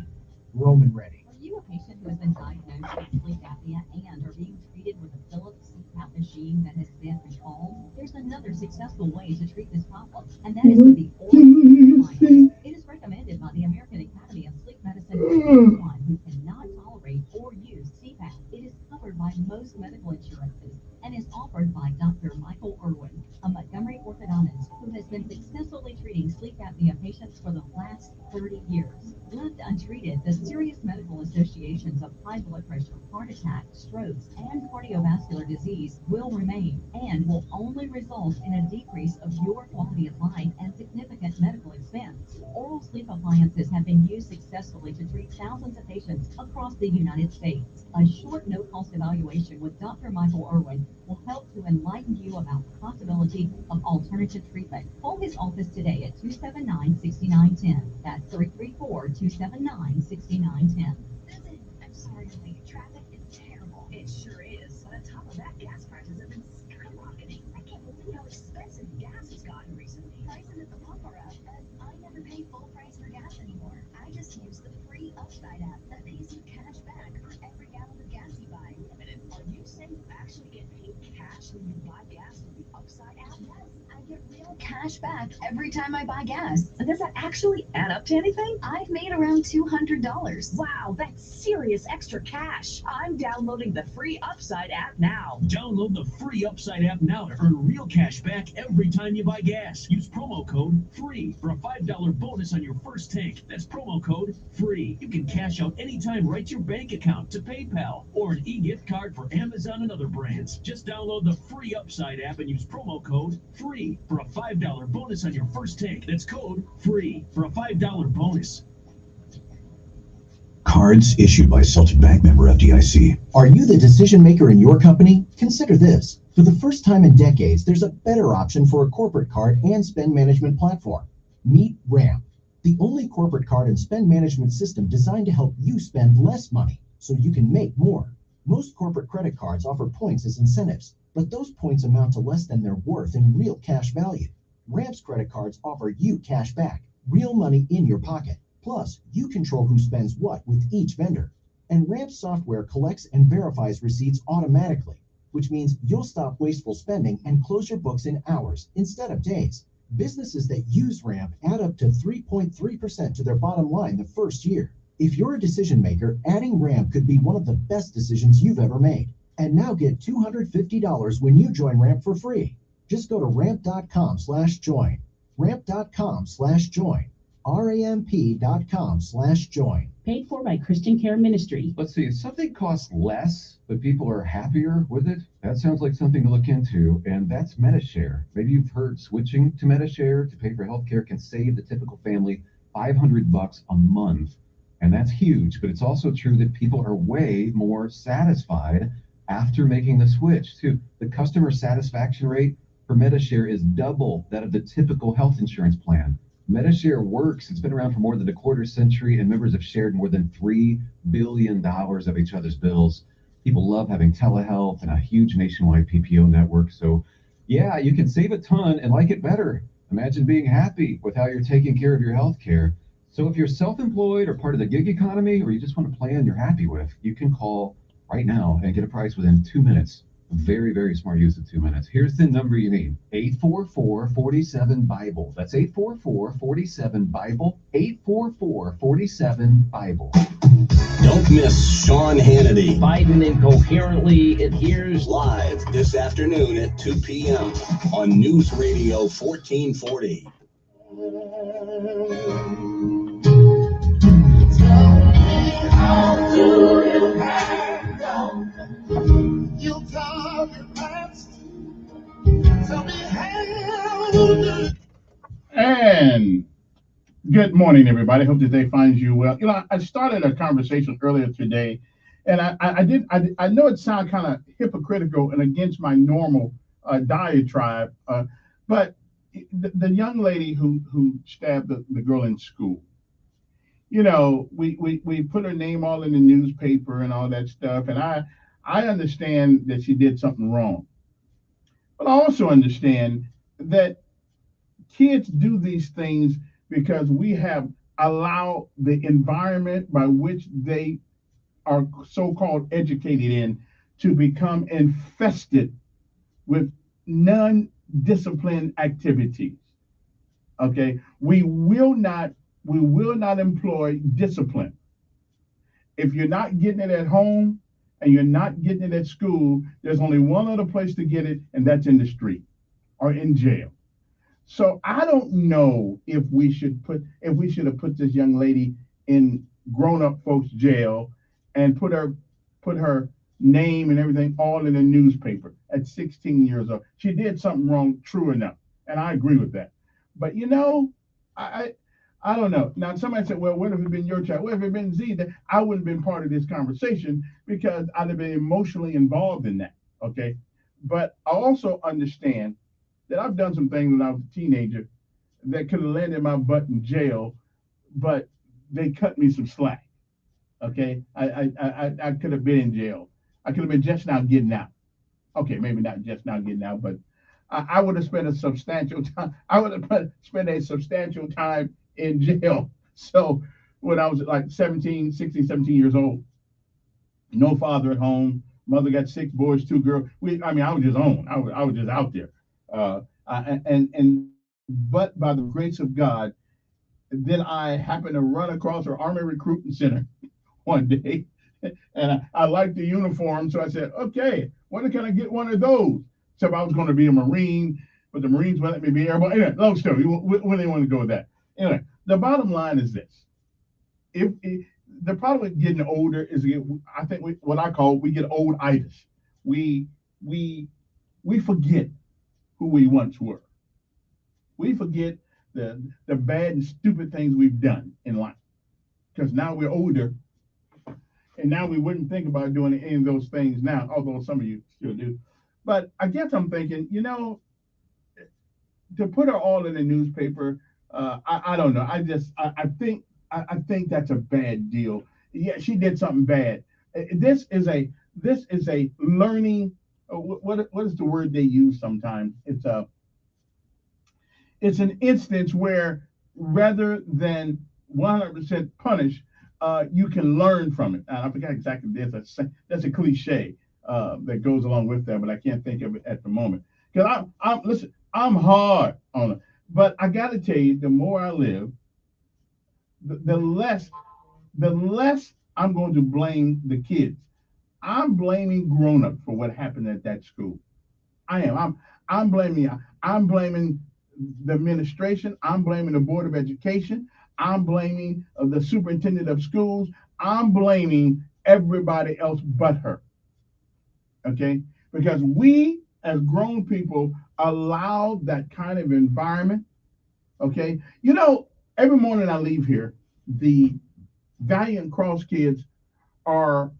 Roman ready. Are you a patient who has been diagnosed with sleep apnea and are being treated with a Philips CPAP machine that has been recalled? There's another successful way to treat this problem, and that is with the oral sleep appliance. It is recommended by the American Academy of Sleep Medicine for anyone who cannot tolerate or use CPAP. It is covered by most medical insurances and is offered by Dr. Michael Irwin, a Montgomery orthodontist who has been successfully treating sleep apnea patients for the last 30 years. Left untreated, the serious medical associations of high blood pressure, heart attack, strokes, and cardiovascular disease will remain and will only result in a decrease of your quality of life and significant medical expense. Oral sleep appliances have been used successfully to treat thousands of patients across the United States. A short no-cost evaluation with Dr. Michael Irwin will help to enlighten you about the possibility of alternative treatment. Call his office today at 279-6910. That's 334-279-6910. Listen, I'm sorry to make traffic is terrible. It sure is. But on top of that, gas prices have been skyrocketing. I can't believe how expensive gas has gotten recently. Prices at the pump are up, but I never pay full price for gas anymore. I just use the free Upside app that pays you cash back for every gallon of gas you buy. Wait a minute, are you saying you actually get paid cash when you buy gas with the Upside app? Yes, I get real cash back every time I buy gas. And does that actually add up to anything? I've made around $200. Wow, that's serious extra cash. I'm downloading the free Upside app now. Download the free Upside app now to earn real cash back every time you buy gas. Use promo code FREE for a $5 bonus on your first tank. That's promo code FREE. You can cash out anytime right to your bank account, to PayPal, or an e-gift card for Amazon and other brands. Just download the free Upside app and use promo code FREE for a $5 bonus on your first tank. That's code FREE for a $5 bonus. Cards issued by Celtic Bank, member FDIC. Are you the decision maker in your company? Consider this. For the first time in decades, there's a better option for a corporate card and spend management platform. Meet Ramp, the only corporate card and spend management system designed to help you spend less money so you can make more. Most corporate credit cards offer points as incentives, but those points amount to less than their worth in real cash value. Ramp's credit cards offer you cash back, real money in your pocket. Plus, you control who spends what with each vendor. And Ramp's software collects and verifies receipts automatically, which means you'll stop wasteful spending and close your books in hours instead of days. Businesses that use Ramp add up to 3.3% to their bottom line the first year. If you're a decision maker, adding Ramp could be one of the best decisions you've ever made. And now get $250 when you join Ramp for free. Just go to ramp.com/join. Ramp.com/join. ramp.com/join. Paid for by Christian Care Ministry. Let's see, if something costs less, but people are happier with it, that sounds like something to look into, and that's MediShare. Maybe you've heard switching to MediShare to pay for healthcare can save the typical family $500 a month, and that's huge, but it's also true that people are way more satisfied after making the switch, too. The customer satisfaction rate for MediShare is double that of the typical health insurance plan. MediShare works. It's been around for more than a quarter century, and members have shared more than $3 billion of each other's bills. People love having telehealth and a huge nationwide PPO network. So, yeah, you can save a ton and like it better. Imagine being happy with how you're taking care of your health care. So if you're self-employed or part of the gig economy, or you just want a plan you're happy with, you can call right now and get a price within 2 minutes. Very, very smart use of 2 minutes. Here's the number you need. 844-47-BIBLE. That's 844-47-BIBLE. 844-47-BIBLE. Don't miss Sean Hannity. Biden incoherently adheres. Live this afternoon at 2 p.m. on News Radio 1440. How do you have And good morning, everybody. Hope today finds you well. I started a conversation earlier today, and I know it sounds kind of hypocritical and against my normal diatribe, but the young lady who stabbed the girl in school, we put her name all in the newspaper and all that stuff, and I understand that she did something wrong, but I also understand that kids do these things because we have allowed the environment by which they are so-called educated in to become infested with non-disciplined activities. Okay, we will not employ discipline. If you're not getting it at home and you're not getting it at school, there's only one other place to get it, and that's in the street or in jail. So I don't know if we should have put this young lady in grown-up folks jail and put her name and everything all in the newspaper at 16 years old. She did something wrong, true enough, and I agree with that. But I I don't know. Now somebody said, well, what if it been your child? What if it been Z? That I wouldn't have been part of this conversation because I'd have been emotionally involved in that. Okay. But I also understand that I've done some things when I was a teenager that could have landed my butt in jail, but they cut me some slack. Okay, I could have been in jail. I could have been just now getting out. Okay, maybe not just now getting out, but I would have spent a substantial time. I would have spent a substantial time in jail. So when I was like 17, 16, 17 years old, no father at home. Mother got 6 boys, 2 girls. I was just on. I was just out there. But by the grace of God, then I happened to run across our Army Recruiting Center one day, and I liked the uniform, so I said, okay, when can I get one of those? So I was going to be a Marine, but the Marines wouldn't let me be airborne. Anyway, long story. We didn't want to go with that. Anyway, the bottom line is this: if the problem with getting older is, I think what I call we get old-itis. We we we forget who we once were. We forget the bad and stupid things we've done in life because now we're older, and now we wouldn't think about doing any of those things now, although some of you still do. But I guess I'm thinking, to put her all in the newspaper, I don't know. I think that's a bad deal. Yeah, she did something bad. This is a learning. What is the word they use sometimes? It's an instance where rather than 100% punish, you can learn from it. And I forgot exactly this. That's a cliche that goes along with that, but I can't think of it at the moment. Because listen, I'm hard on it, but I got to tell you, the more I live, the less I'm going to blame the kids. I'm blaming grown-ups for what happened at that school. I am. I'm blaming the administration. I'm blaming the Board of Education. I'm blaming the superintendent of schools. I'm blaming everybody else but her. Okay? Because we as grown people allow that kind of environment. Okay? Every morning I leave here, the Valiant Cross kids are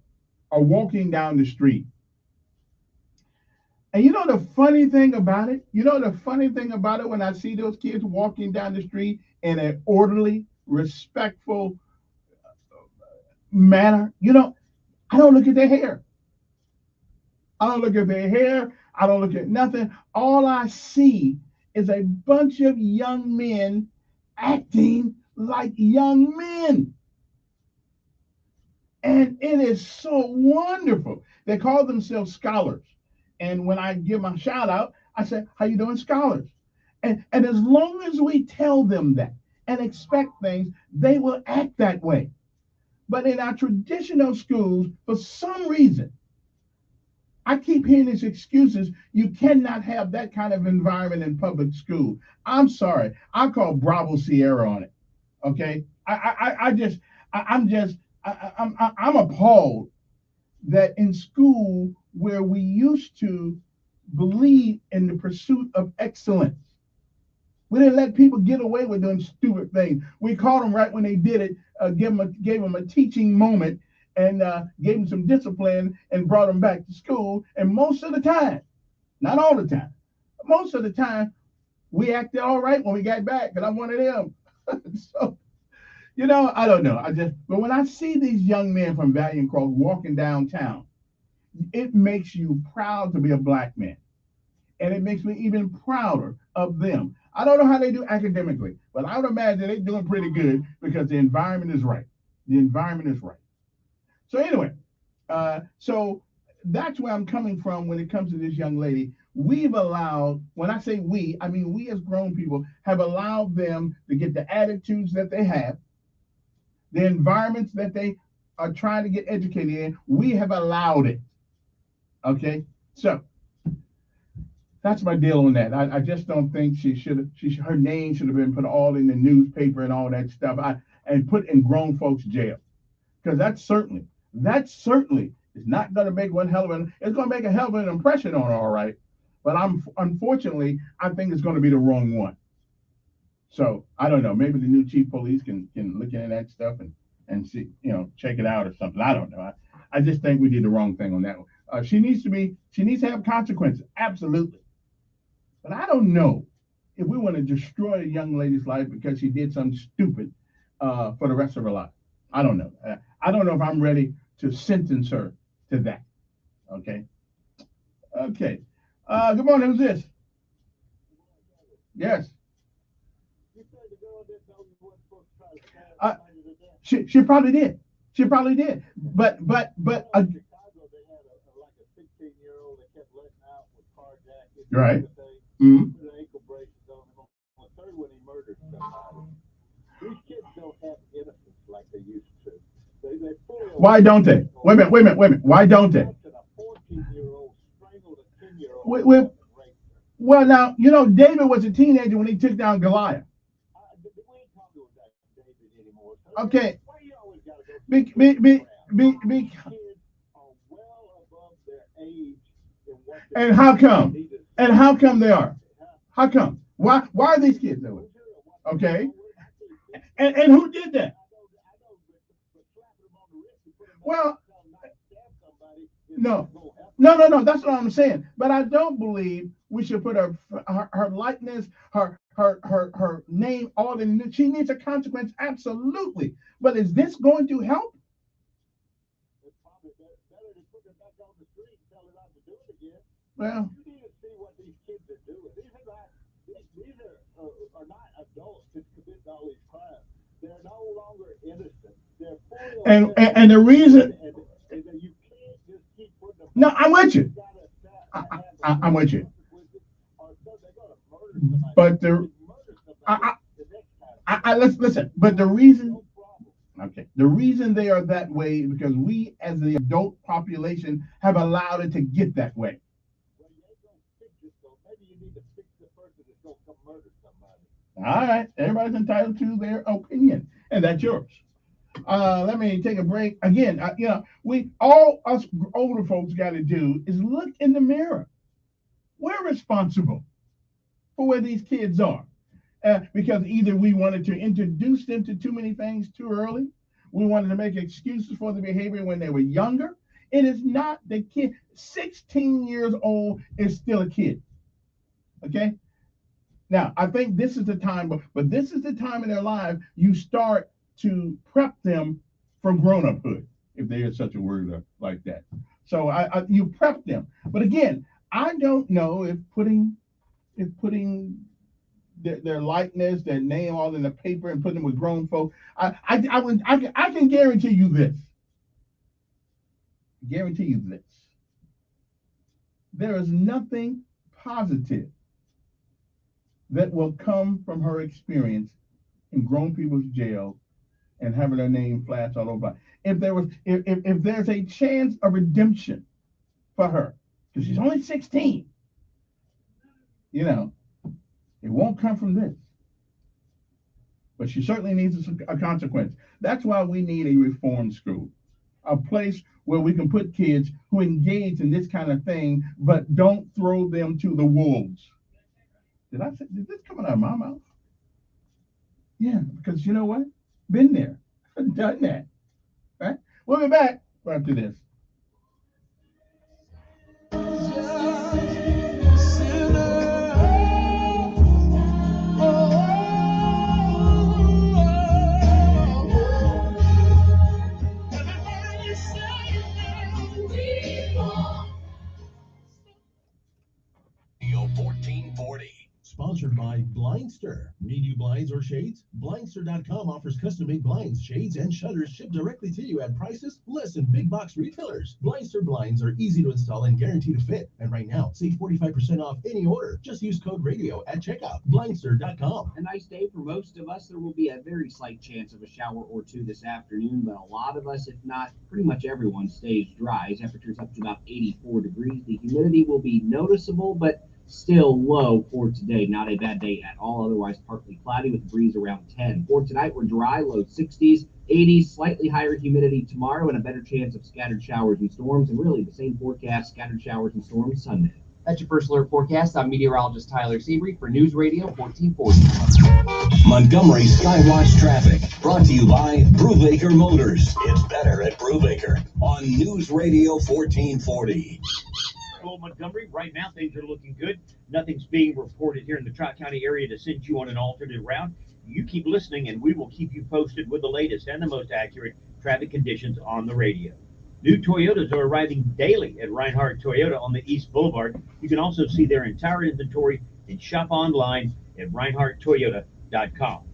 walking down the street. And the funny thing about it? When I see those kids walking down the street in an orderly, respectful manner, I don't look at their hair. I don't look at their hair. I don't look at nothing. All I see is a bunch of young men acting like young men. And it is so wonderful. They call themselves scholars. And when I give my shout out, I say, how you doing, scholars? And as long as we tell them that and expect things, they will act that way. But in our traditional schools, for some reason, I keep hearing these excuses. You cannot have that kind of environment in public school. I'm sorry. I call Bravo Sierra on it. Okay. I'm appalled that in school where we used to believe in the pursuit of excellence. We didn't let people get away with doing stupid things. We caught them right when they did it, gave them a teaching moment, and gave them some discipline and brought them back to school. And most of the time, not all the time, most of the time, we acted all right when we got back, because I'm one of them. So, I don't know. But when I see these young men from Valiant Cross walking downtown, it makes you proud to be a black man. And it makes me even prouder of them. I don't know how they do academically, but I would imagine they're doing pretty good because the environment is right. The environment is right. So anyway, so that's where I'm coming from when it comes to this young lady. We've allowed, when I say we, I mean we as grown people have allowed them to get the attitudes that they have, the environments that they are trying to get educated in. We have allowed it. Okay, so that's my deal on that. I just don't think her name should have been put all in the newspaper and all that stuff, and put in grown folks jail, because that certainly is not going to make it's going to make a hell of an impression on her, all right, but unfortunately I think it's going to be the wrong one. So I don't know, maybe the new chief police can look into that stuff and see, check it out or something. I don't know. I just think we did the wrong thing on that one. She needs to have consequences, absolutely. But I don't know if we want to destroy a young lady's life because she did something stupid for the rest of her life. I don't know. I don't know if I'm ready to sentence her to that. Okay. Okay. Good morning. Who's this? Yes. She probably did. She probably did. But right. Mm-hmm. Why don't they? Wait a minute. Why don't they? Well, now, David was a teenager when he took down Goliath. Okay. And how come? And how come they are? How come? Why are these kids doing it? Okay. And who did that? Well, no. That's what I'm saying. But I don't believe we should put her likeness, her name all in. She needs a consequence, absolutely. But is this going to help? Well, you need to see what these kids are doing. These are not adults that commit all these crimes. They're no longer innocent. They're and the reason. And you can't just keep putting them. No, I'm with you. I'm with you. But let's listen. But the reason. Okay. The reason they are that way is because we, as the adult population, have allowed it to get that way. All right. Everybody's entitled to their opinion, and that's yours. Let me take a break. Again, all us older folks got to do is look in the mirror. We're responsible for where these kids are. Because either we wanted to introduce them to too many things too early, we wanted to make excuses for the behavior when they were younger. It is not the kid. 16 years old is still a kid. Okay? Now, I think this is the time, but this is the time in their life you start to prep them for grown-uphood, if there is such a word like that. So you prep them. But again, I don't know if putting their likeness, their name all in the paper and putting them with grown folk. I can guarantee you this. There is nothing positive that will come from her experience in grown people's jail and having her name flashed all over. If there's a chance of redemption for her, because she's only 16, it won't come from this. But she certainly needs a consequence. That's why we need a reform school. a place where we can put kids who engage in this kind of thing, but don't throw them to the wolves. Did this come out of my mouth? Yeah, because you know what? Been there, done that. Right? We'll be back after this. Radio 1440. Sponsored by Blindster. Need new blinds or shades? Blindster.com offers custom-made blinds, shades, and shutters shipped directly to you at prices less than big box retailers. Blindster blinds are easy to install and guaranteed to fit. And right now, save 45% off any order. Just use code radio at checkout. Blindster.com. A nice day for most of us. There will be a very slight chance of a shower or two this afternoon, but a lot of us, if not pretty much everyone, stays dry. Temperatures up to about 84 degrees. The humidity will be noticeable, but still low for today. Not a bad day at all. Otherwise, partly cloudy with a breeze around 10. For tonight, we're dry, low 60s, 80s, slightly higher humidity tomorrow, and a better chance of scattered showers and storms. And really, the same forecast, scattered showers and storms Sunday. That's your first alert forecast. I'm meteorologist Tyler Seabury for News Radio 1440. Montgomery Skywatch Traffic, brought to you by Brubaker Motors. It's better at Brubaker on News Radio 1440. Hello, Montgomery. Right now, things are looking good. Nothing's being reported here in the Tri-County area to send you on an alternate route. You keep listening, and we will keep you posted with the latest and the most accurate traffic conditions on the radio. New Toyotas are arriving daily at Reinhardt Toyota on the East Boulevard. You can also see their entire inventory and shop online at ReinhardtToyota.com.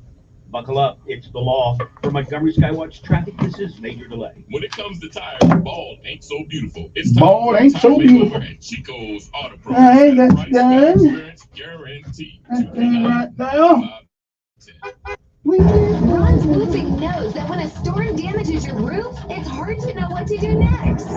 Buckle up, it's the law. For Montgomery Skywatch Traffic, this is Major Delay. When it comes to tires, bald ain't so beautiful. It's time Bald for ain't tire so makeover beautiful. at Chico's Auto Pro. All right, that's Price, done. experience guaranteed. That's done right now. Ron's Roofing knows that when a storm damages your roof, it's hard to know what to do next.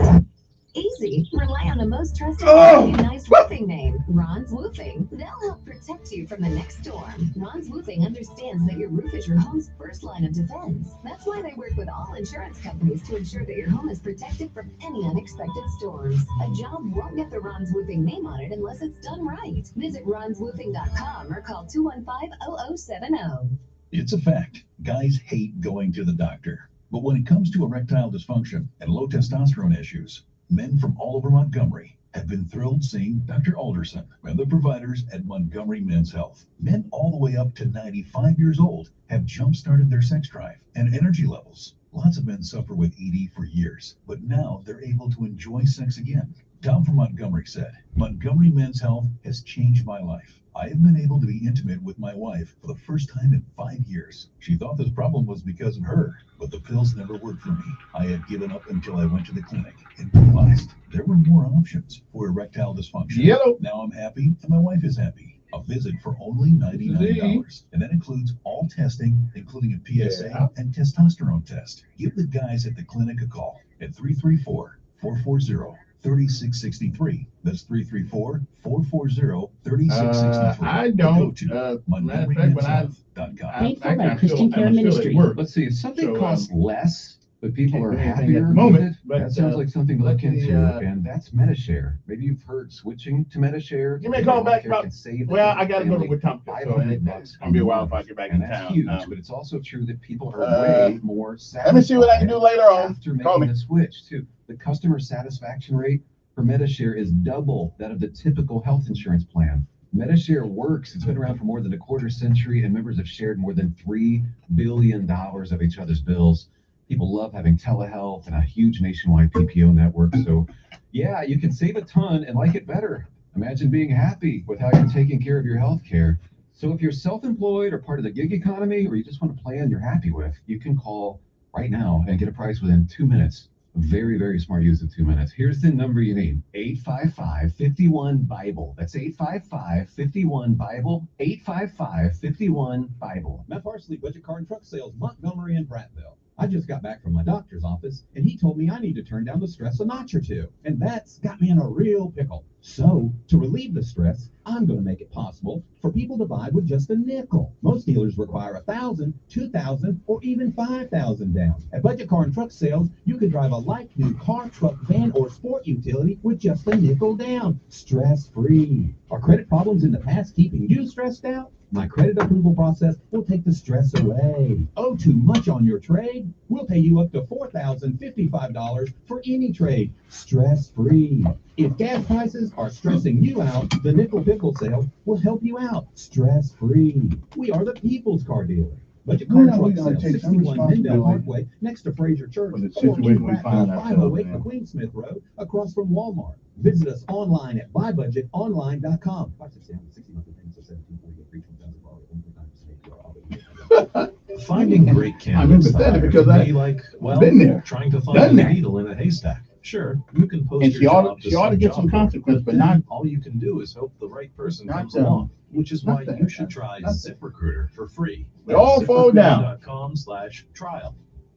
Easy. Rely on the most trusted recognized roofing name, Ron's Roofing. They'll help protect you from the next storm. Ron's Roofing understands that your roof is your home's first line of defense. That's why they work with all insurance companies to ensure that your home is protected from any unexpected storms. A job won't get the Ron's Roofing name on it unless it's done right. Visit ronsroofing.com or call 215-0070. It's a fact. Guys hate going to the doctor. But when it comes to erectile dysfunction and low testosterone issues, men from all over Montgomery have been thrilled seeing Dr. Alderson and the providers at Montgomery Men's Health. Men all the way up to 95 years old have jump-started their sex drive and energy levels. Lots of men suffer with ED for years, but now they're able to enjoy sex again. Tom from Montgomery said, Montgomery Men's Health has changed my life. I have been able to be intimate with my wife for the first time in 5 years. She thought this problem was because of her, but the pills never worked for me. I had given up until I went to the clinic and realized there were more options for erectile dysfunction. Yellow. Now I'm happy and my wife is happy. A visit for only $99. And that includes all testing, including a PSA and testosterone test. Give the guys at the clinic a call at 334-440-3663. That's 334-440-3663. I don't. Matter of fact, Paid for by Christian Care Ministry. Let's see, if something So, costs less, but people can't are do anything happier at the moment, with it, but, that sounds like something to look let me, into, and that's MetaShare. Maybe you've heard switching to MetaShare. Give me a call back about. Save Well, I got to go with Tom. So $500 it's gonna be a while if I get back in and that's town. huge, but it's also true that people are way more satisfied. Let me see what I can do later on. After Call making me. the switch too. The customer satisfaction rate for MetaShare is double that of the typical health insurance plan. MetaShare works. It's been around for more than a quarter century, and members have shared more than $3 billion of each other's bills. People love having telehealth and a huge nationwide PPO network. So, yeah, you can save a ton and like it better. Imagine being happy with how you're taking care of your health care. So if you're self-employed or part of the gig economy, or you just want a plan you're happy with, you can call right now and get a price within 2 minutes. Very, very smart use of 2 minutes. Here's the number you need. 855-51-BIBLE. That's 855-51-BIBLE. 855-51-BIBLE. Matt Parsley, Budget Car and Truck Sales, Montgomery and Prattville. I just got back from my doctor's office, and he told me I need to turn down the stress a notch or two. And that's got me in a real pickle. So, to relieve the stress, I'm going to make it possible for people to buy with just a nickel. Most dealers require $1,000, $2,000, or even $5,000 down. At Budget Car and Truck Sales, you can drive a like-new car, truck, van, or sport utility with just a nickel down. Stress-free. Are credit problems in the past keeping you stressed out? My credit approval process will take the stress away. Owe too much on your trade? We'll pay you up to $4,055 for any trade. Stress-free. If gas prices are stressing you out, the Nickel Pickle sale will help you out. Stress-free. We are the people's car dealer. Budget Car Truck Sale, 61 Mendel Parkway, next to Fraser Church, or in Prattville, 508 McQueen Smith Road, across from Walmart. Visit us online at buybudgetonline.com. Finding great candidates I remember that because can be like, well, been there, trying to done find a that. needle in a haystack. Sure, you can post And your she ought job to, she ought to get some job board, consequence, but then not all you can do is hope the right person not comes them. along, which is Not why that. you should try Not that. ZipRecruiter for free. They all fall down. ZipRecruiter.com/trial.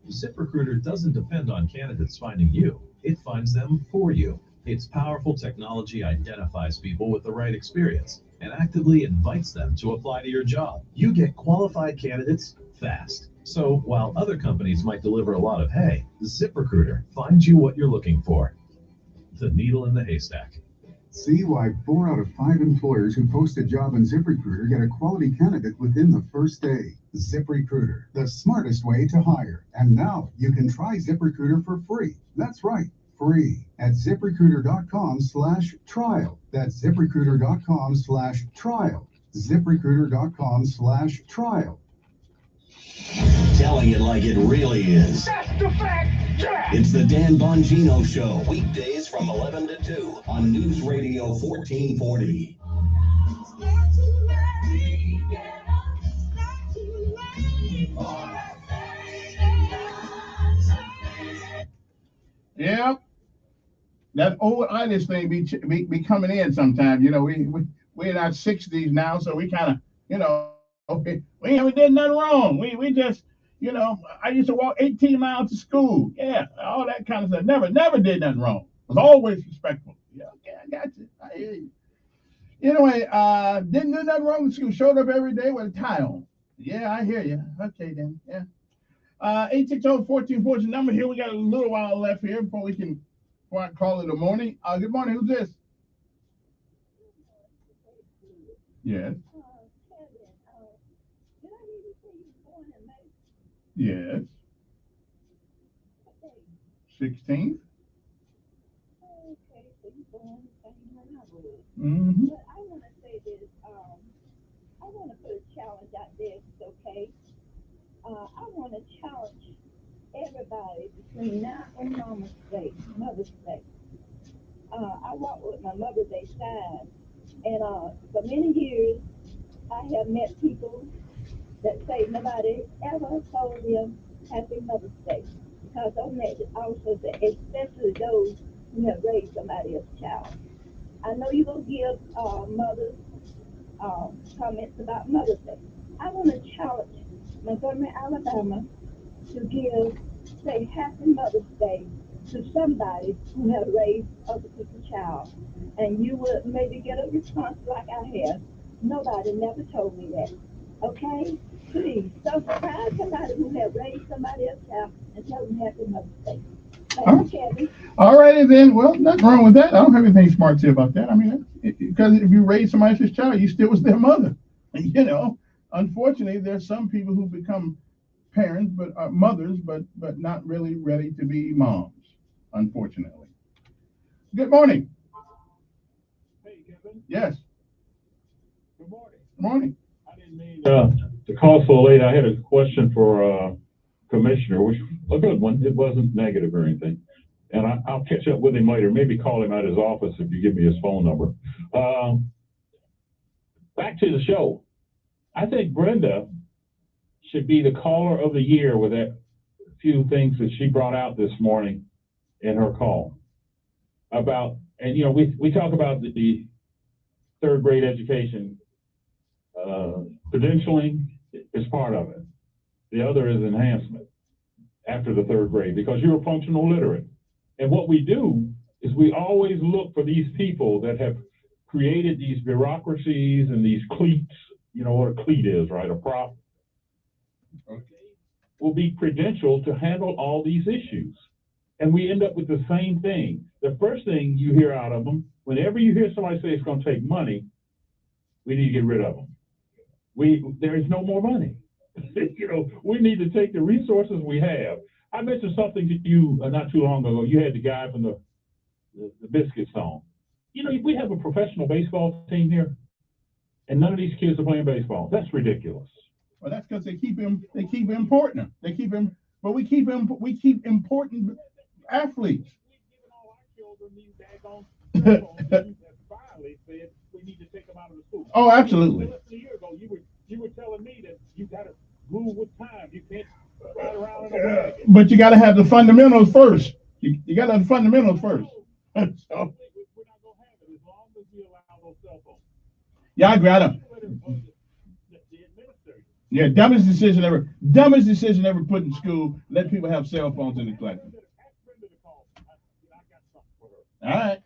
ZipRecruiter doesn't depend on candidates finding you. It finds them for you. Its powerful technology identifies people with the right experience and actively invites them to apply to your job. You get qualified candidates fast. So while other companies might deliver a lot of hay, ZipRecruiter finds you what you're looking for. The needle in the haystack. See why 4 out of 5 employers who post a job on ZipRecruiter get a quality candidate within the first day. ZipRecruiter, the smartest way to hire. And now you can try ZipRecruiter for free. That's right, free at ZipRecruiter.com/trial. That's ZipRecruiter.com/trial. ZipRecruiter.com/trial. Telling it like it really is. That's the fact, Jack! It's the Dan Bongino Show, weekdays from 11 to 2 on News Radio 1440. Yeah, that old Irish thing be coming in sometimes. You know, we're in our 60s now, so we kind of, you know, we haven't did nothing wrong. We just, you know, I used to walk 18 miles to school. Yeah, all that kind of stuff. Never did nothing wrong. Was always respectful. Yeah, okay, I got you. I hear you. Anyway, didn't do nothing wrong in school. Showed up every day with a tie on. Yeah, I hear you. Okay then. Yeah. 860-1440 number here. We got a little while left here before I call it a morning. Good morning. Who's this? Yes. Yes. 16th. Mm-hmm. But I want to say this. I want to put a challenge out there. If it's okay. I want to challenge everybody between now and Mother's Day. I walk with my Mother's Day sign, and for many years, I have met people that say nobody ever told them Happy Mother's Day, because I met also that especially those who have raised somebody else's child. I know you're going to give mothers comments about Mother's Day. I want to challenge Montgomery, Alabama to say Happy Mother's Day to somebody who has raised other people's child. And you would maybe get a response like I have. Nobody never told me that. Okay? Please, surprise somebody who has raised somebody else's child and tell them Happy Mother's Day. Thank you, Kevin. All righty then. Well, nothing wrong with that. I don't have anything smart to say about that. I mean, because if you raise somebody else's child, you still was their mother. You know, unfortunately, there's some people who become parents, but mothers, but not really ready to be moms. Unfortunately. Good morning. Hey, Kevin. Yes. Good morning. Good morning. I didn't mean to call so late. I had a question for Commissioner, which a good one. It wasn't negative or anything. And I'll catch up with him later. Maybe call him at his office if you give me his phone number. Back to the show. I think Brenda should be the caller of the year with that few things that she brought out this morning in her call about, and you know, we talk about the third grade education. Credentialing is part of it. The other is enhancement after the third grade, because you're functional literate. And what we do is we always look for these people that have created these bureaucracies and these cliques. You know what a clique is, right? A prop. Okay. Will be credentialed to handle all these issues. And we end up with the same thing. The first thing you hear out of them, whenever you hear somebody say it's going to take money, we need to get rid of them. There is no more money. You know, we need to take the resources we have. I mentioned something to you not too long ago. You had the guy from the Biscuit song. You know, we have a professional baseball team here, and none of these kids are playing baseball. That's ridiculous. Well, that's because they keep importing them. They keep him, but we keep important athletes. Oh, absolutely. A year ago, you were telling me that you got to move with time. You can't ride around in a wagon. But you got to have the fundamentals first. You got to have the fundamentals first. So, we're not gonna have it as long as we allow those cell phones. Yeah, I got them. Yeah, dumbest decision ever put in school. Let people have cell phones in the classroom. All right,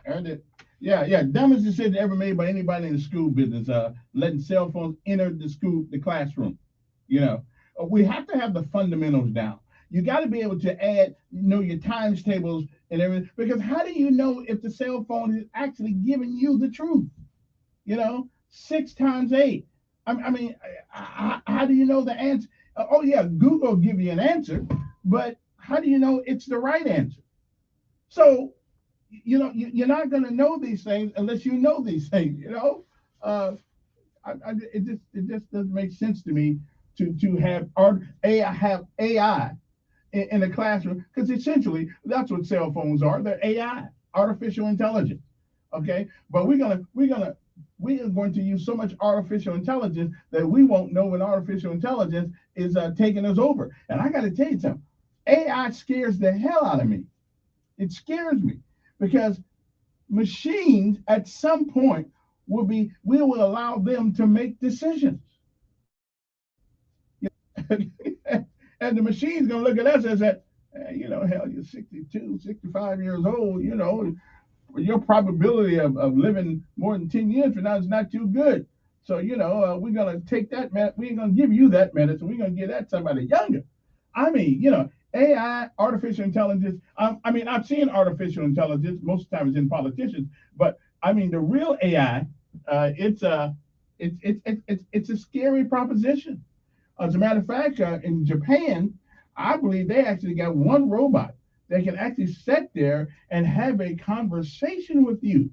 earned it. Yeah, dumbest decision ever made by anybody in the school business. Letting cell phones enter the classroom. You know, we have to have the fundamentals down. You got to be able to add, your times tables and everything. Because how do you know if the cell phone is actually giving you the truth? 6 times 8. I mean, how do you know the answer? Oh yeah, Google will give you an answer, but how do you know it's the right answer? So, you're not going to know these things unless you know these things. It just doesn't make sense to me to have AI in the classroom, because essentially that's what cell phones are. They're AI, artificial intelligence. Okay, but we are going to use so much artificial intelligence that we won't know when artificial intelligence is taking us over. And I got to tell you something, AI scares the hell out of me. It scares me because machines at some point we will allow them to make decisions. And the machine's going to look at us and say, hell, you're 62, 65 years old, your probability of living more than 10 years from now is not too good. So, we're going to take that, we ain't going to give you that medicine. We're going to give that to somebody younger. I mean, AI, artificial intelligence. I've seen artificial intelligence. Most of the time it's in politicians, but I mean, the real AI, it's a scary proposition. As a matter of fact, in Japan, I believe they actually got one robot that can actually sit there and have a conversation with you.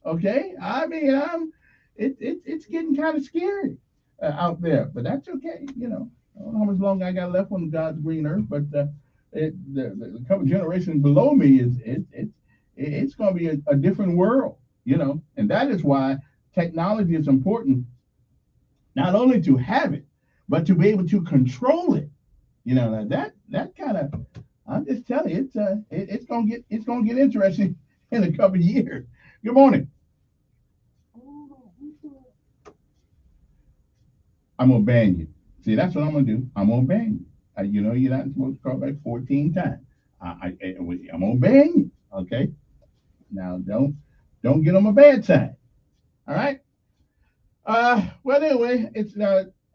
Okay, I mean, it's getting kind of scary out there, but that's okay. I don't know how much longer I got left on God's green earth, but the couple generations below me it's going to be a different world, and that is why technology is important, not only to have it, but to be able to control it. That kind of, I'm just telling you, it's gonna get interesting in a couple of years. Good morning. I'm gonna ban you. See, that's what I'm gonna do. I'm gonna ban you. You're not supposed to call back 14 times. I'm gonna ban you. Okay. Now don't get on my bad side. All right. Well, anyway, it's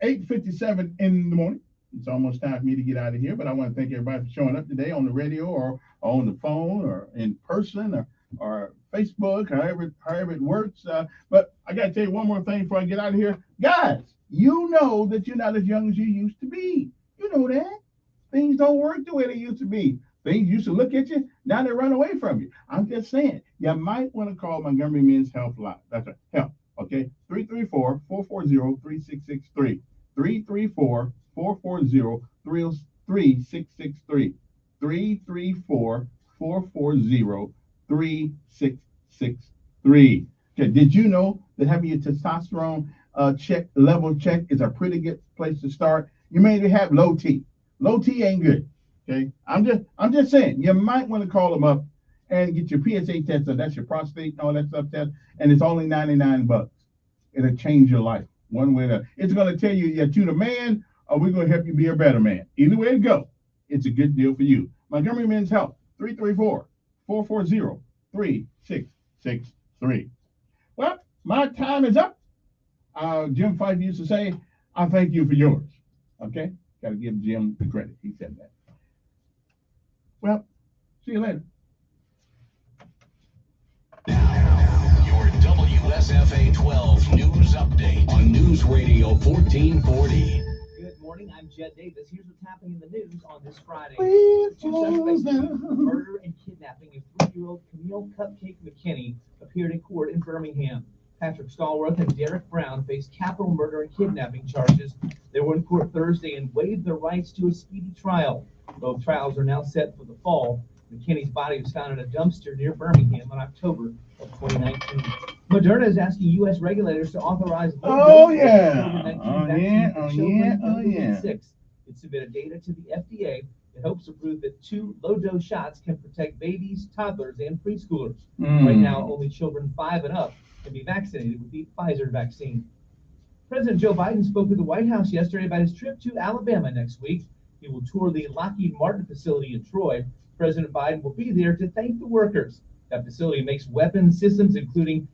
8:57 in the morning. It's almost time for me to get out of here, but I want to thank everybody for showing up today on the radio or on the phone or in person or Facebook, however it works. But I got to tell you one more thing before I get out of here. Guys, you know that you're not as young as you used to be. You know that. Things don't work the way they used to be. Things used to look at you, now they run away from you. I'm just saying, you might want to call Montgomery Men's Health Line. That's right, help. Okay, 334-440-3663. 334-440-3663. 334-440-3663. Okay, did you know that having your testosterone level check is a pretty good place to start? You may have low T. Low T ain't good. Okay, I'm just saying, you might want to call them up and get your PSA test. So that's your prostate and all that stuff test, and it's only $99. It'll change your life one way or another. It's going to tell you that you're the man, or we're going to help you be a better man. Either way it go, it's a good deal for you. Montgomery Men's Health, 440-3663. Well, my time is up. Jim Fife used to say, I thank you for yours. Okay? Got to give Jim the credit. He said that. Well, see you later. Your WSFA 12 News Update on News Radio 1440. Good morning, I'm Jed Davis. Here's what's happening in the news on this Friday. Two suspects for murder and kidnapping of 3-year-old Camille Cupcake McKinney appeared in court in Birmingham. Patrick Stallworth and Derek Brown faced capital murder and kidnapping charges. They were in court Thursday and waived their rights to a speedy trial. Both trials are now set for the fall. McKinney's body was found in a dumpster near Birmingham in October of 2019. Moderna is asking U.S. regulators to authorize COVID-19 vaccine for children under age 6. It submitted data to the FDA that hopes to prove that 2 low-dose shots can protect babies, toddlers, and preschoolers. Right now, only children 5 and up can be vaccinated with the Pfizer vaccine. President Joe Biden spoke at the White House yesterday about his trip to Alabama next week. He will tour the Lockheed Martin facility in Troy. President Biden will be there to thank the workers. That facility makes weapons systems, including